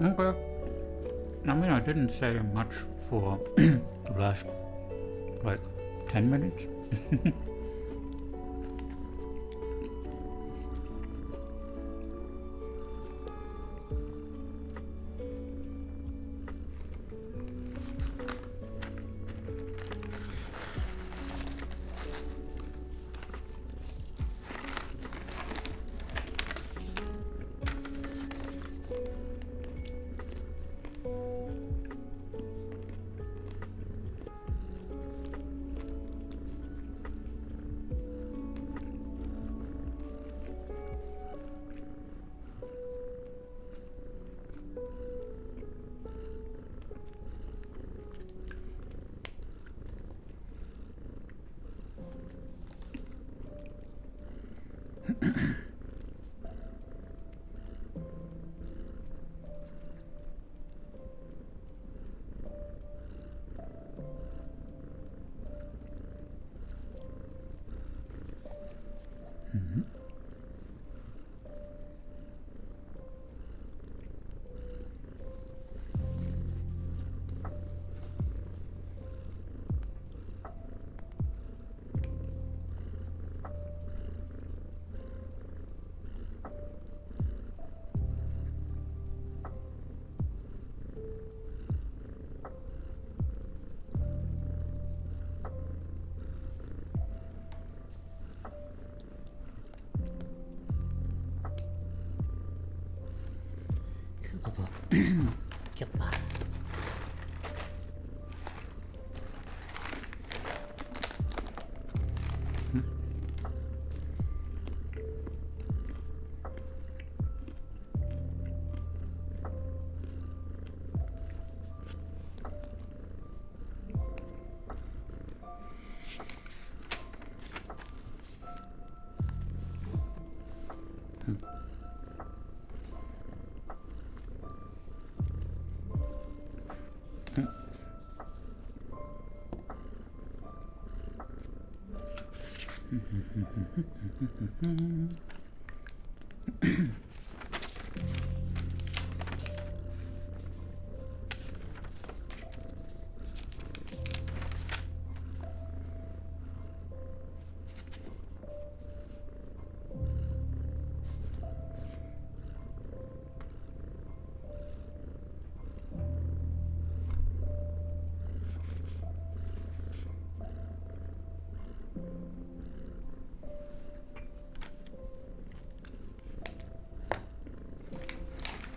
Okay. I mean, I didn't say much for the last, like, 10 minutes. Goodbye.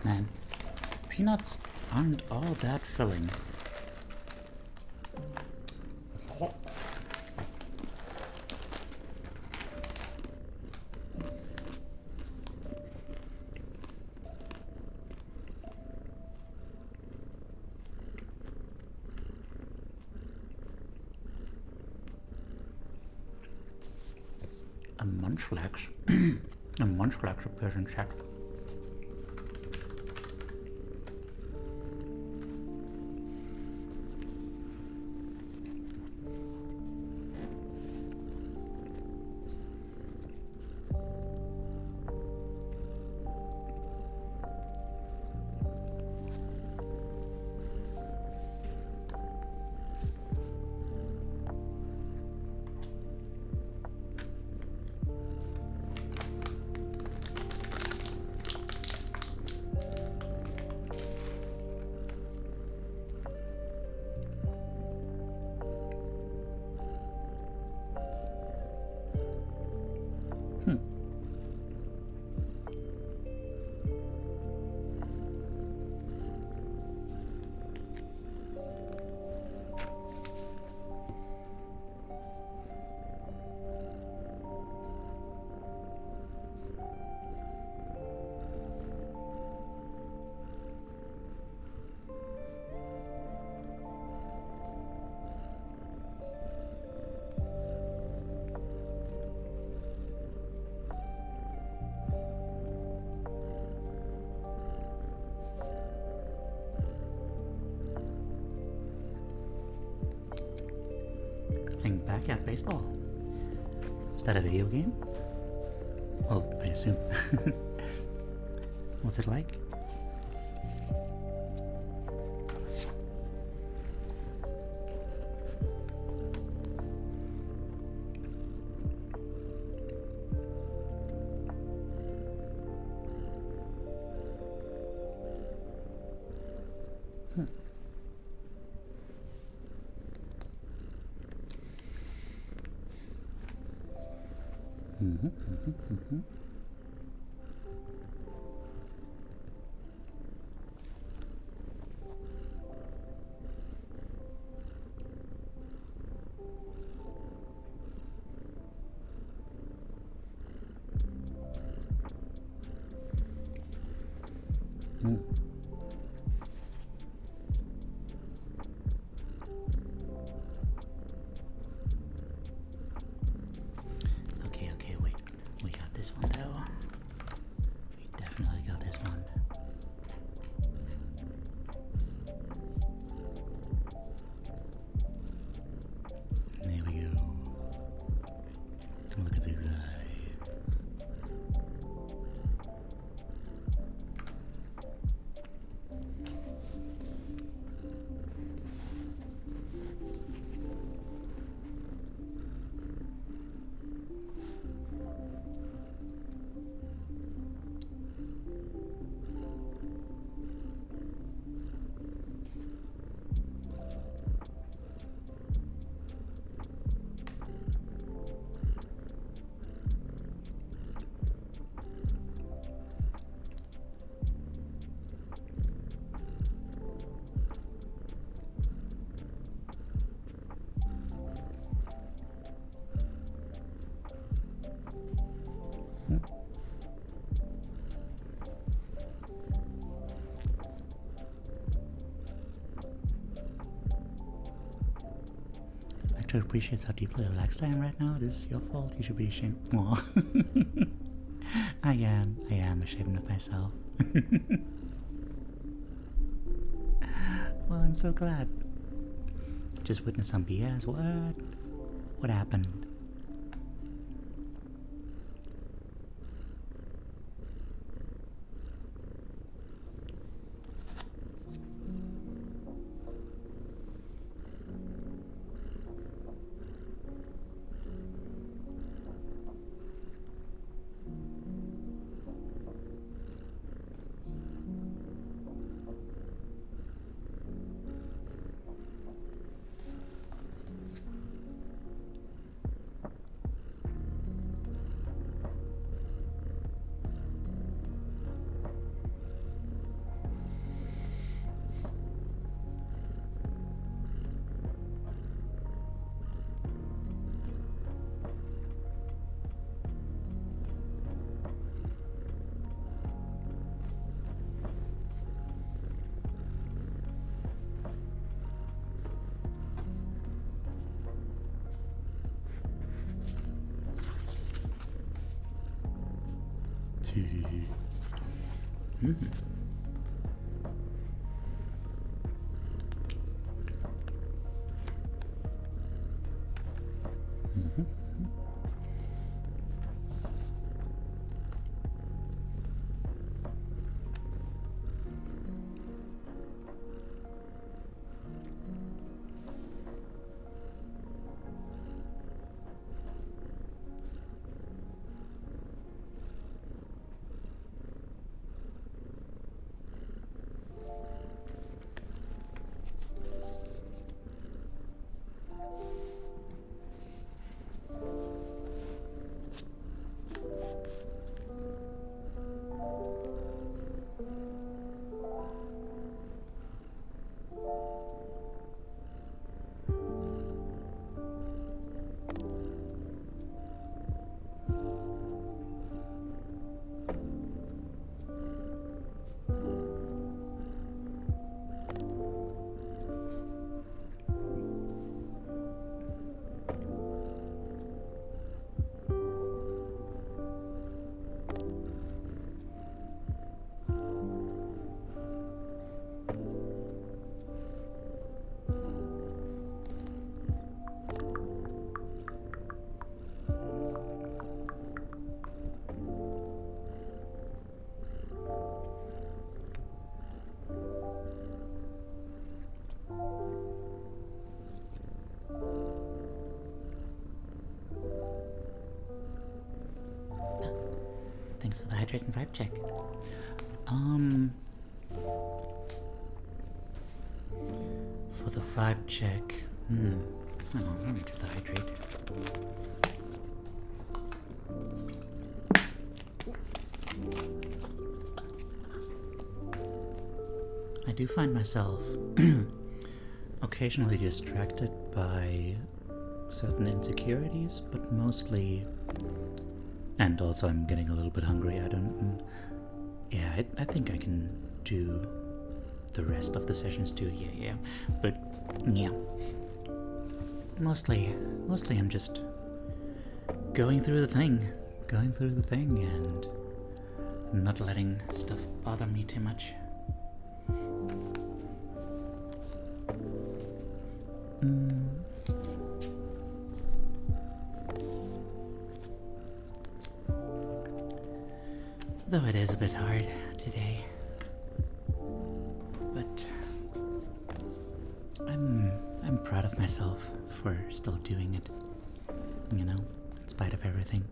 Man, peanuts aren't all that filling. A munchlax. A munchlax appears in chat. Backyard baseball. Is that a video game? Well, I assume. What's it like? Okay, wait. We got this one though. have to appreciate how deeply relaxed I am right now. This is your fault. You should be ashamed. Aw. I am ashamed of myself. Well, I'm so glad. Just witnessed some BS. What? What happened? Thanks for the hydrating vibe check. For the vibe check, hang on, let me do the hydrate. I do find myself occasionally distracted by certain insecurities, but mostly, and also I'm getting a little bit hungry. I think I can do the rest of the sessions too. Yeah. But yeah, mostly I'm just going through the thing and not letting stuff bother me too much. Though it is a bit hard today, but I'm proud of myself for still doing it, in spite of everything.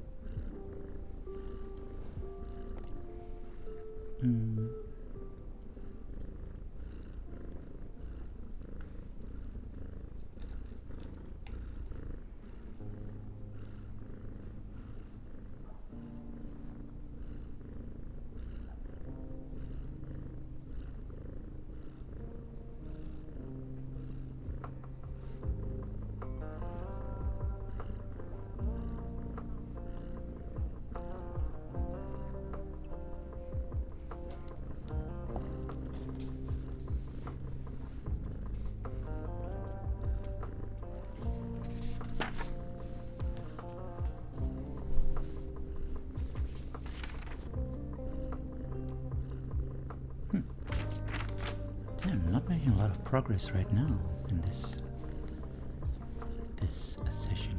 progress right now in this session.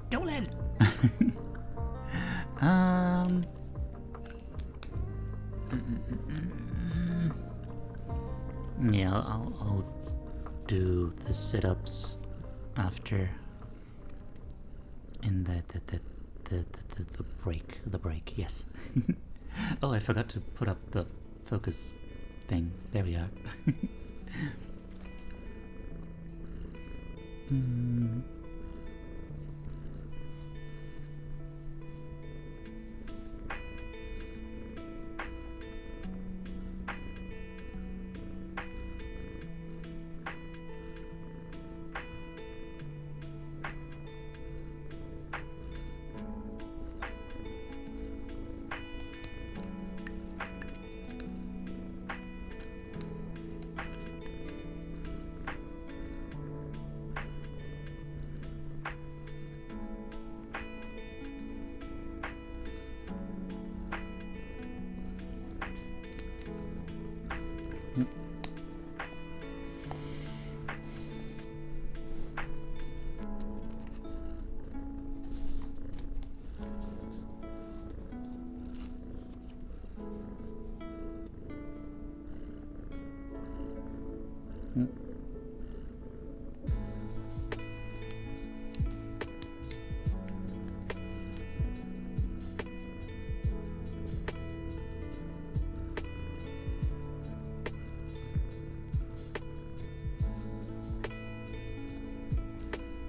Dolan! Yeah, I'll do the sit-ups after in the break, yes. Oh, I forgot to put up the focus thing. There we are.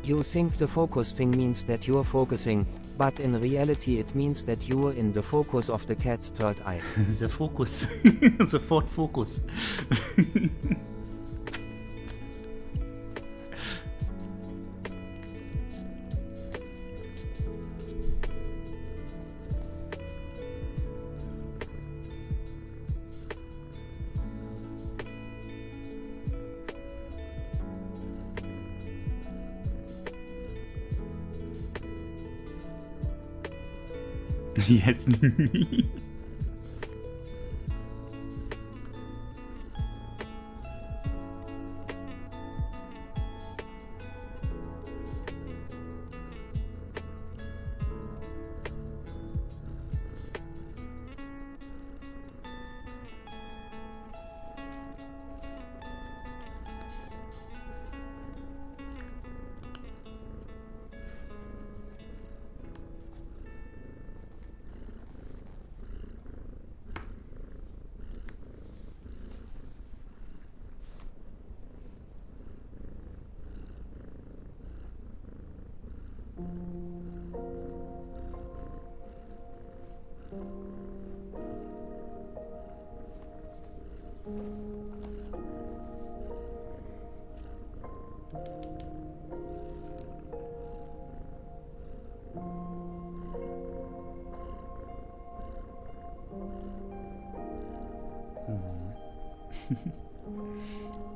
You think the focus thing means that you're focusing, but in reality it means that you're in the focus of the cat's third eye. The focus. The Ford Focus. Yes.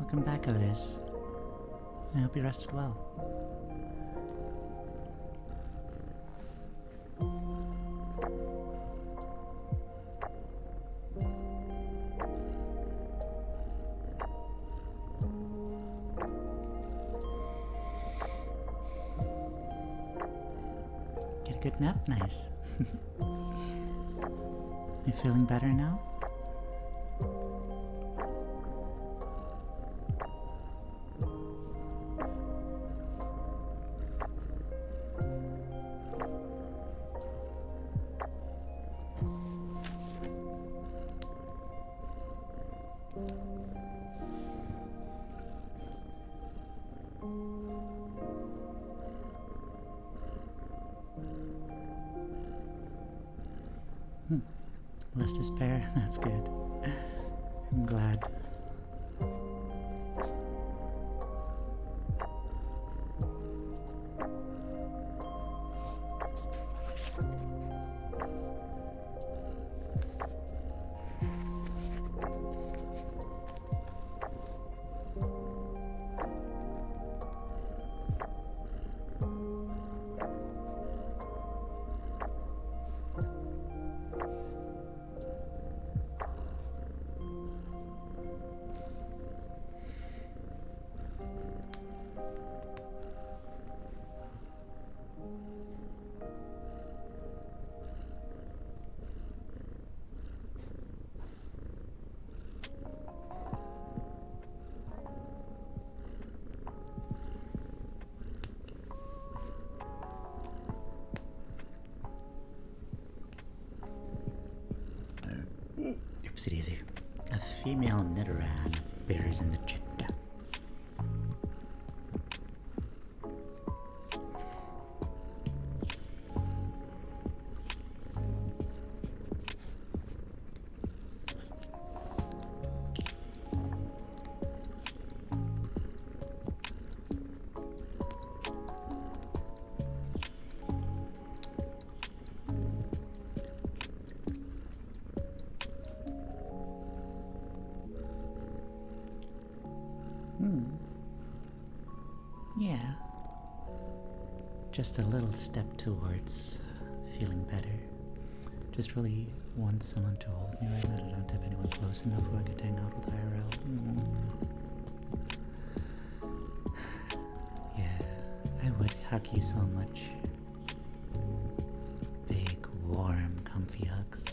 Welcome back, Otis. I hope you rested well. Get a good nap? Nice. You feeling better now? Less despair. That's good. I'm glad. Oopsie daisy. A female Nidoran bears in the jet. Yeah. Just a little step towards feeling better. Just really want someone to hold me right now. I don't have anyone close enough who I could hang out with IRL. Yeah, I would hug you so much. Big, warm, comfy hugs.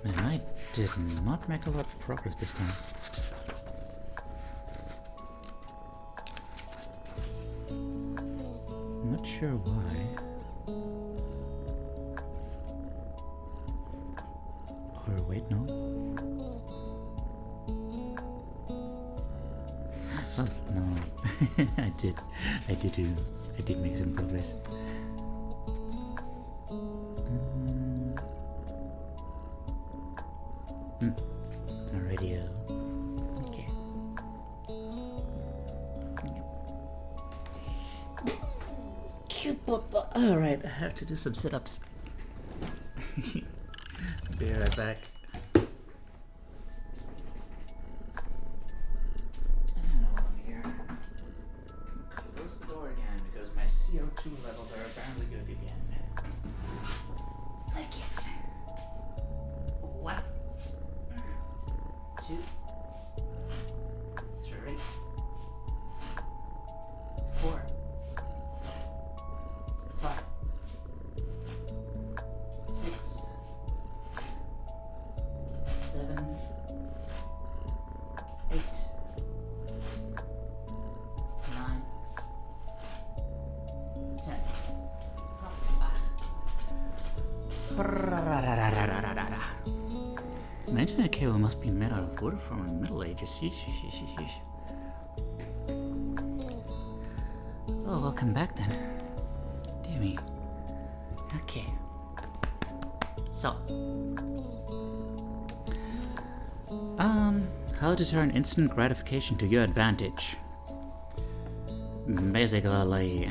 Man, I did not make a lot of progress this time. I'm not sure why. Or wait, no. Oh, no. I did make some progress. Radio. Okay. Alright, I have to do some sit-ups. Be right back. Close the door again because my CO2 levels are apparently good again. Okay. 1, 2, 3, 4, 5, 6, 7, 8, 9, 10. Imagine a cable must be made out of wood from the Middle Ages. Yeesh. Oh, welcome back then. Dear me. Okay. So. How to turn instant gratification to your advantage. Basically,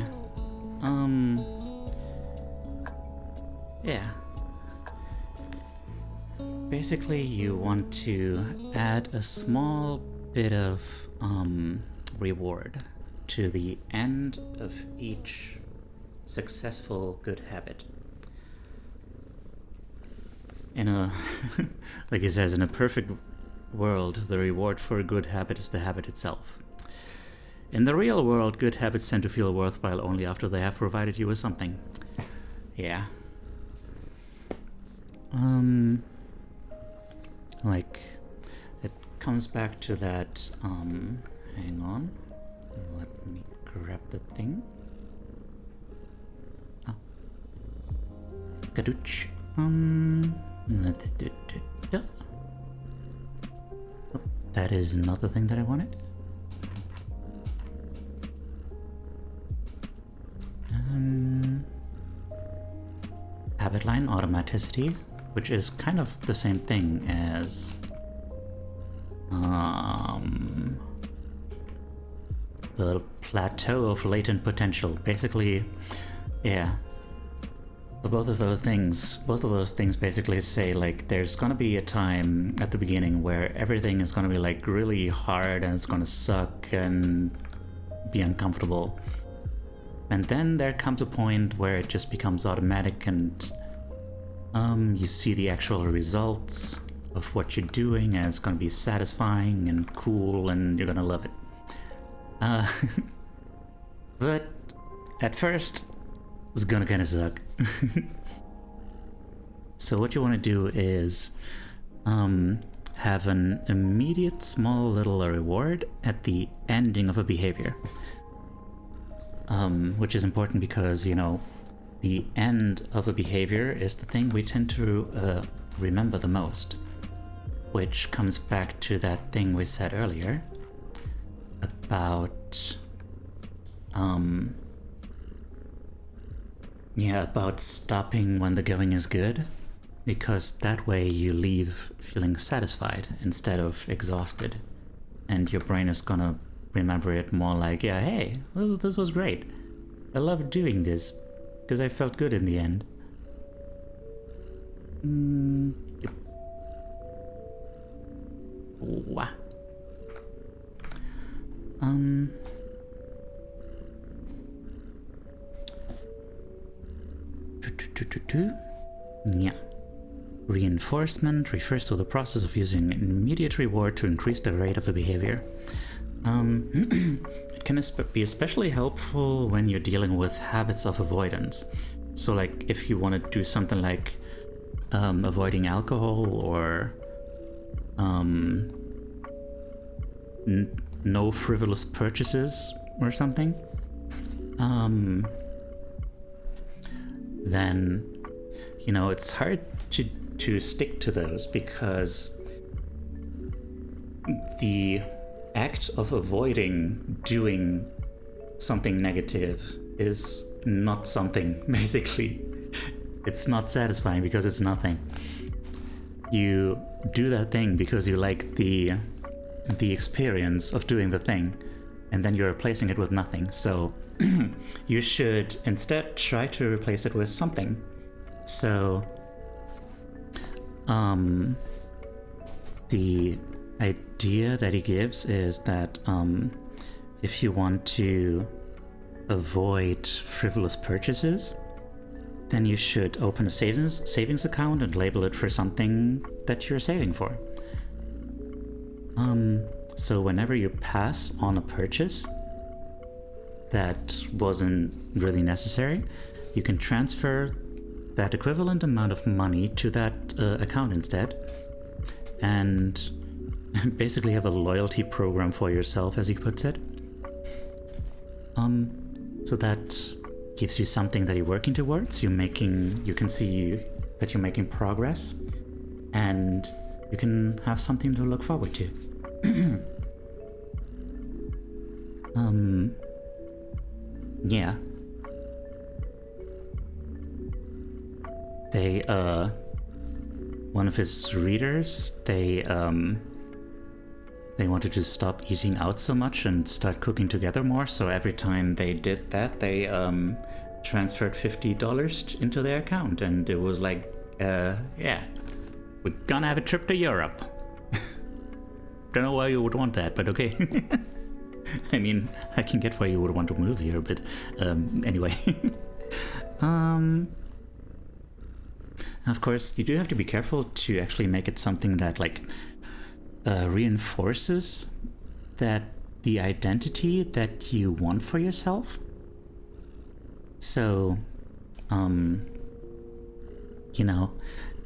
yeah. Basically, you want to add a small bit of reward to the end of each successful good habit. In a, like he says, in a perfect world, the reward for a good habit is the habit itself. In the real world, good habits tend to feel worthwhile only after they have provided you with something. Yeah. Like, it comes back to that, hang on. Let me grab the thing. Oh. Gadooch. Oh, that is not the thing that I wanted. Habit line automaticity, which is kind of the same thing as the plateau of latent potential. Basically, yeah. But both of those things basically say, like, there's gonna be a time at the beginning where everything is gonna be like really hard and it's gonna suck and be uncomfortable. And then there comes a point where it just becomes automatic and you see the actual results of what you're doing, and it's gonna be satisfying and cool and you're gonna love it. But at first, it's gonna kinda suck. So what you want to do is have an immediate small little reward at the ending of a behavior. Which is important because, you know, the end of a behavior is the thing we tend to remember the most. Which comes back to that thing we said earlier about about stopping when the going is good, because that way you leave feeling satisfied instead of exhausted, and your brain is gonna remember it more like, yeah, hey, this was great. I love doing this because I felt good in the end. Yep. Wah. Yeah. Reinforcement refers to the process of using an immediate reward to increase the rate of a behavior. It can be especially helpful when you're dealing with habits of avoidance. So, like, if you want to do something like avoiding alcohol or no frivolous purchases or something, then, you know, it's hard to stick to those because the act of avoiding doing something negative is not something, basically. It's not satisfying because it's nothing. You do that thing because you like the experience of doing the thing, and then you're replacing it with nothing. So you should instead try to replace it with something. So the idea that he gives is that if you want to avoid frivolous purchases, then you should open a savings account and label it for something that you're saving for. So whenever you pass on a purchase that wasn't really necessary, you can transfer that equivalent amount of money to that account instead, and basically have a loyalty program for yourself, as he puts it. So that gives you something that you're working towards. You can see that you're making progress, and you can have something to look forward to. Yeah. They, one of his readers, they wanted to stop eating out so much and start cooking together more, so every time they did that, they transferred $50 into their account, and it was like, yeah, we're gonna have a trip to Europe. don't know why you would want that, but okay. I mean, I can get why you would want to move here, but anyway. Of course, you do have to be careful to actually make it something that like reinforces that the identity that you want for yourself. So, you know,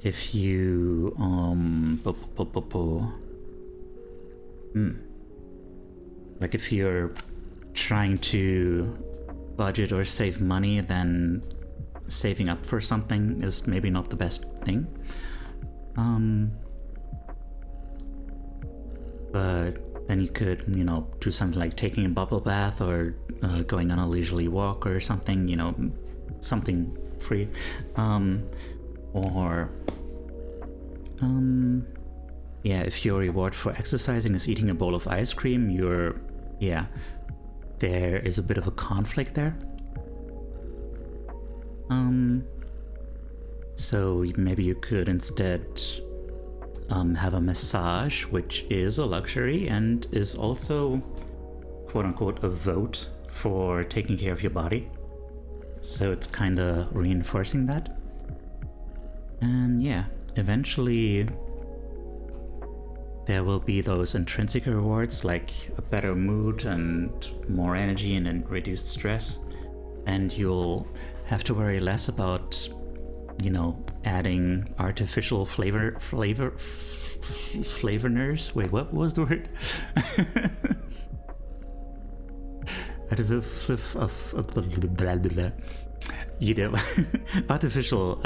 if you like if you're trying to budget or save money, then saving up for something is maybe not the best thing. But then you could, you know, do something like taking a bubble bath or going on a leisurely walk or something, you know, something free. Yeah, if your reward for exercising is eating a bowl of ice cream, there is a bit of a conflict there. So maybe you could instead have a massage, which is a luxury and is also, quote-unquote, a vote for taking care of your body. So it's kind of reinforcing that. And yeah, eventually there will be those intrinsic rewards like a better mood and more energy and reduced stress. And you'll have to worry less about, you know, adding artificial flavorness. Wait, what was the word? You know, artificial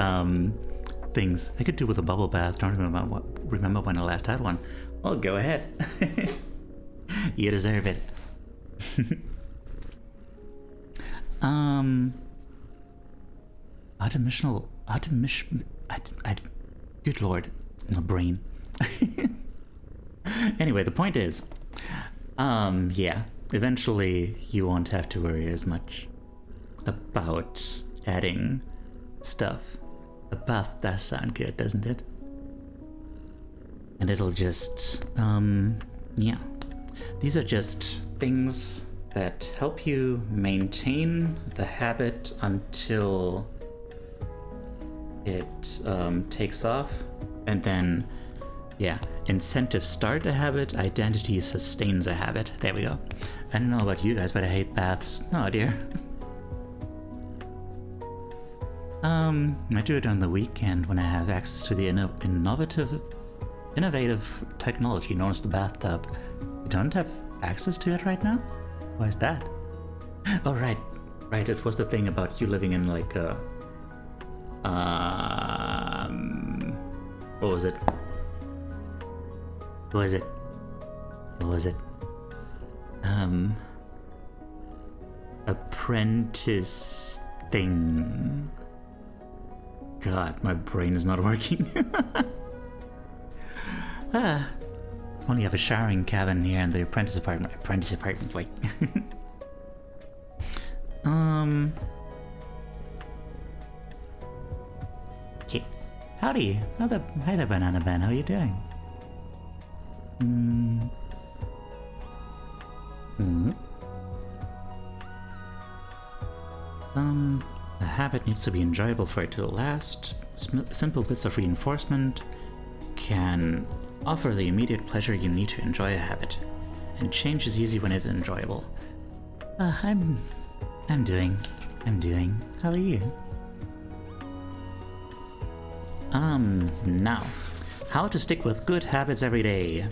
things. I could do with a bubble bath. Don't remember when I last had one. Well, go ahead. You deserve it. Good lord, my brain. Anyway, the point is, yeah, eventually you won't have to worry as much about adding stuff. A bath does sound good, doesn't it? And it'll just, yeah. These are just things that help you maintain the habit until it takes off. And then, yeah, incentives start a habit, identity sustains a habit. There we go. I don't know about you guys, but I hate baths. Oh dear. I do it on the weekend when I have access to the innovative technology known as the bathtub. You don't have access to it right now? Why is that? Oh, right. It was the thing about you living in like a... What was it? Apprentice thing. God, my brain is not working. Only have a showering cabin here in the apprentice apartment. Wait. Okay. Howdy. Hi there, Banana Ben. How are you doing? A habit needs to be enjoyable for it to last. Simple bits of reinforcement can offer the immediate pleasure you need to enjoy a habit, and change is easy when it's enjoyable. I'm doing. How are you? Now, how to stick with good habits every day.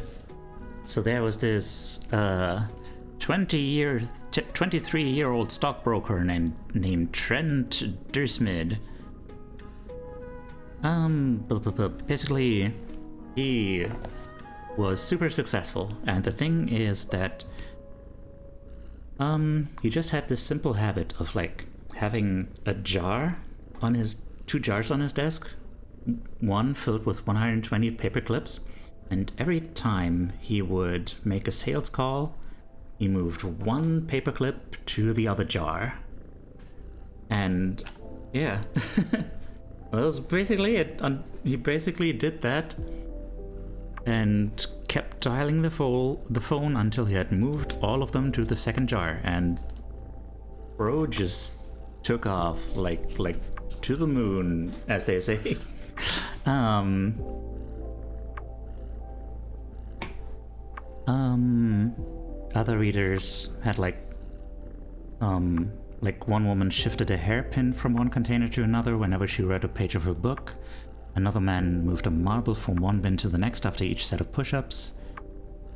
So there was this 23-year-old stockbroker named Trent Dersmid. Basically, he was super successful, and the thing is that he just had this simple habit of like having two jars on his desk, one filled with 120 paper clips, and every time he would make a sales call, he moved one paperclip to the other jar. And yeah, that was basically it. He basically did that and kept dialing the phone until he had moved all of them to the second jar, and bro just took off like to the moon, as they say. Other readers had like one woman shifted a hairpin from one container to another whenever she read a page of her book. Another man moved a marble from one bin to the next after each set of push-ups.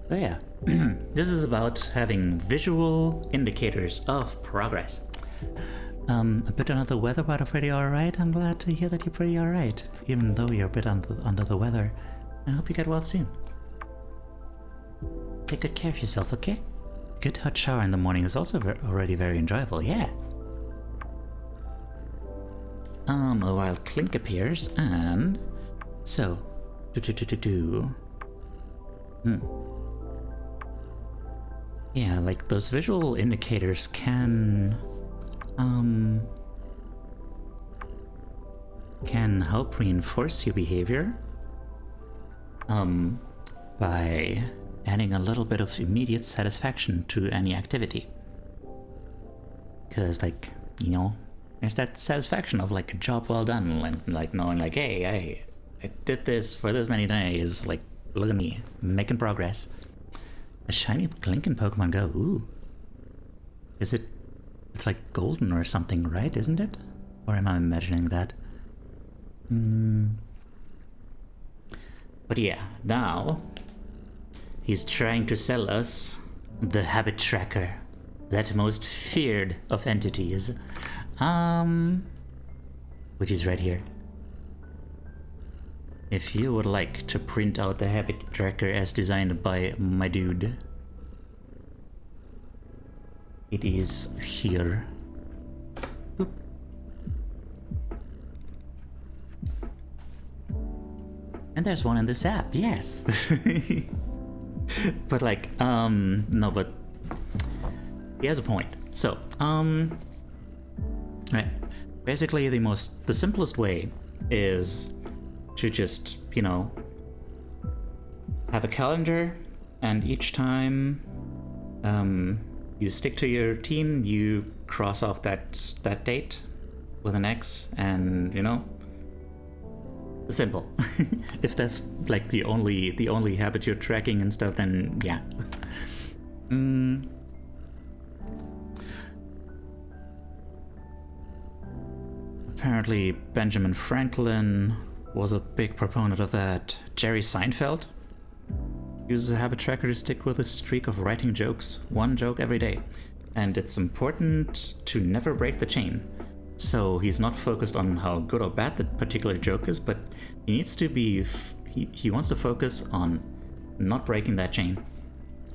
So yeah, this is about having visual indicators of progress. A bit under the weather, but pretty alright. I'm glad to hear that you're pretty alright, even though you're a bit under the weather. I hope you get well soon. Take good care of yourself, okay? Good hot shower in the morning is also already very enjoyable, yeah. A wild clink appears, and so yeah, like those visual indicators can help reinforce your behavior by adding a little bit of immediate satisfaction to any activity. Because, like, you know, there's that satisfaction of like a job well done, like knowing like, hey, I did this for this many days, like, look at me, making progress. A shiny Clink in Pokemon Go, ooh. It's like golden or something, right, isn't it? Or am I imagining that? But yeah, now he's trying to sell us the habit tracker, that most feared of entities, which is right here. If you would like to print out the habit tracker as designed by my dude, it is here. Boop. And there's one in this app, yes. But like, no, but he has a point. So, right. Basically, the simplest way is to just, you know, have a calendar, and each time you stick to your routine, you cross off that date with an X, and you know, simple. If that's like the only habit you're tracking and stuff, then yeah. Apparently Benjamin Franklin was a big proponent of that. Jerry Seinfeld uses a habit tracker to stick with a streak of writing jokes, one joke every day. And it's important to never break the chain. So he's not focused on how good or bad the particular joke is, but he needs to be, he wants to focus on not breaking that chain,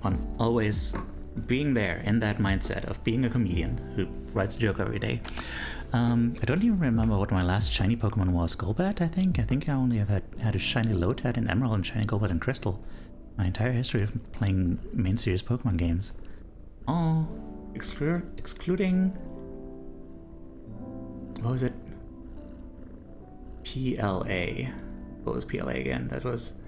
on always being there in that mindset of being a comedian who writes a joke every day. I don't even remember what my last shiny Pokemon was. Golbat, I think? I think I only have had a shiny Lotad and Emerald and shiny Golbat and Crystal. My entire history of playing main series Pokemon games. Oh, excluding... What was it? PLA. What was PLA again? That was...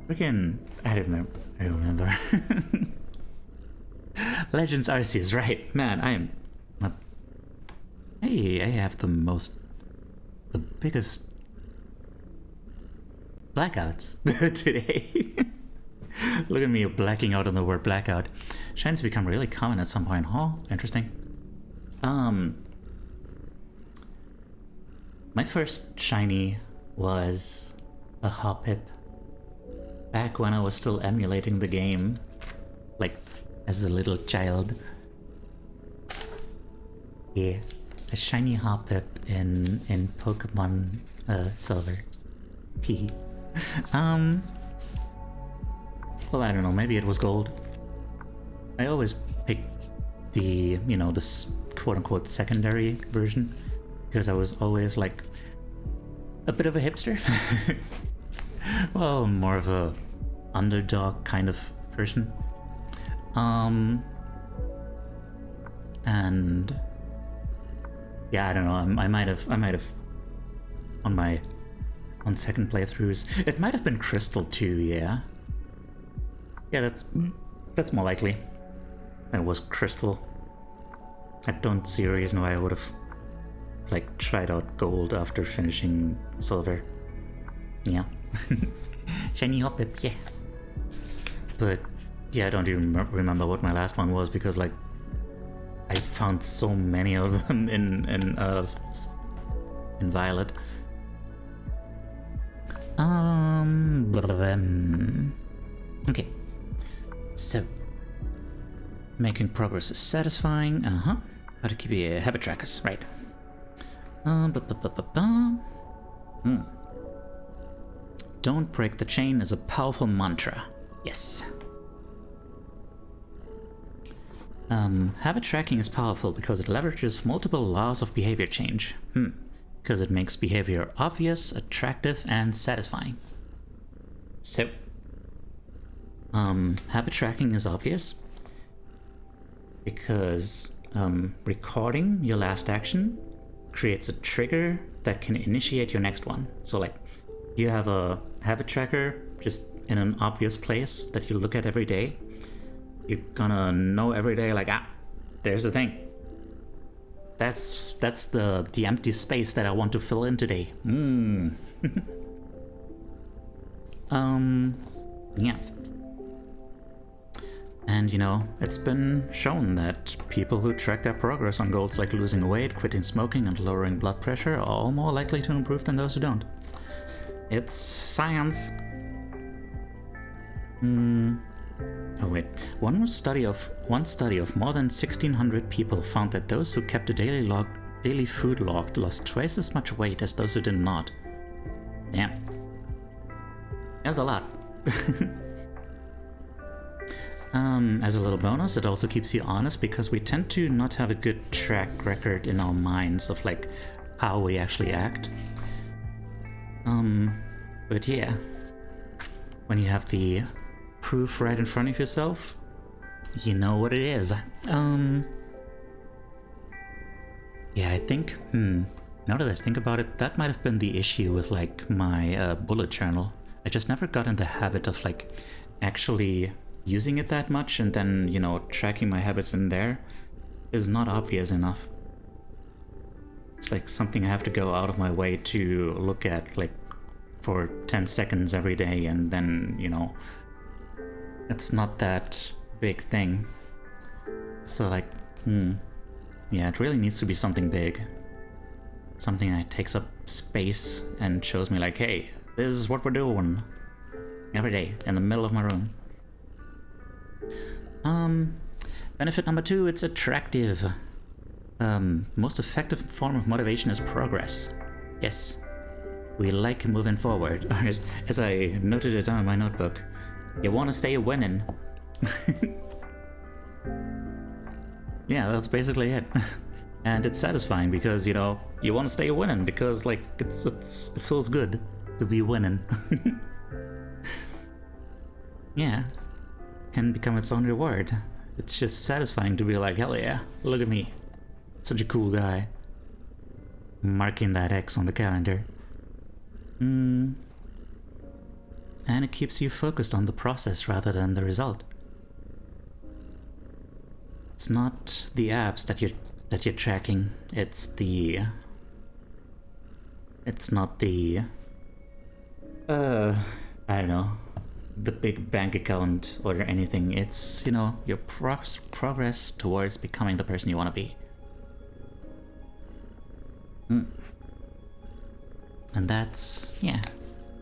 Freaking... I don't remember. Legends Arceus, right. Man, I am... Hey, I have the biggest blackouts today. Look at me blacking out on the word blackout. Shines become really common at some point. Oh, interesting. My first shiny was a Hoppip. Back when I was still emulating the game, like as a little child. Yeah, a shiny Hoppip in Pokemon Silver. P. Well, I don't know, maybe it was gold. I always picked the, you know, this quote-unquote secondary version, because I was always like a bit of a hipster. Well, more of a underdog kind of person. And yeah, I don't know, I might have on second playthroughs. It might have been Crystal too, yeah. Yeah, that's more likely. It was Crystal. I don't see a reason why I would have like tried out gold after finishing silver. Yeah. Shiny Hobbit, yeah. But yeah, I don't even remember what my last one was because like I found so many of them in Violet. Okay. So making progress is satisfying. How to keep your habit trackers, right? Don't break the chain is a powerful mantra. Yes. Habit tracking is powerful because it leverages multiple laws of behavior change. Because it makes behavior obvious, attractive, and satisfying. So, habit tracking is obvious because recording your last action creates a trigger that can initiate your next one. So like, you have a habit tracker just in an obvious place that you look at every day. You're gonna know every day like, there's the thing. That's the empty space that I want to fill in today. Yeah. And you know, it's been shown that people who track their progress on goals like losing weight, quitting smoking, and lowering blood pressure are all more likely to improve than those who don't. It's science. Oh wait, one study of more than 1,600 people found that those who kept a daily food log lost twice as much weight as those who did not. Damn. That's a lot. As a little bonus, it also keeps you honest because we tend to not have a good track record in our minds of like how we actually act. But yeah, when you have the proof right in front of yourself, you know what it is. Yeah, I think, now that I think about it, that might have been the issue with like my bullet journal. I just never got in the habit of like actually using it that much, and then, you know, tracking my habits in there is not obvious enough. It's like something I have to go out of my way to look at like for 10 seconds every day, and then, you know, it's not that big thing. So like, yeah, it really needs to be something big. Something that takes up space and shows me like, hey, this is what we're doing every day in the middle of my room. Benefit number 2, it's attractive. Most effective form of motivation is progress. Yes, we like moving forward. As I noted it down in my notebook, you want to stay winning. Yeah, that's basically it. And it's satisfying because, you know, you want to stay winning because like it feels good to be winning. Yeah, can become its own reward. It's just satisfying to be like, hell yeah, look at me, such a cool guy. Marking that X on the calendar. And it keeps you focused on the process rather than the result. It's not the apps that you're tracking. It's not the I don't know, the big bank account or anything. It's, you know, your progress towards becoming the person you want to be. And that's, yeah,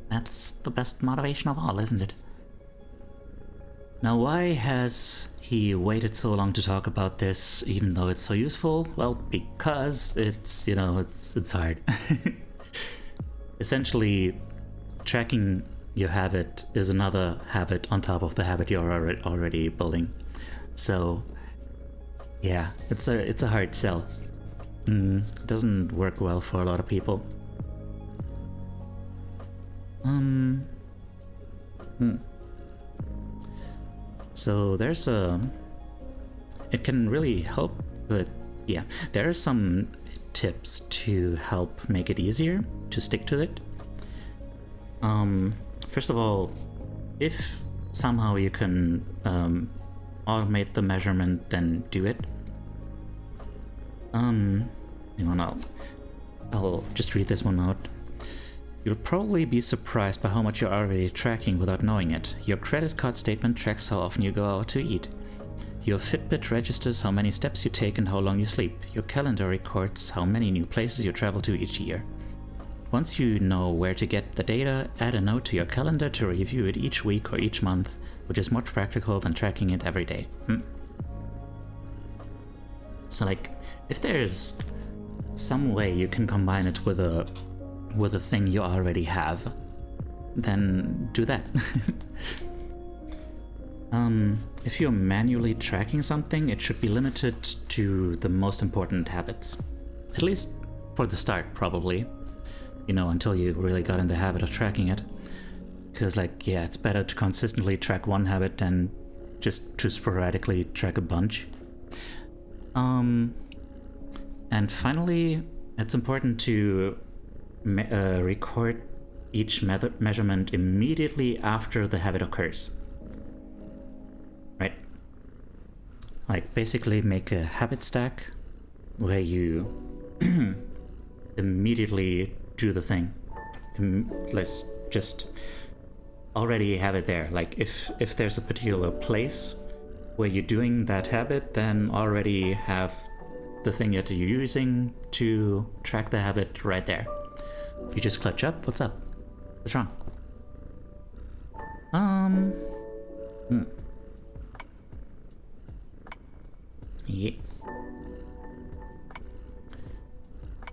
that's the best motivation of all, isn't it? Now, why has he waited so long to talk about this, even though it's so useful? Well, because it's, you know, it's hard. Essentially, tracking your habit is another habit on top of the habit you're already building. So, yeah, it's a hard sell. It doesn't work well for a lot of people. So there's it can really help, but yeah, there are some tips to help make it easier to stick to it. First of all, if somehow you can automate the measurement, then do it. Hang on, I'll just read this one out. You'll probably be surprised by how much you're already tracking without knowing it. Your credit card statement tracks how often you go out to eat. Your Fitbit registers how many steps you take and how long you sleep. Your calendar records how many new places you travel to each year. Once you know where to get the data, add a note to your calendar to review it each week or each month, which is much practical than tracking it every day. So like, if there's some way you can combine it with a thing you already have, then do that. If you're manually tracking something, it should be limited to the most important habits. At least for the start, probably. You know, until you really got in the habit of tracking it. Because, like, yeah, it's better to consistently track one habit than just to sporadically track a bunch. And finally, it's important to record each measurement immediately after the habit occurs. Right? Like, basically make a habit stack where you immediately do the thing. Let's just already have it there. Like, if there's a particular place where you're doing that habit, then already have the thing that you're using to track the habit right there. If you just clutch up, what's up? What's wrong? Yeah.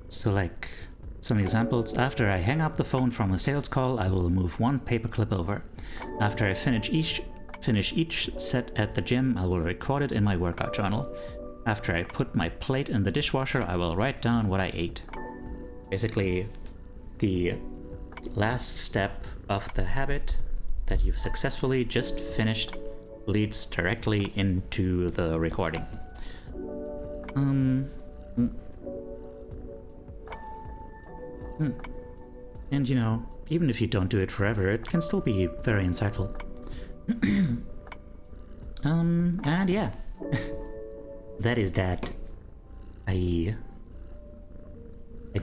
So like, some examples. After I hang up the phone from a sales call, I will move one paperclip over. After I finish each set at the gym, I will record it in my workout journal. After I put my plate in the dishwasher, I will write down what I ate. Basically, the last step of the habit that you've successfully just finished leads directly into the recording. And you know, even if you don't do it forever, it can still be very insightful. And yeah. That is that. I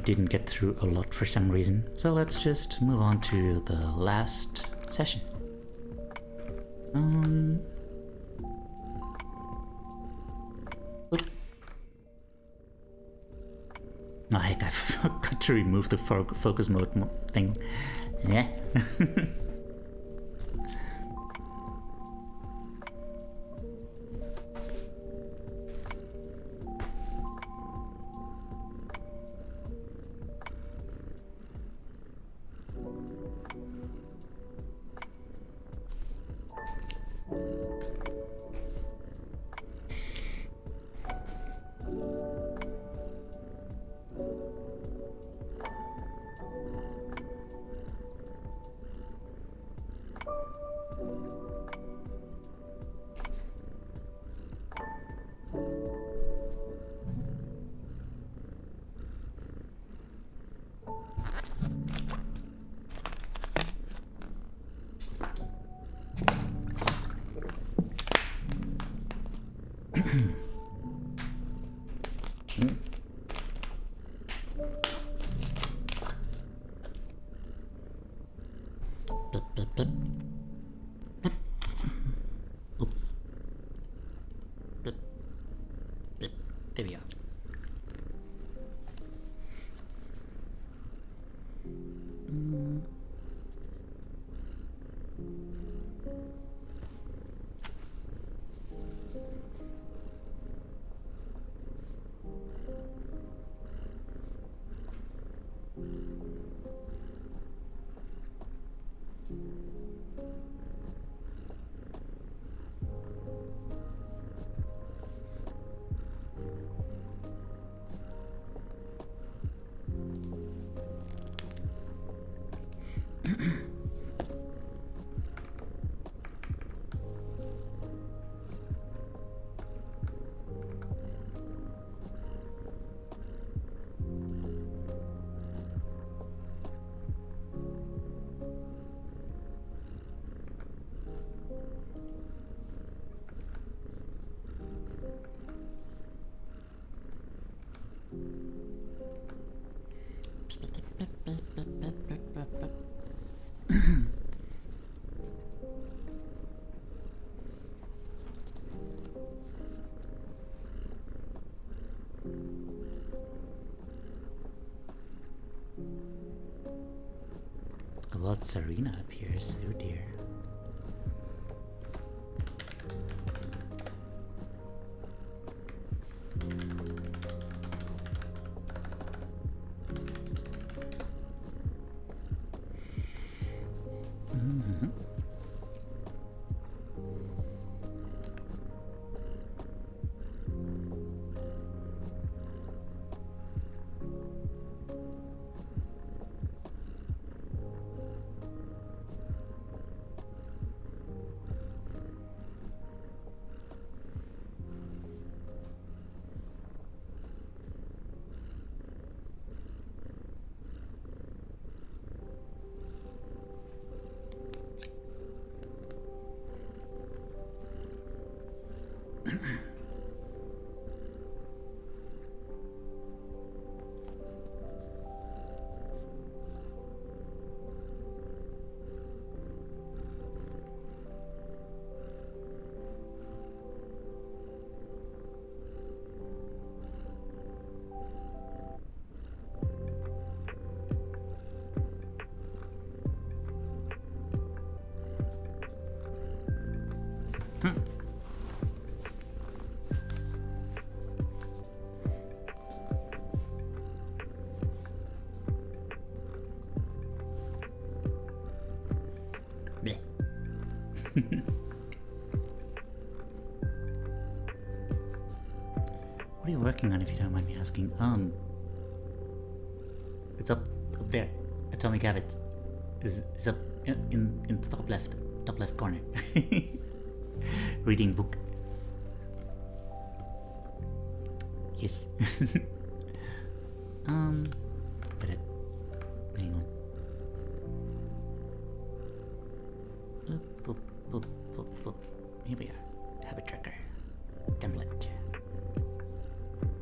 didn't get through a lot for some reason, so let's just move on to the last session. Oh heck, I forgot to remove the focus mode thing. Yeah. There we go. well, Serena appears. Oh dear. What are you working on, if you don't mind me asking? It's up there. Atomic Habits is up in the top left corner. Reading book. Yes. But it. Hang on. Boop, boop, boop, boop. Here we are. Habit tracker. Template.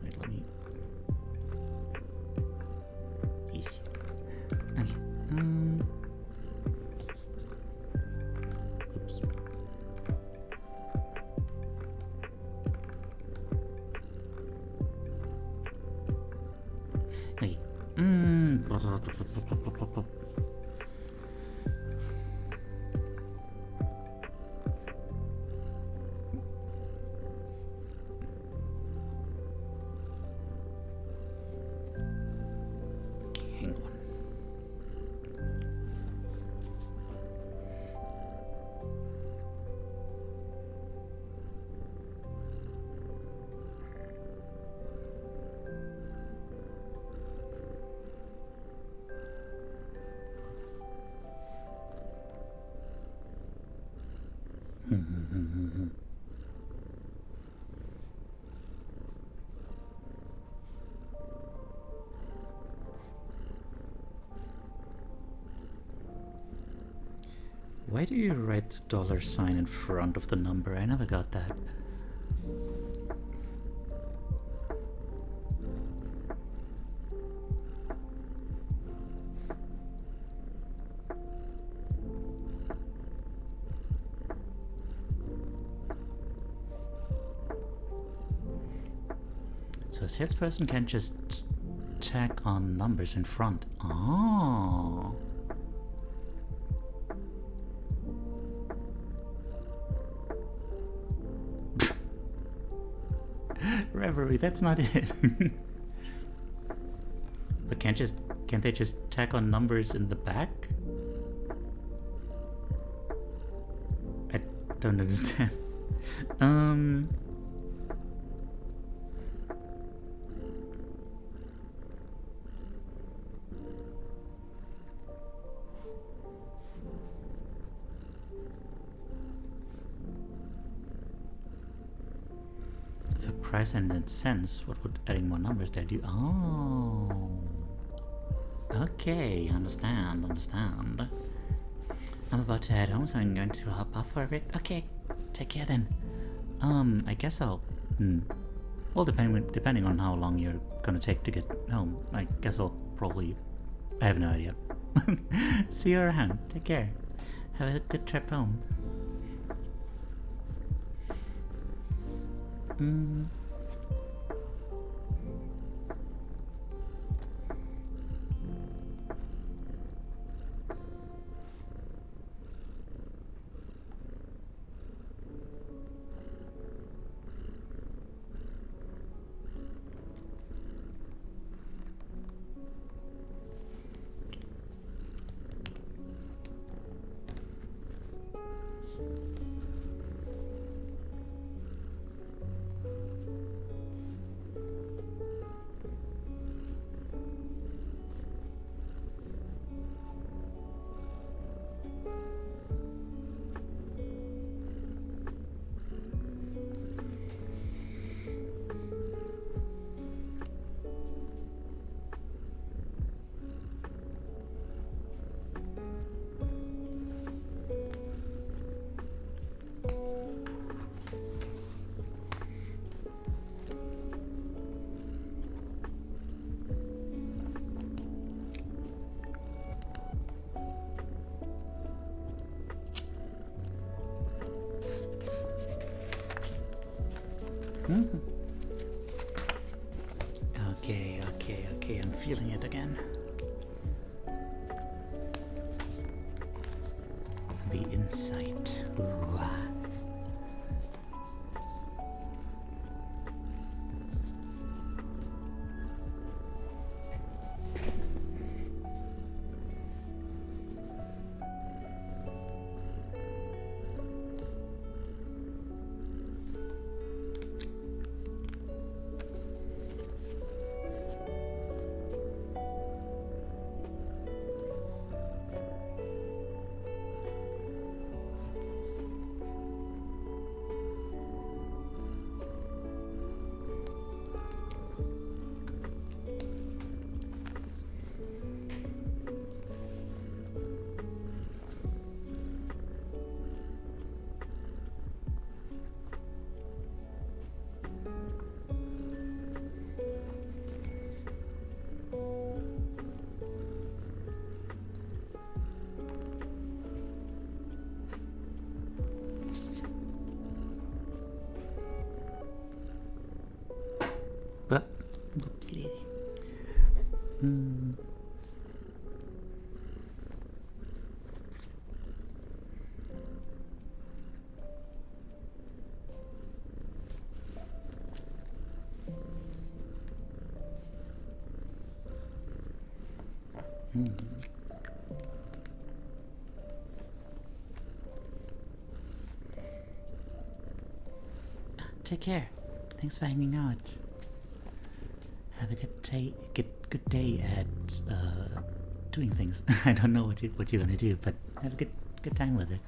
Wait, let me. Yes. Okay. Oops. Okay. Hang on. Why do you write $sign in front of the number? I never got that. So a salesperson can just tack on numbers in front. Oh. Reverie, that's not it. But can't they just tack on numbers in the back? I don't understand. Price and in cents, what would adding more numbers there do? Oh, okay, understand. I'm about to head home, so I'm going to hop off for a bit. Okay, take care then. I guess I'll. Well, depending on how long you're gonna take to get home, I guess I'll probably. I have no idea. See you around. Take care. Have a good trip home. Okay, I'm feeling it again. The insight. Ooh. But take care. Thanks for hanging out. Have a good day at doing things. I don't know what you're gonna do, but have a good time with it.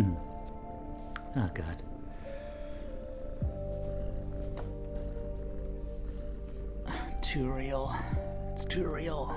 Oh god. Too real. It's too real.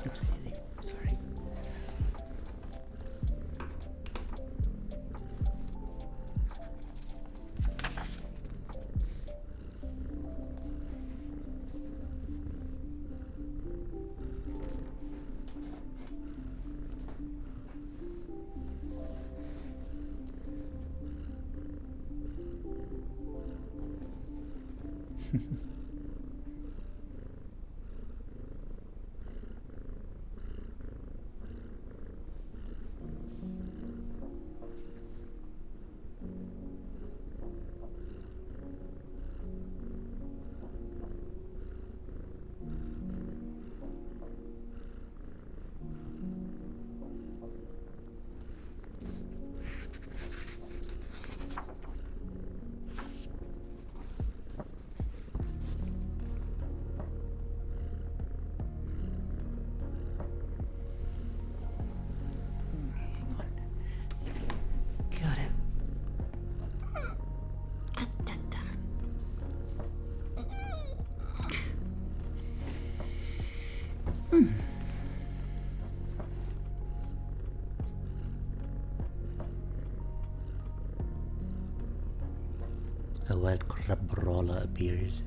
Oops, easy. Sorry. Got it. A wild crab brawler appears.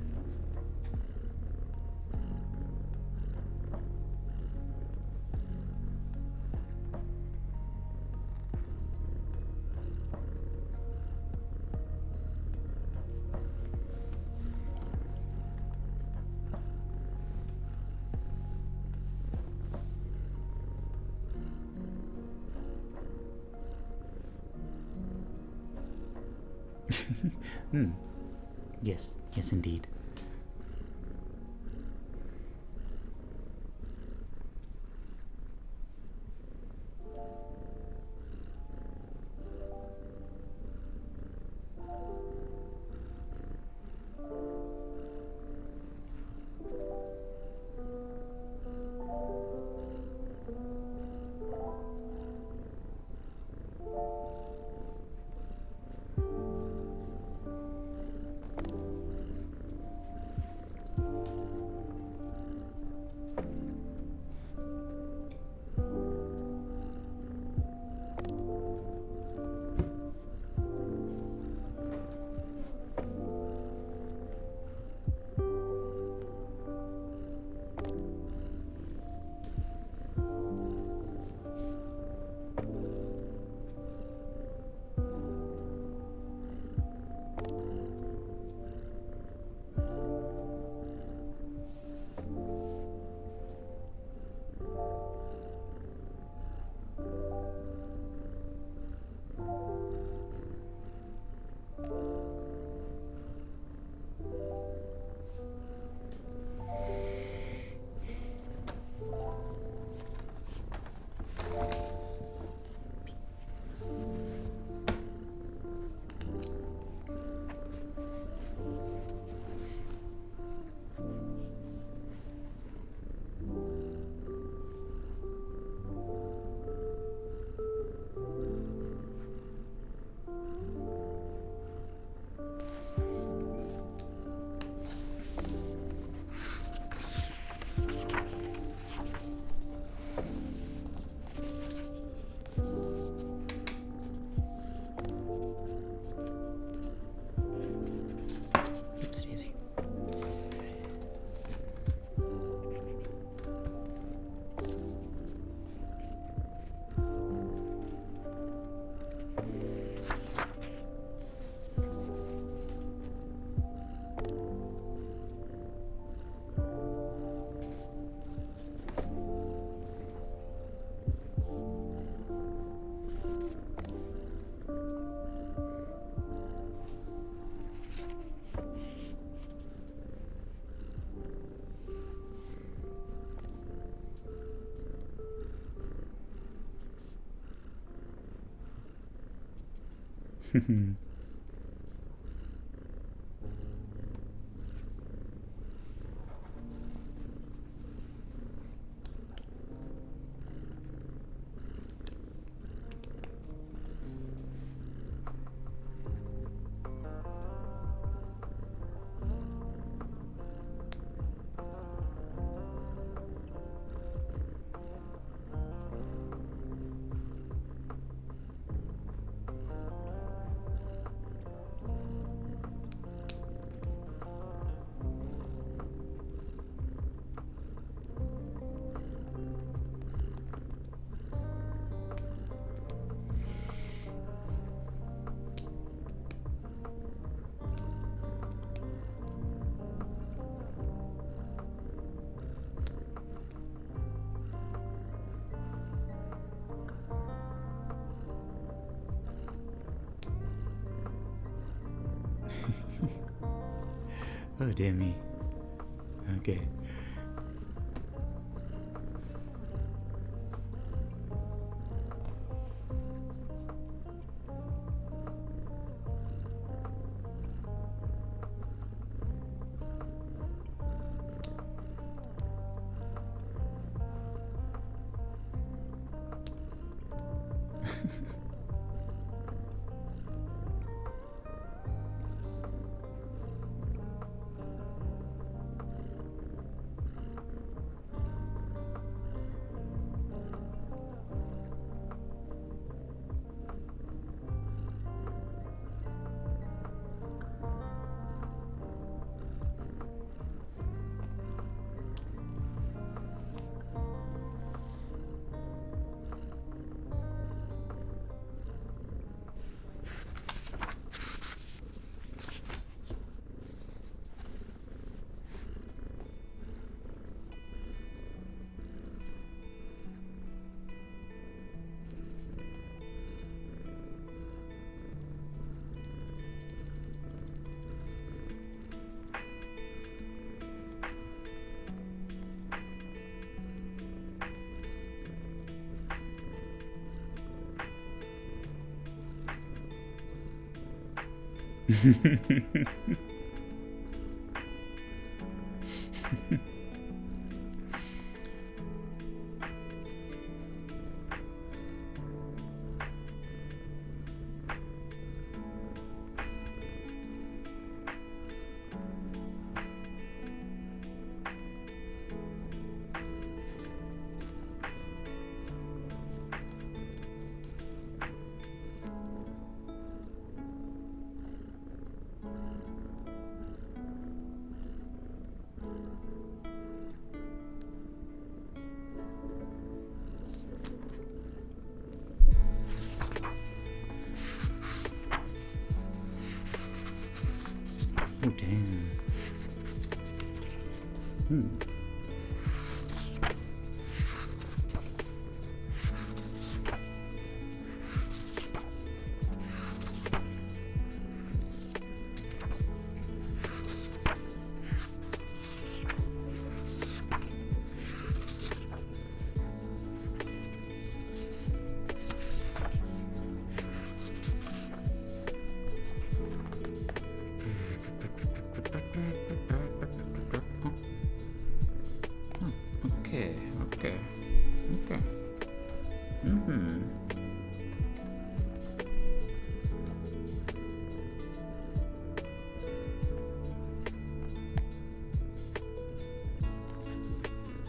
Yes, yes indeed. Oh dear me. Okay. Oh, damn. Okay.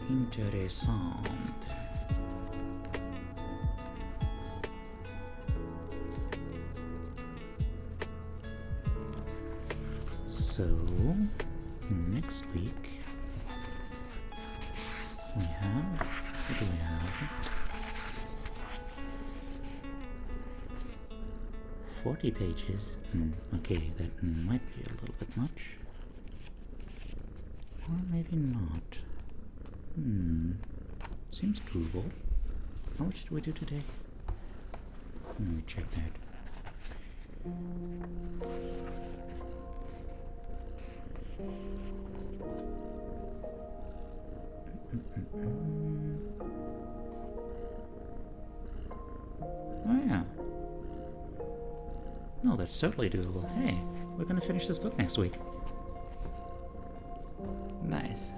Interessant. So, next week we have, what do we have? 40 pages. Okay, that might be a little bit much. Or maybe not. Seems doable. How much did we do today? Let me check that. Oh yeah. No, that's totally doable. Hey, we're gonna finish this book next week. Nice.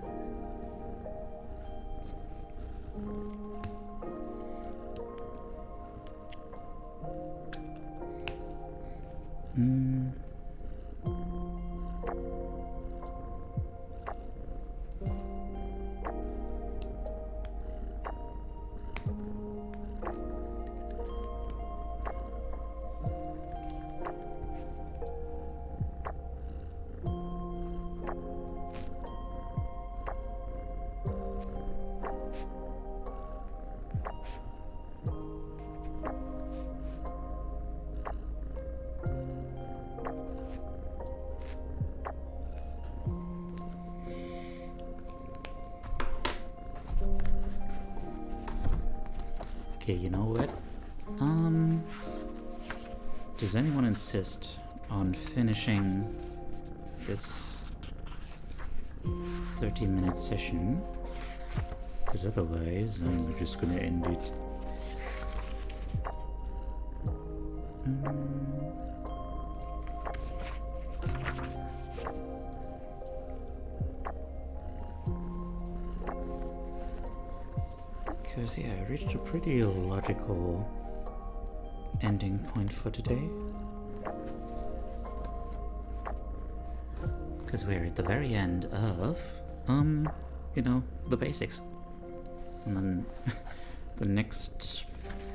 Okay, you know what? Does anyone insist on finishing this 30-minute session? Because otherwise, we're just gonna end it. Because, yeah, I reached a pretty logical ending point for today. Because we're at the very end of, you know, the basics. And then the next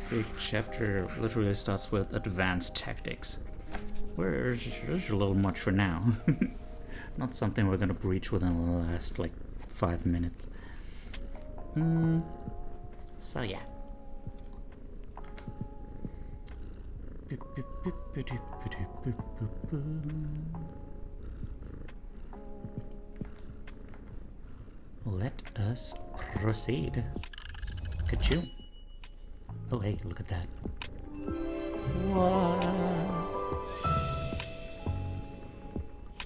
big chapter literally starts with advanced tactics. Which is a little much for now. Not something we're gonna breach within the last, like, 5 minutes. So yeah. Let us proceed. Ka-choo. Oh hey, look at that. Wow.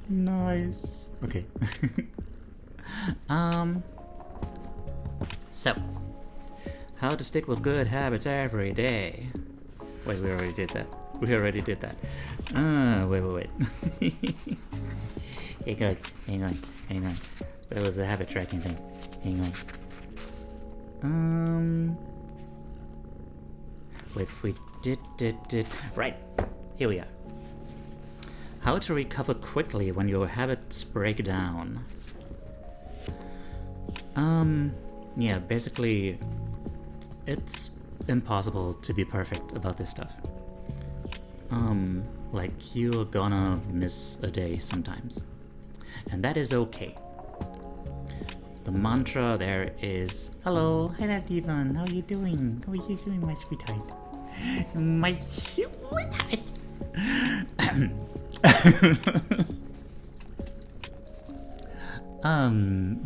Nice. Okay. So, how to stick with good habits every day. Wait, we already did that. Wait. Hang on. That was a habit tracking thing. Hang on. Wait, we did. Right, here we are. How to recover quickly when your habits break down. Yeah, basically, it's impossible to be perfect about this stuff. Like, you're gonna miss a day sometimes. And that is okay. The mantra there is, hello, Devon, how are you doing? How are you doing, my sweetheart? My sweetheart!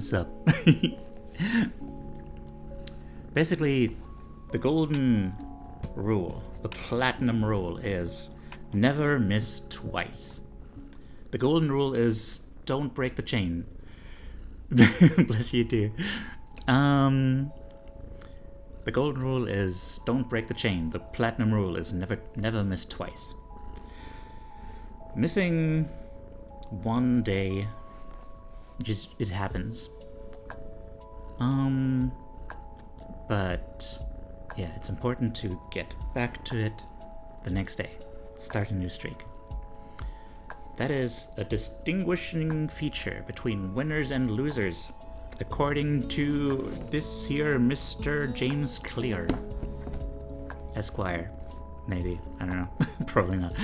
So... Basically, the golden rule, the platinum rule is never miss twice. The golden rule is don't break the chain. Bless you too. The golden rule is don't break the chain. The platinum rule is never miss twice. Missing one day, it happens. But yeah, it's important to get back to it the next day. Start a new streak. That is a distinguishing feature between winners and losers, according to this here Mr. James Clear, Esquire. Maybe, I don't know. Probably not.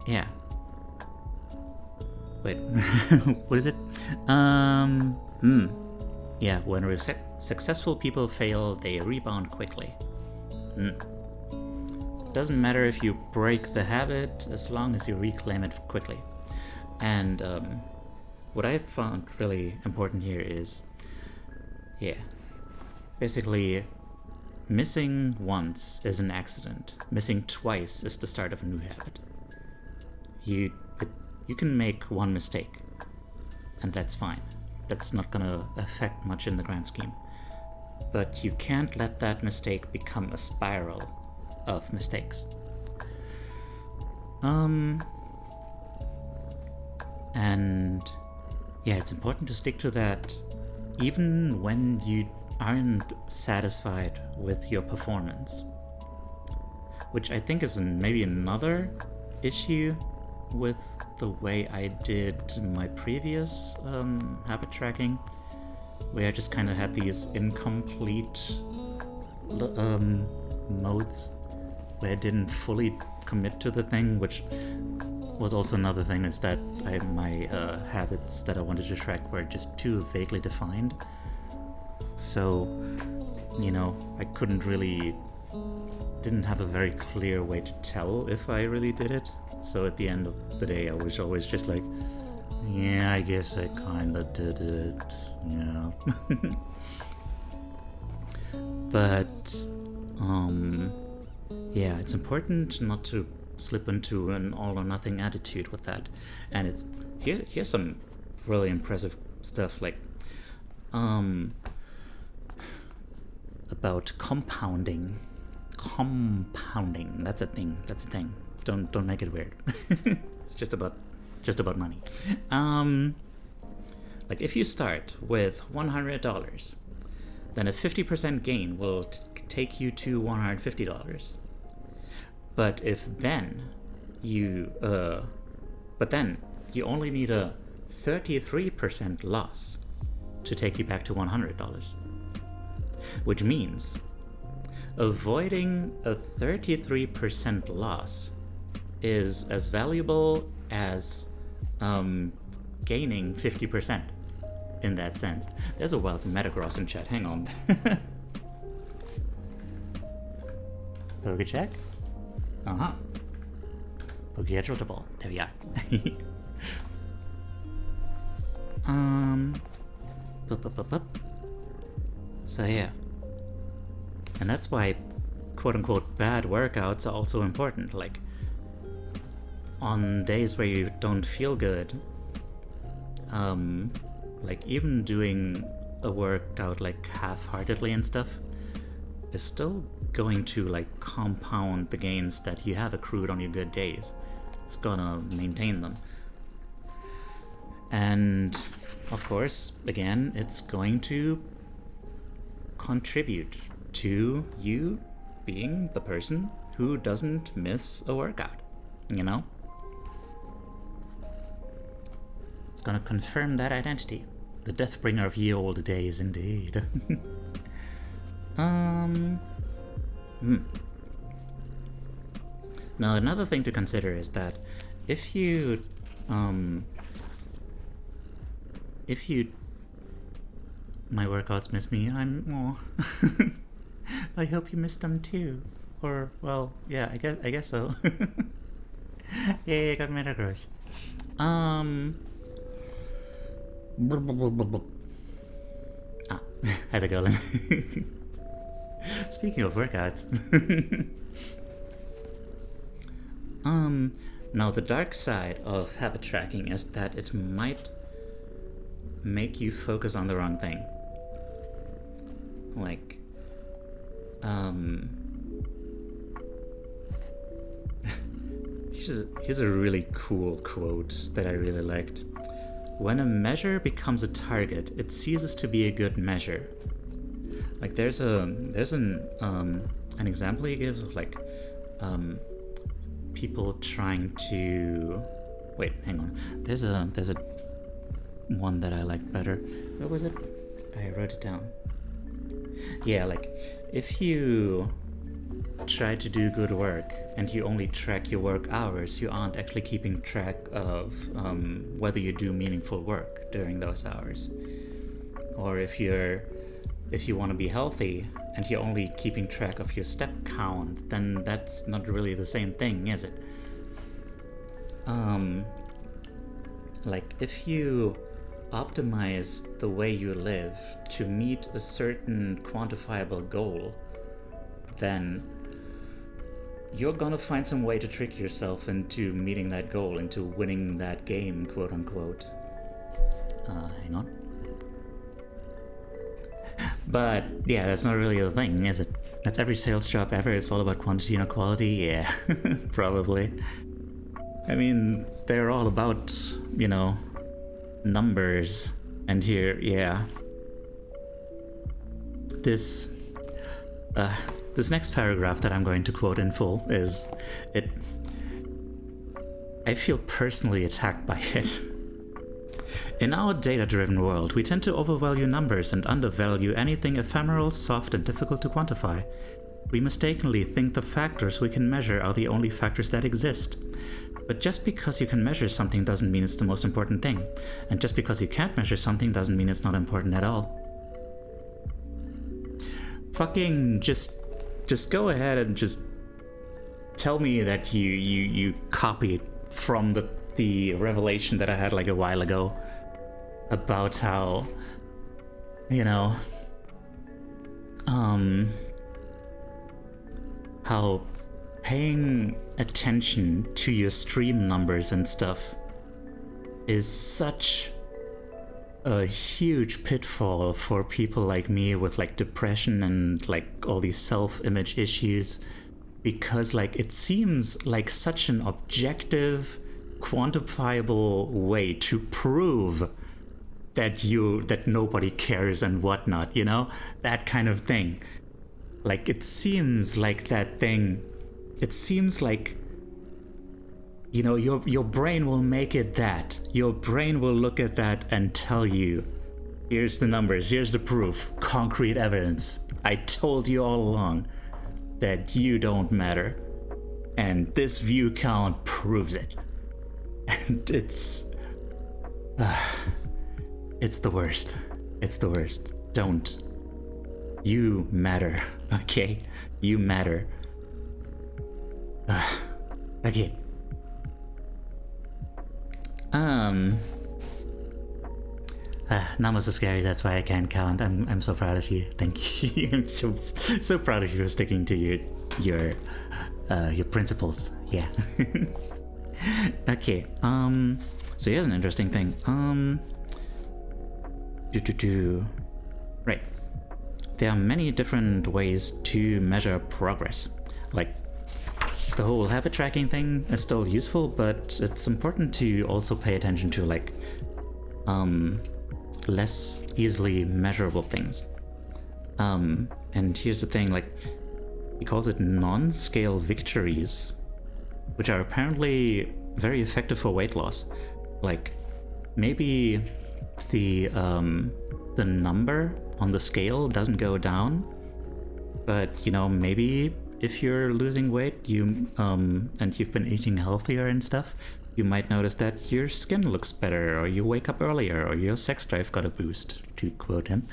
Yeah. Wait, what is it? Yeah, when successful people fail, they rebound quickly. Doesn't matter if you break the habit, as long as you reclaim it quickly. And what I found really important here is, yeah, basically, missing once is an accident. Missing twice is the start of a new habit. You can make one mistake, and that's fine. That's not gonna affect much in the grand scheme. but you can't let that mistake become a spiral of mistakes. And yeah, it's important to stick to that even when you aren't satisfied with your performance. Which I think is maybe another issue with the way I did my previous habit tracking, where I just kind of had these incomplete modes where I didn't fully commit to the thing, which was also another thing, is that my habits that I wanted to track were just too vaguely defined. So, you know, I didn't have a very clear way to tell if I really did it. So at the end of the day, I was always just like, yeah, I guess I kinda did it, yeah. But, yeah, it's important not to slip into an all-or-nothing attitude with that. And here's some really impressive stuff, like, about compounding. Compounding, that's a thing. Don't make it weird. It's just about money. Like if you start with $100, then a 50% gain will take you to $150. But then you only need a 33% loss to take you back to $100. Which means avoiding a 33% loss is as valuable as gaining 50% in that sense. There's a welcome Metagross in chat, hang on. Poke check? Uh-huh. Poke ball. There we are. So yeah. And that's why quote-unquote bad workouts are also important. Like, on days where you don't feel good, like even doing a workout like half-heartedly and stuff is still going to like compound the gains that you have accrued on your good days. It's gonna maintain them. And of course, again, it's going to contribute to you being the person who doesn't miss a workout, you know? It's gonna confirm that identity. The Deathbringer of ye olde days, indeed. Now, another thing to consider is that if you my workouts miss me, I hope you miss them too. Or, well, yeah, I guess so. Yay, I got Metagross. Hi there, Golem. Speaking of workouts. Now the dark side of habit tracking is that it might make you focus on the wrong thing. Like, here's a really cool quote that I really liked. When a measure becomes a target, it ceases to be a good measure. Like there's an example he gives of like people trying to wait, hang on. There's a one that I like better. What was it? I wrote it down. Yeah, like if you try to do good work and you only track your work hours, you aren't actually keeping track of whether you do meaningful work during those hours. Or if you want to be healthy and you're only keeping track of your step count, then that's not really the same thing, is it? Like if you optimize the way you live to meet a certain quantifiable goal, then you're gonna find some way to trick yourself into meeting that goal, into winning that game, quote unquote. Hang on. But yeah, that's not really the thing, is it? That's every sales job ever. It's all about quantity, not quality. Yeah, probably. I mean, they're all about, you know, numbers. And here, yeah. This next paragraph that I'm going to quote in full is it. I feel personally attacked by it. In our data-driven world, we tend to overvalue numbers and undervalue anything ephemeral, soft, and difficult to quantify. We mistakenly think the factors we can measure are the only factors that exist. But just because you can measure something doesn't mean it's the most important thing. And just because you can't measure something doesn't mean it's not important at all. Fucking just go ahead and just tell me that you copied from the revelation that I had like a while ago about how, you know, how paying attention to your stream numbers and stuff is such a huge pitfall for people like me with like depression and like all these self-image issues, because like it seems like such an objective, quantifiable way to prove that nobody cares and whatnot, you know, that kind of thing. Like it seems like that thing, it seems like, you know, your brain will make it that. Your brain will look at that and tell you, here's the numbers, here's the proof, concrete evidence. I told you all along that you don't matter. And this view count proves it. And it's the worst. It's the worst. Don't. You matter, okay? You matter. Okay. Numbers are scary, that's why I can't count. I'm so proud of you. Thank you. I'm so proud of you for sticking to your principles. Yeah. Okay. So here's an interesting thing. Right. There are many different ways to measure progress. Like, the whole habit tracking thing is still useful, but it's important to also pay attention to like less easily measurable things. And here's the thing, like, he calls it non-scale victories, which are apparently very effective for weight loss. Like, maybe the number on the scale doesn't go down, but you know, maybe if you're losing weight, you and you've been eating healthier and stuff, you might notice that your skin looks better, or you wake up earlier, or your sex drive got a boost, to quote him.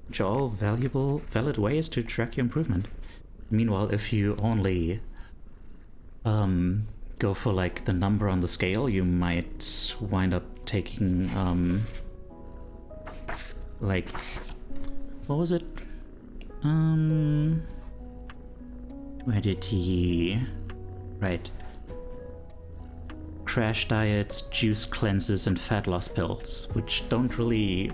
Which are all valid ways to track your improvement. Meanwhile, if you only go for like the number on the scale, you might wind up taking like, what was it? Where did he... Right. Crash diets, juice cleanses, and fat loss pills, which don't really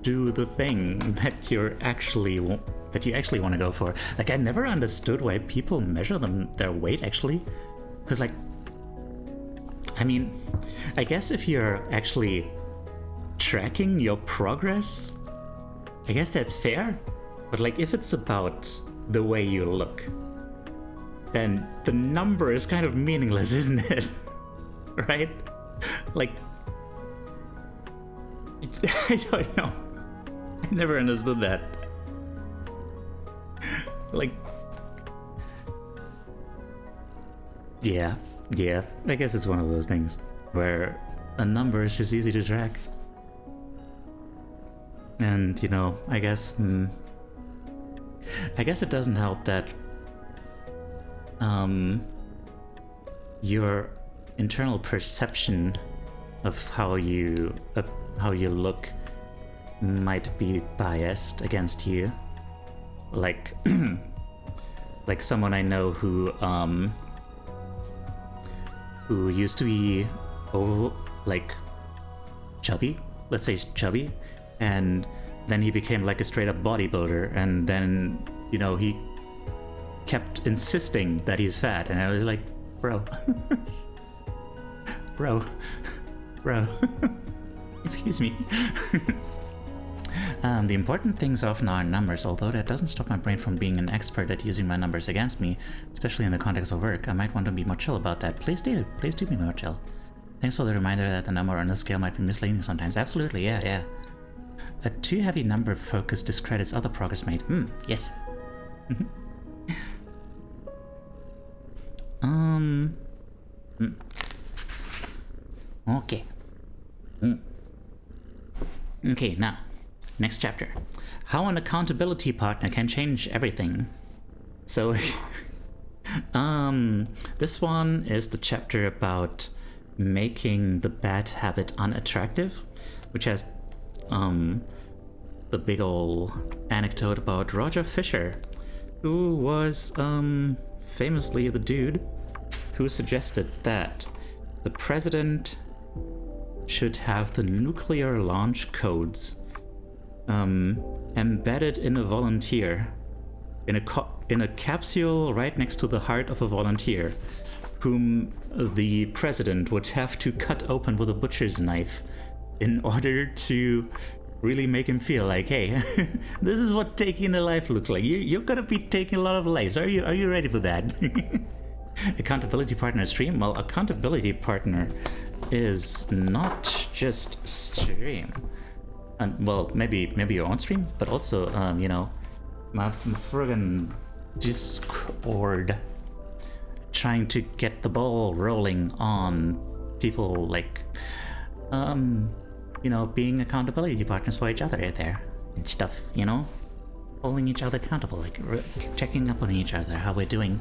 do the thing that you actually want to go for. Like, I never understood why people measure their weight actually, because like, I mean, I guess if you're actually tracking your progress, I guess that's fair. But like, if it's about the way you look, then the number is kind of meaningless, isn't it? Right? Like, I don't know. I never understood that. Like, yeah, I guess it's one of those things where a number is just easy to track. And, you know, I guess it doesn't help that your internal perception of how you look might be biased against you. Like like someone I know who used to be chubby, let's say chubby, and then he became like a straight up bodybuilder, and then, you know, he kept insisting that he's fat, and I was like, bro. bro. Excuse me. The important things often are numbers, although that doesn't stop my brain from being an expert at using my numbers against me, especially in the context of work. I might want to be more chill about that. Please do be more chill. Thanks for the reminder that the number on the scale might be misleading sometimes. Absolutely, yeah. A too heavy number focus discredits other progress made. Yes. Okay. Okay, now, next chapter. How an accountability partner can change everything. So, this one is the chapter about making the bad habit unattractive, which has, the big ol' anecdote about Roger Fisher, who was, famously the dude who suggested that the president should have the nuclear launch codes embedded in a volunteer, in a capsule right next to the heart of a volunteer, whom the president would have to cut open with a butcher's knife in order to really make him feel like, hey, this is what taking a life looks like. You're gonna be taking a lot of lives. Are you ready for that? Accountability partner stream? Well, accountability partner is not just stream. And well, maybe your own stream, but also, you know, my friggin' Discord, trying to get the ball rolling on people like, you know, being accountability partners for each other out there and stuff, you know, holding each other accountable, like checking up on each other, how we're doing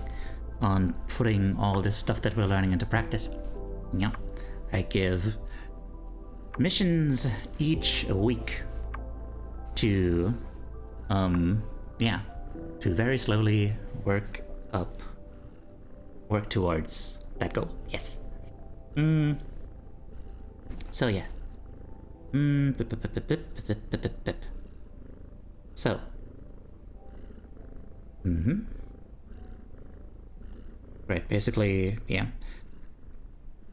on putting all this stuff that we're learning into practice. Yeah, I give missions each week to, to very slowly work towards that goal. Yes. So yeah. So. Right, basically, yeah.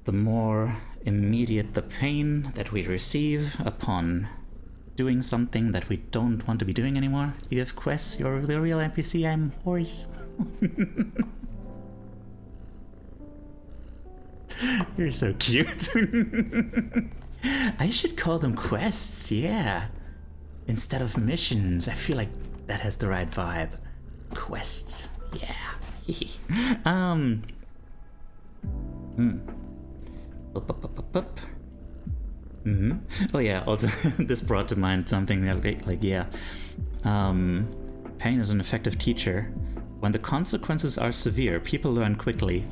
The more immediate the pain that we receive upon doing something that we don't want to be doing anymore, you give quests, you're the real NPC, I'm horse. You're so cute. I should call them quests, yeah. Instead of missions. I feel like that has the right vibe. Quests, yeah. Oh yeah, also this brought to mind something like yeah. Pain is an effective teacher. When the consequences are severe, people learn quickly.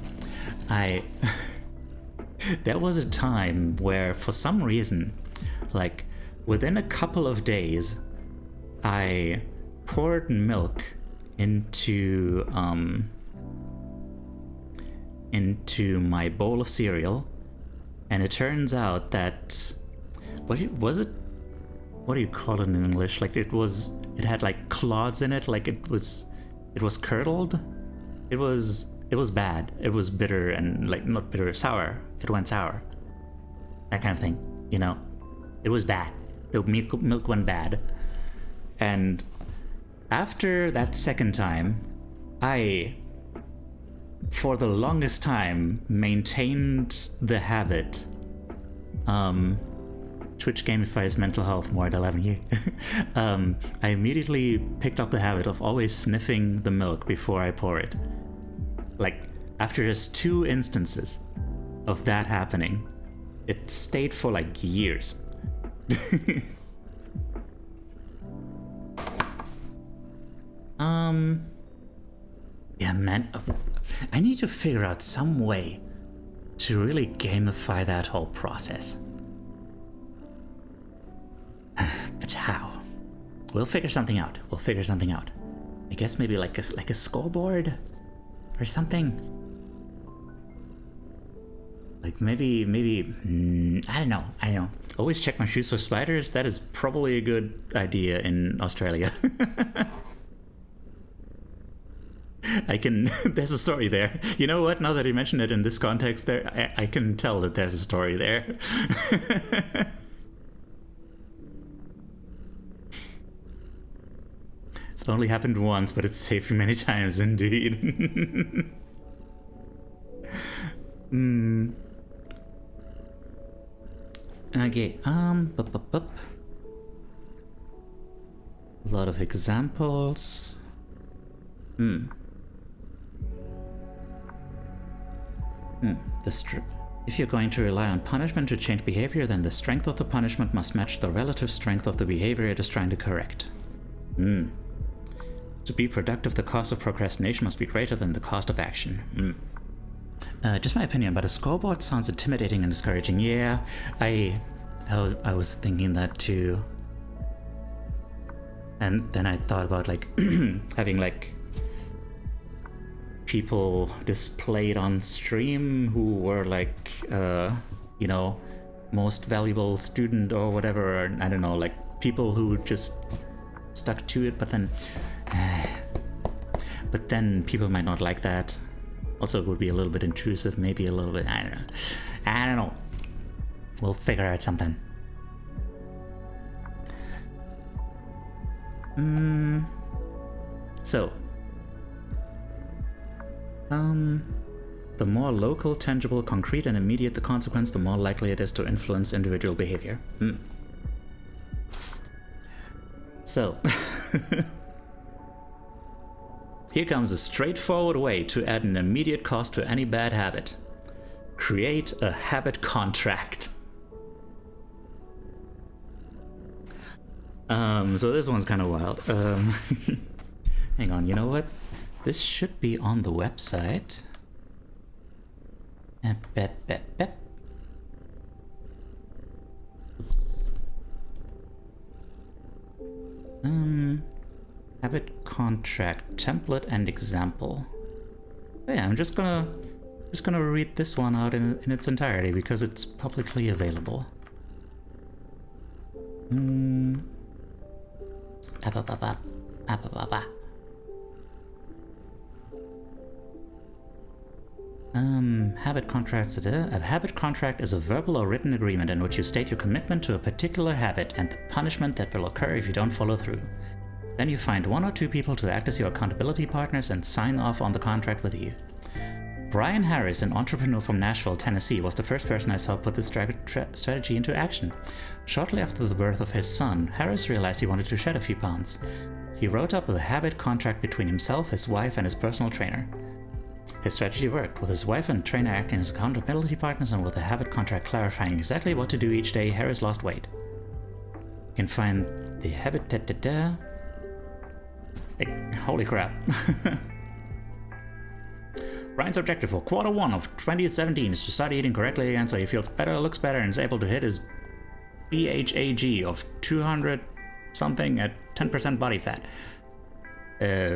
There was a time where, for some reason, like, within a couple of days, I poured milk into my bowl of cereal, and it turns out that, what do you call it in English? Like, it had like clods in it, like it was curdled. It was bad. It was bitter and, like, not bitter, sour. It went sour. That kind of thing, you know? It was bad. The milk went bad. And after that second time, I, for the longest time, maintained the habit. Twitch gamifies mental health more at 11 years. I immediately picked up the habit of always sniffing the milk before I pour it. Like, after just 2 instances of that happening, it stayed for like years. Yeah, man, I need to figure out some way to really gamify that whole process. But how? We'll figure something out. I guess maybe like a scoreboard or something. Like maybe I don't know. Always check my shoes for spiders. That is probably a good idea in Australia. I can... There's a story there. You know what? Now that you mention it in this context there, I can tell that there's a story there. It's only happened once, but it's saved me many times indeed. Okay, a lot of examples. If you're going to rely on punishment to change behavior, then the strength of the punishment must match the relative strength of the behavior it is trying to correct. To be productive, the cost of procrastination must be greater than the cost of action. Just my opinion, but a scoreboard sounds intimidating and discouraging. Yeah, I was thinking that too. And then I thought about like having like people displayed on stream who were like, you know, most valuable student or whatever, or I don't know, like people who just stuck to it, but then people might not like that. Also, it would be a little bit intrusive, maybe a little bit, I don't know. We'll figure out something. So, the more local, tangible, concrete, and immediate the consequence, the more likely it is to influence individual behavior. So, here comes a straightforward way to add an immediate cost to any bad habit. Create a habit contract. So this one's kind of wild. Hang on, you know what? This should be on the website. Oops. Habit contract template and example. Yeah, I'm just gonna read this one out in its entirety because it's publicly available. Habit contracts. A habit contract is a verbal or written agreement in which you state your commitment to a particular habit and the punishment that will occur if you don't follow through. Then you find one or two people to act as your accountability partners and sign off on the contract with you. Brian Harris, an entrepreneur from Nashville, Tennessee, was the first person I saw put this strategy into action. Shortly after the birth of his son, Harris realized he wanted to shed a few pounds. He wrote up a habit contract between himself, his wife, and his personal trainer. His strategy worked, with his wife and trainer acting as accountability partners and with a habit contract clarifying exactly what to do each day. Harris lost weight. You can find the habit... Holy crap. Brian's objective for Q1 of 2017 is to start eating correctly again so he feels better, looks better, and is able to hit his BHAG of 200 something at 10% body fat.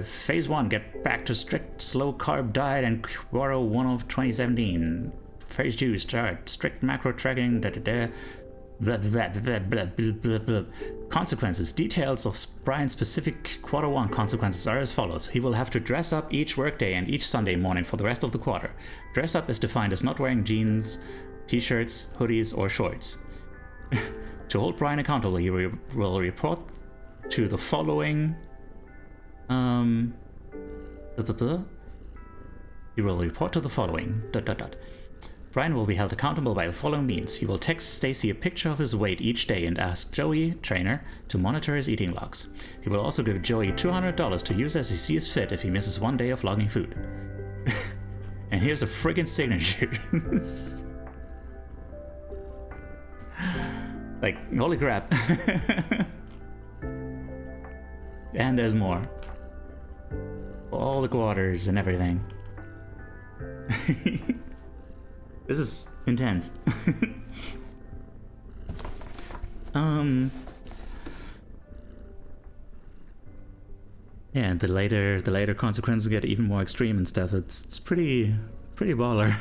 Phase 1, get back to strict slow carb diet and Q1 of 2017. Phase 2, start strict macro tracking, Consequences. Details of Brian's specific Q1 consequences are as follows. He will have to dress up each workday and each Sunday morning for the rest of the quarter. Dress up is defined as not wearing jeans, t-shirts, hoodies, or shorts. To hold Brian accountable, he will report to the following... He will report to the following... Brian will be held accountable by the following means. He will text Stacy a picture of his weight each day and ask Joey, trainer, to monitor his eating logs. He will also give Joey $200 to use as he sees fit if he misses one day of logging food. And here's a friggin' signature. Like, holy crap. And there's more. All the quarters and everything. This is intense. Yeah, the later consequences get even more extreme and stuff. It's pretty baller.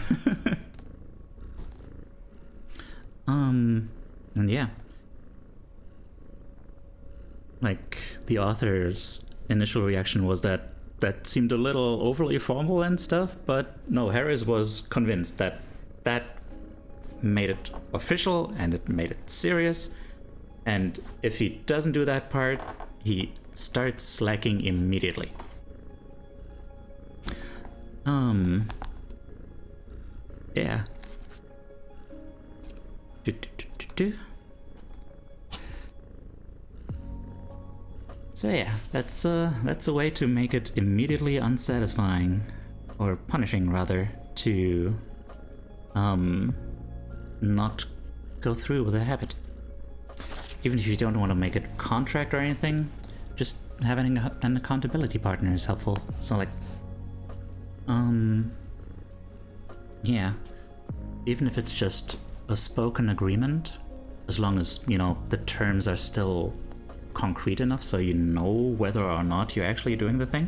And yeah. Like, the author's initial reaction was that that seemed a little overly formal and stuff, but no, Harris was convinced that that made it official and it made it serious, and if he doesn't do that part, he starts slacking immediately. Yeah. So yeah, that's a way to make it immediately unsatisfying, or punishing rather, to not go through with a habit. Even if you don't want to make it a contract or anything, just having an accountability partner is helpful. So like, yeah, even if it's just a spoken agreement, as long as, you know, the terms are still concrete enough so you know whether or not you're actually doing the thing,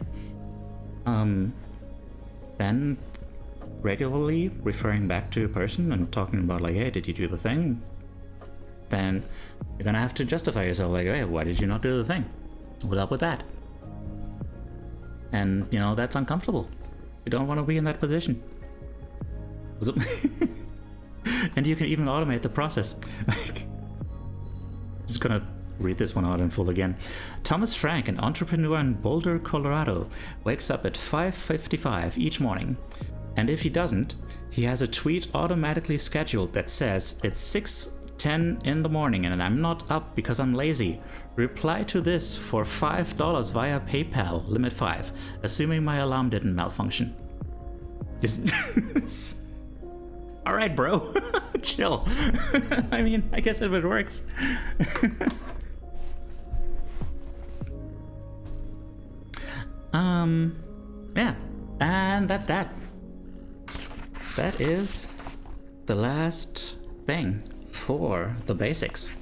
then regularly referring back to a person and talking about like, hey, did you do the thing? Then you're gonna have to justify yourself, like, hey, why did you not do the thing? What's up with that? And, you know, that's uncomfortable. You don't want to be in that position. And you can even automate the process. Like, just gonna read this one out in full again. Thomas Frank, an entrepreneur in Boulder, Colorado, wakes up at 5:55 each morning. And if he doesn't, he has a tweet automatically scheduled that says, it's 6:10 in the morning and I'm not up because I'm lazy. Reply to this for $5 via PayPal, limit 5, assuming my alarm didn't malfunction. Alright, bro. Chill. I mean, I guess if it works. Yeah. And that's that. That is the last thing for the basics.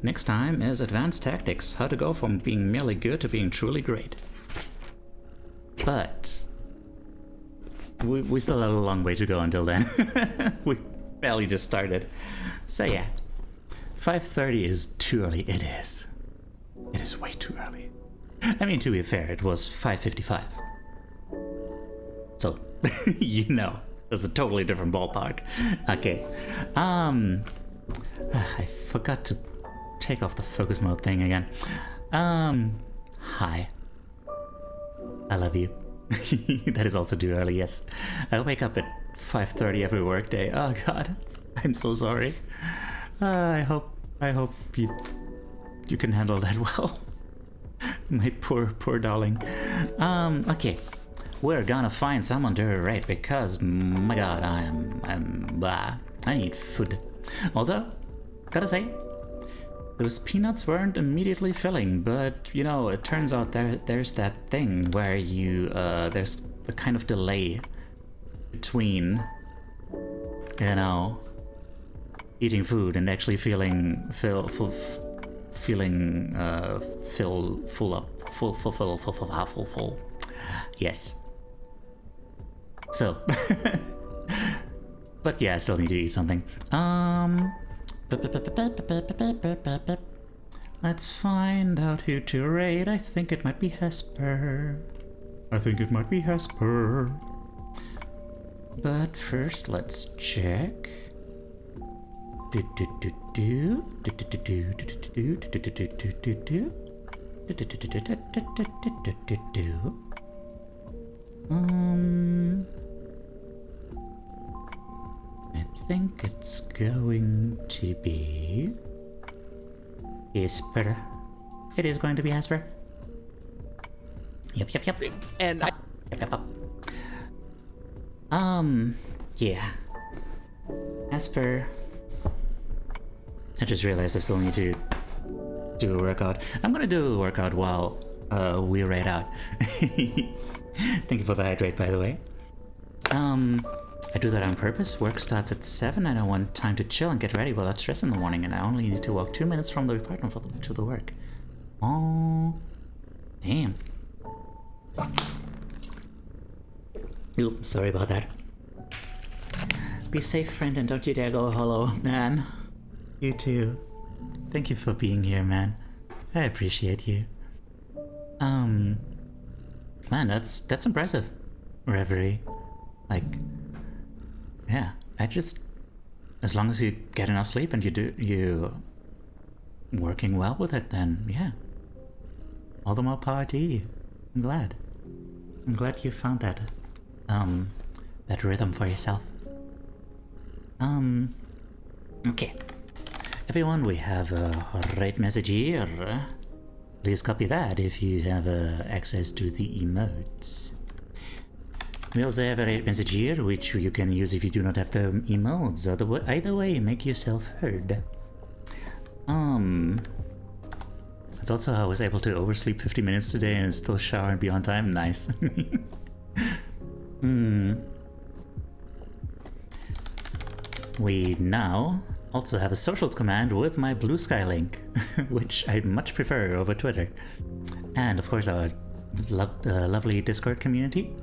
Next time is advanced tactics, how to go from being merely good to being truly great. But we still have a long way to go until then. We barely just started. So yeah, 5:30 is too early. It is. It is way too early. I mean, to be fair, it was 5:55. So, you know, that's a totally different ballpark. Okay. I forgot to take off the focus mode thing again. Hi. I love you. That is also too early, yes. I wake up at 5:30 every workday. Oh god, I'm so sorry. I hope you can handle that well. My poor darling. Okay. We're gonna find someone to rate because, my god, I need food. Although, gotta say, those peanuts weren't immediately filling, but, you know, it turns out there's that thing where you, there's the kind of delay between, you know, eating food and actually feeling full up. Yes. So, but yeah, I still need to eat something. Let's find out who to rate. I think it might be Hesper. But first, let's check. I think it's going to be Hesper. It is going to be Hesper. Yep. And Yep. Yeah. Hesper. I just realized I still need to do a workout. I'm gonna do the workout while we rate out. Thank you for the hydrate, by the way. I do that on purpose. Work starts at 7 and I want time to chill and get ready without stress in the morning, and I only need to walk 2 minutes from the apartment to the work. Oh, damn. Oops, sorry about that. Be safe, friend, and don't you dare go hollow, man. You too. Thank you for being here, man. I appreciate you. Man, that's impressive. Reverie. Like, yeah, as long as you get enough sleep and you working well with it, then yeah. All the more power to you. I'm glad you found that rhythm for yourself. Okay. Everyone, we have a rate message here. Please copy that if you have access to the emotes. We also have a rate message here, which you can use if you do not have the emotes. Either way, make yourself heard. That's also how I was able to oversleep 50 minutes today and still shower and be on time. Nice. We now also have a socials command with my Blue Sky link, which I much prefer over Twitter. And of course our lovely Discord community.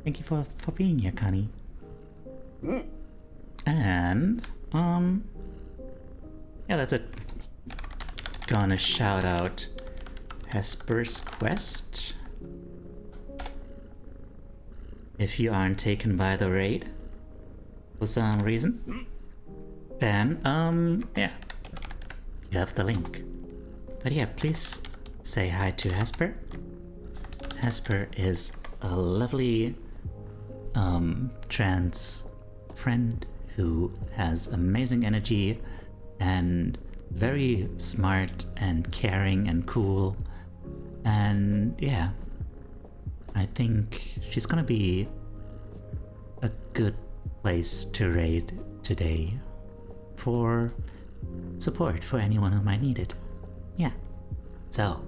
Thank you for being here, Connie. And, yeah, that's it. Gonna shout out Hesper's Quest. If you aren't taken by the raid for some reason, then, yeah, you have the link. But yeah, please say hi to Hesper. Hesper is a lovely trans friend who has amazing energy and very smart and caring and cool, and yeah, I think she's gonna be a good place to raid today for support for anyone who might need it. Yeah, so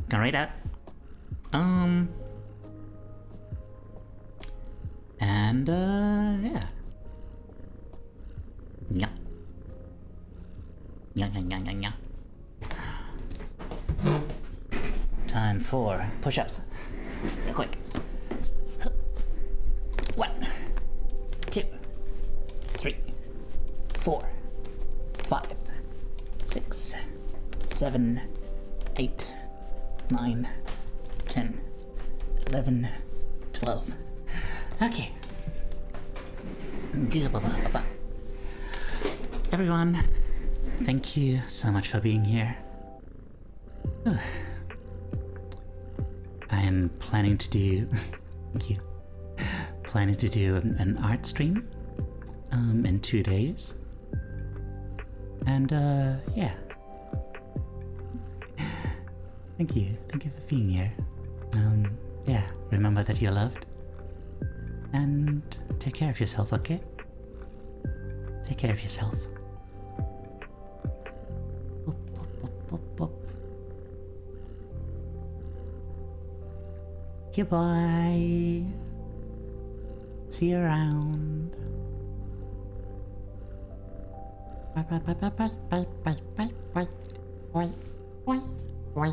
gonna raid out. And yeah. Yeah. Yeah. Time for push-ups. Real quick. 1, 2, 3, 4, 5, 6, 7, 8, 9, 10, 11, 12. Okay. Everyone, thank you so much for being here. I'm planning to do thank you. Planning to do an art stream in 2 days. And yeah. Thank you for being here. Yeah, remember that you're loved. And take care of yourself, okay? Take care of yourself. Goodbye. See you around. Bye.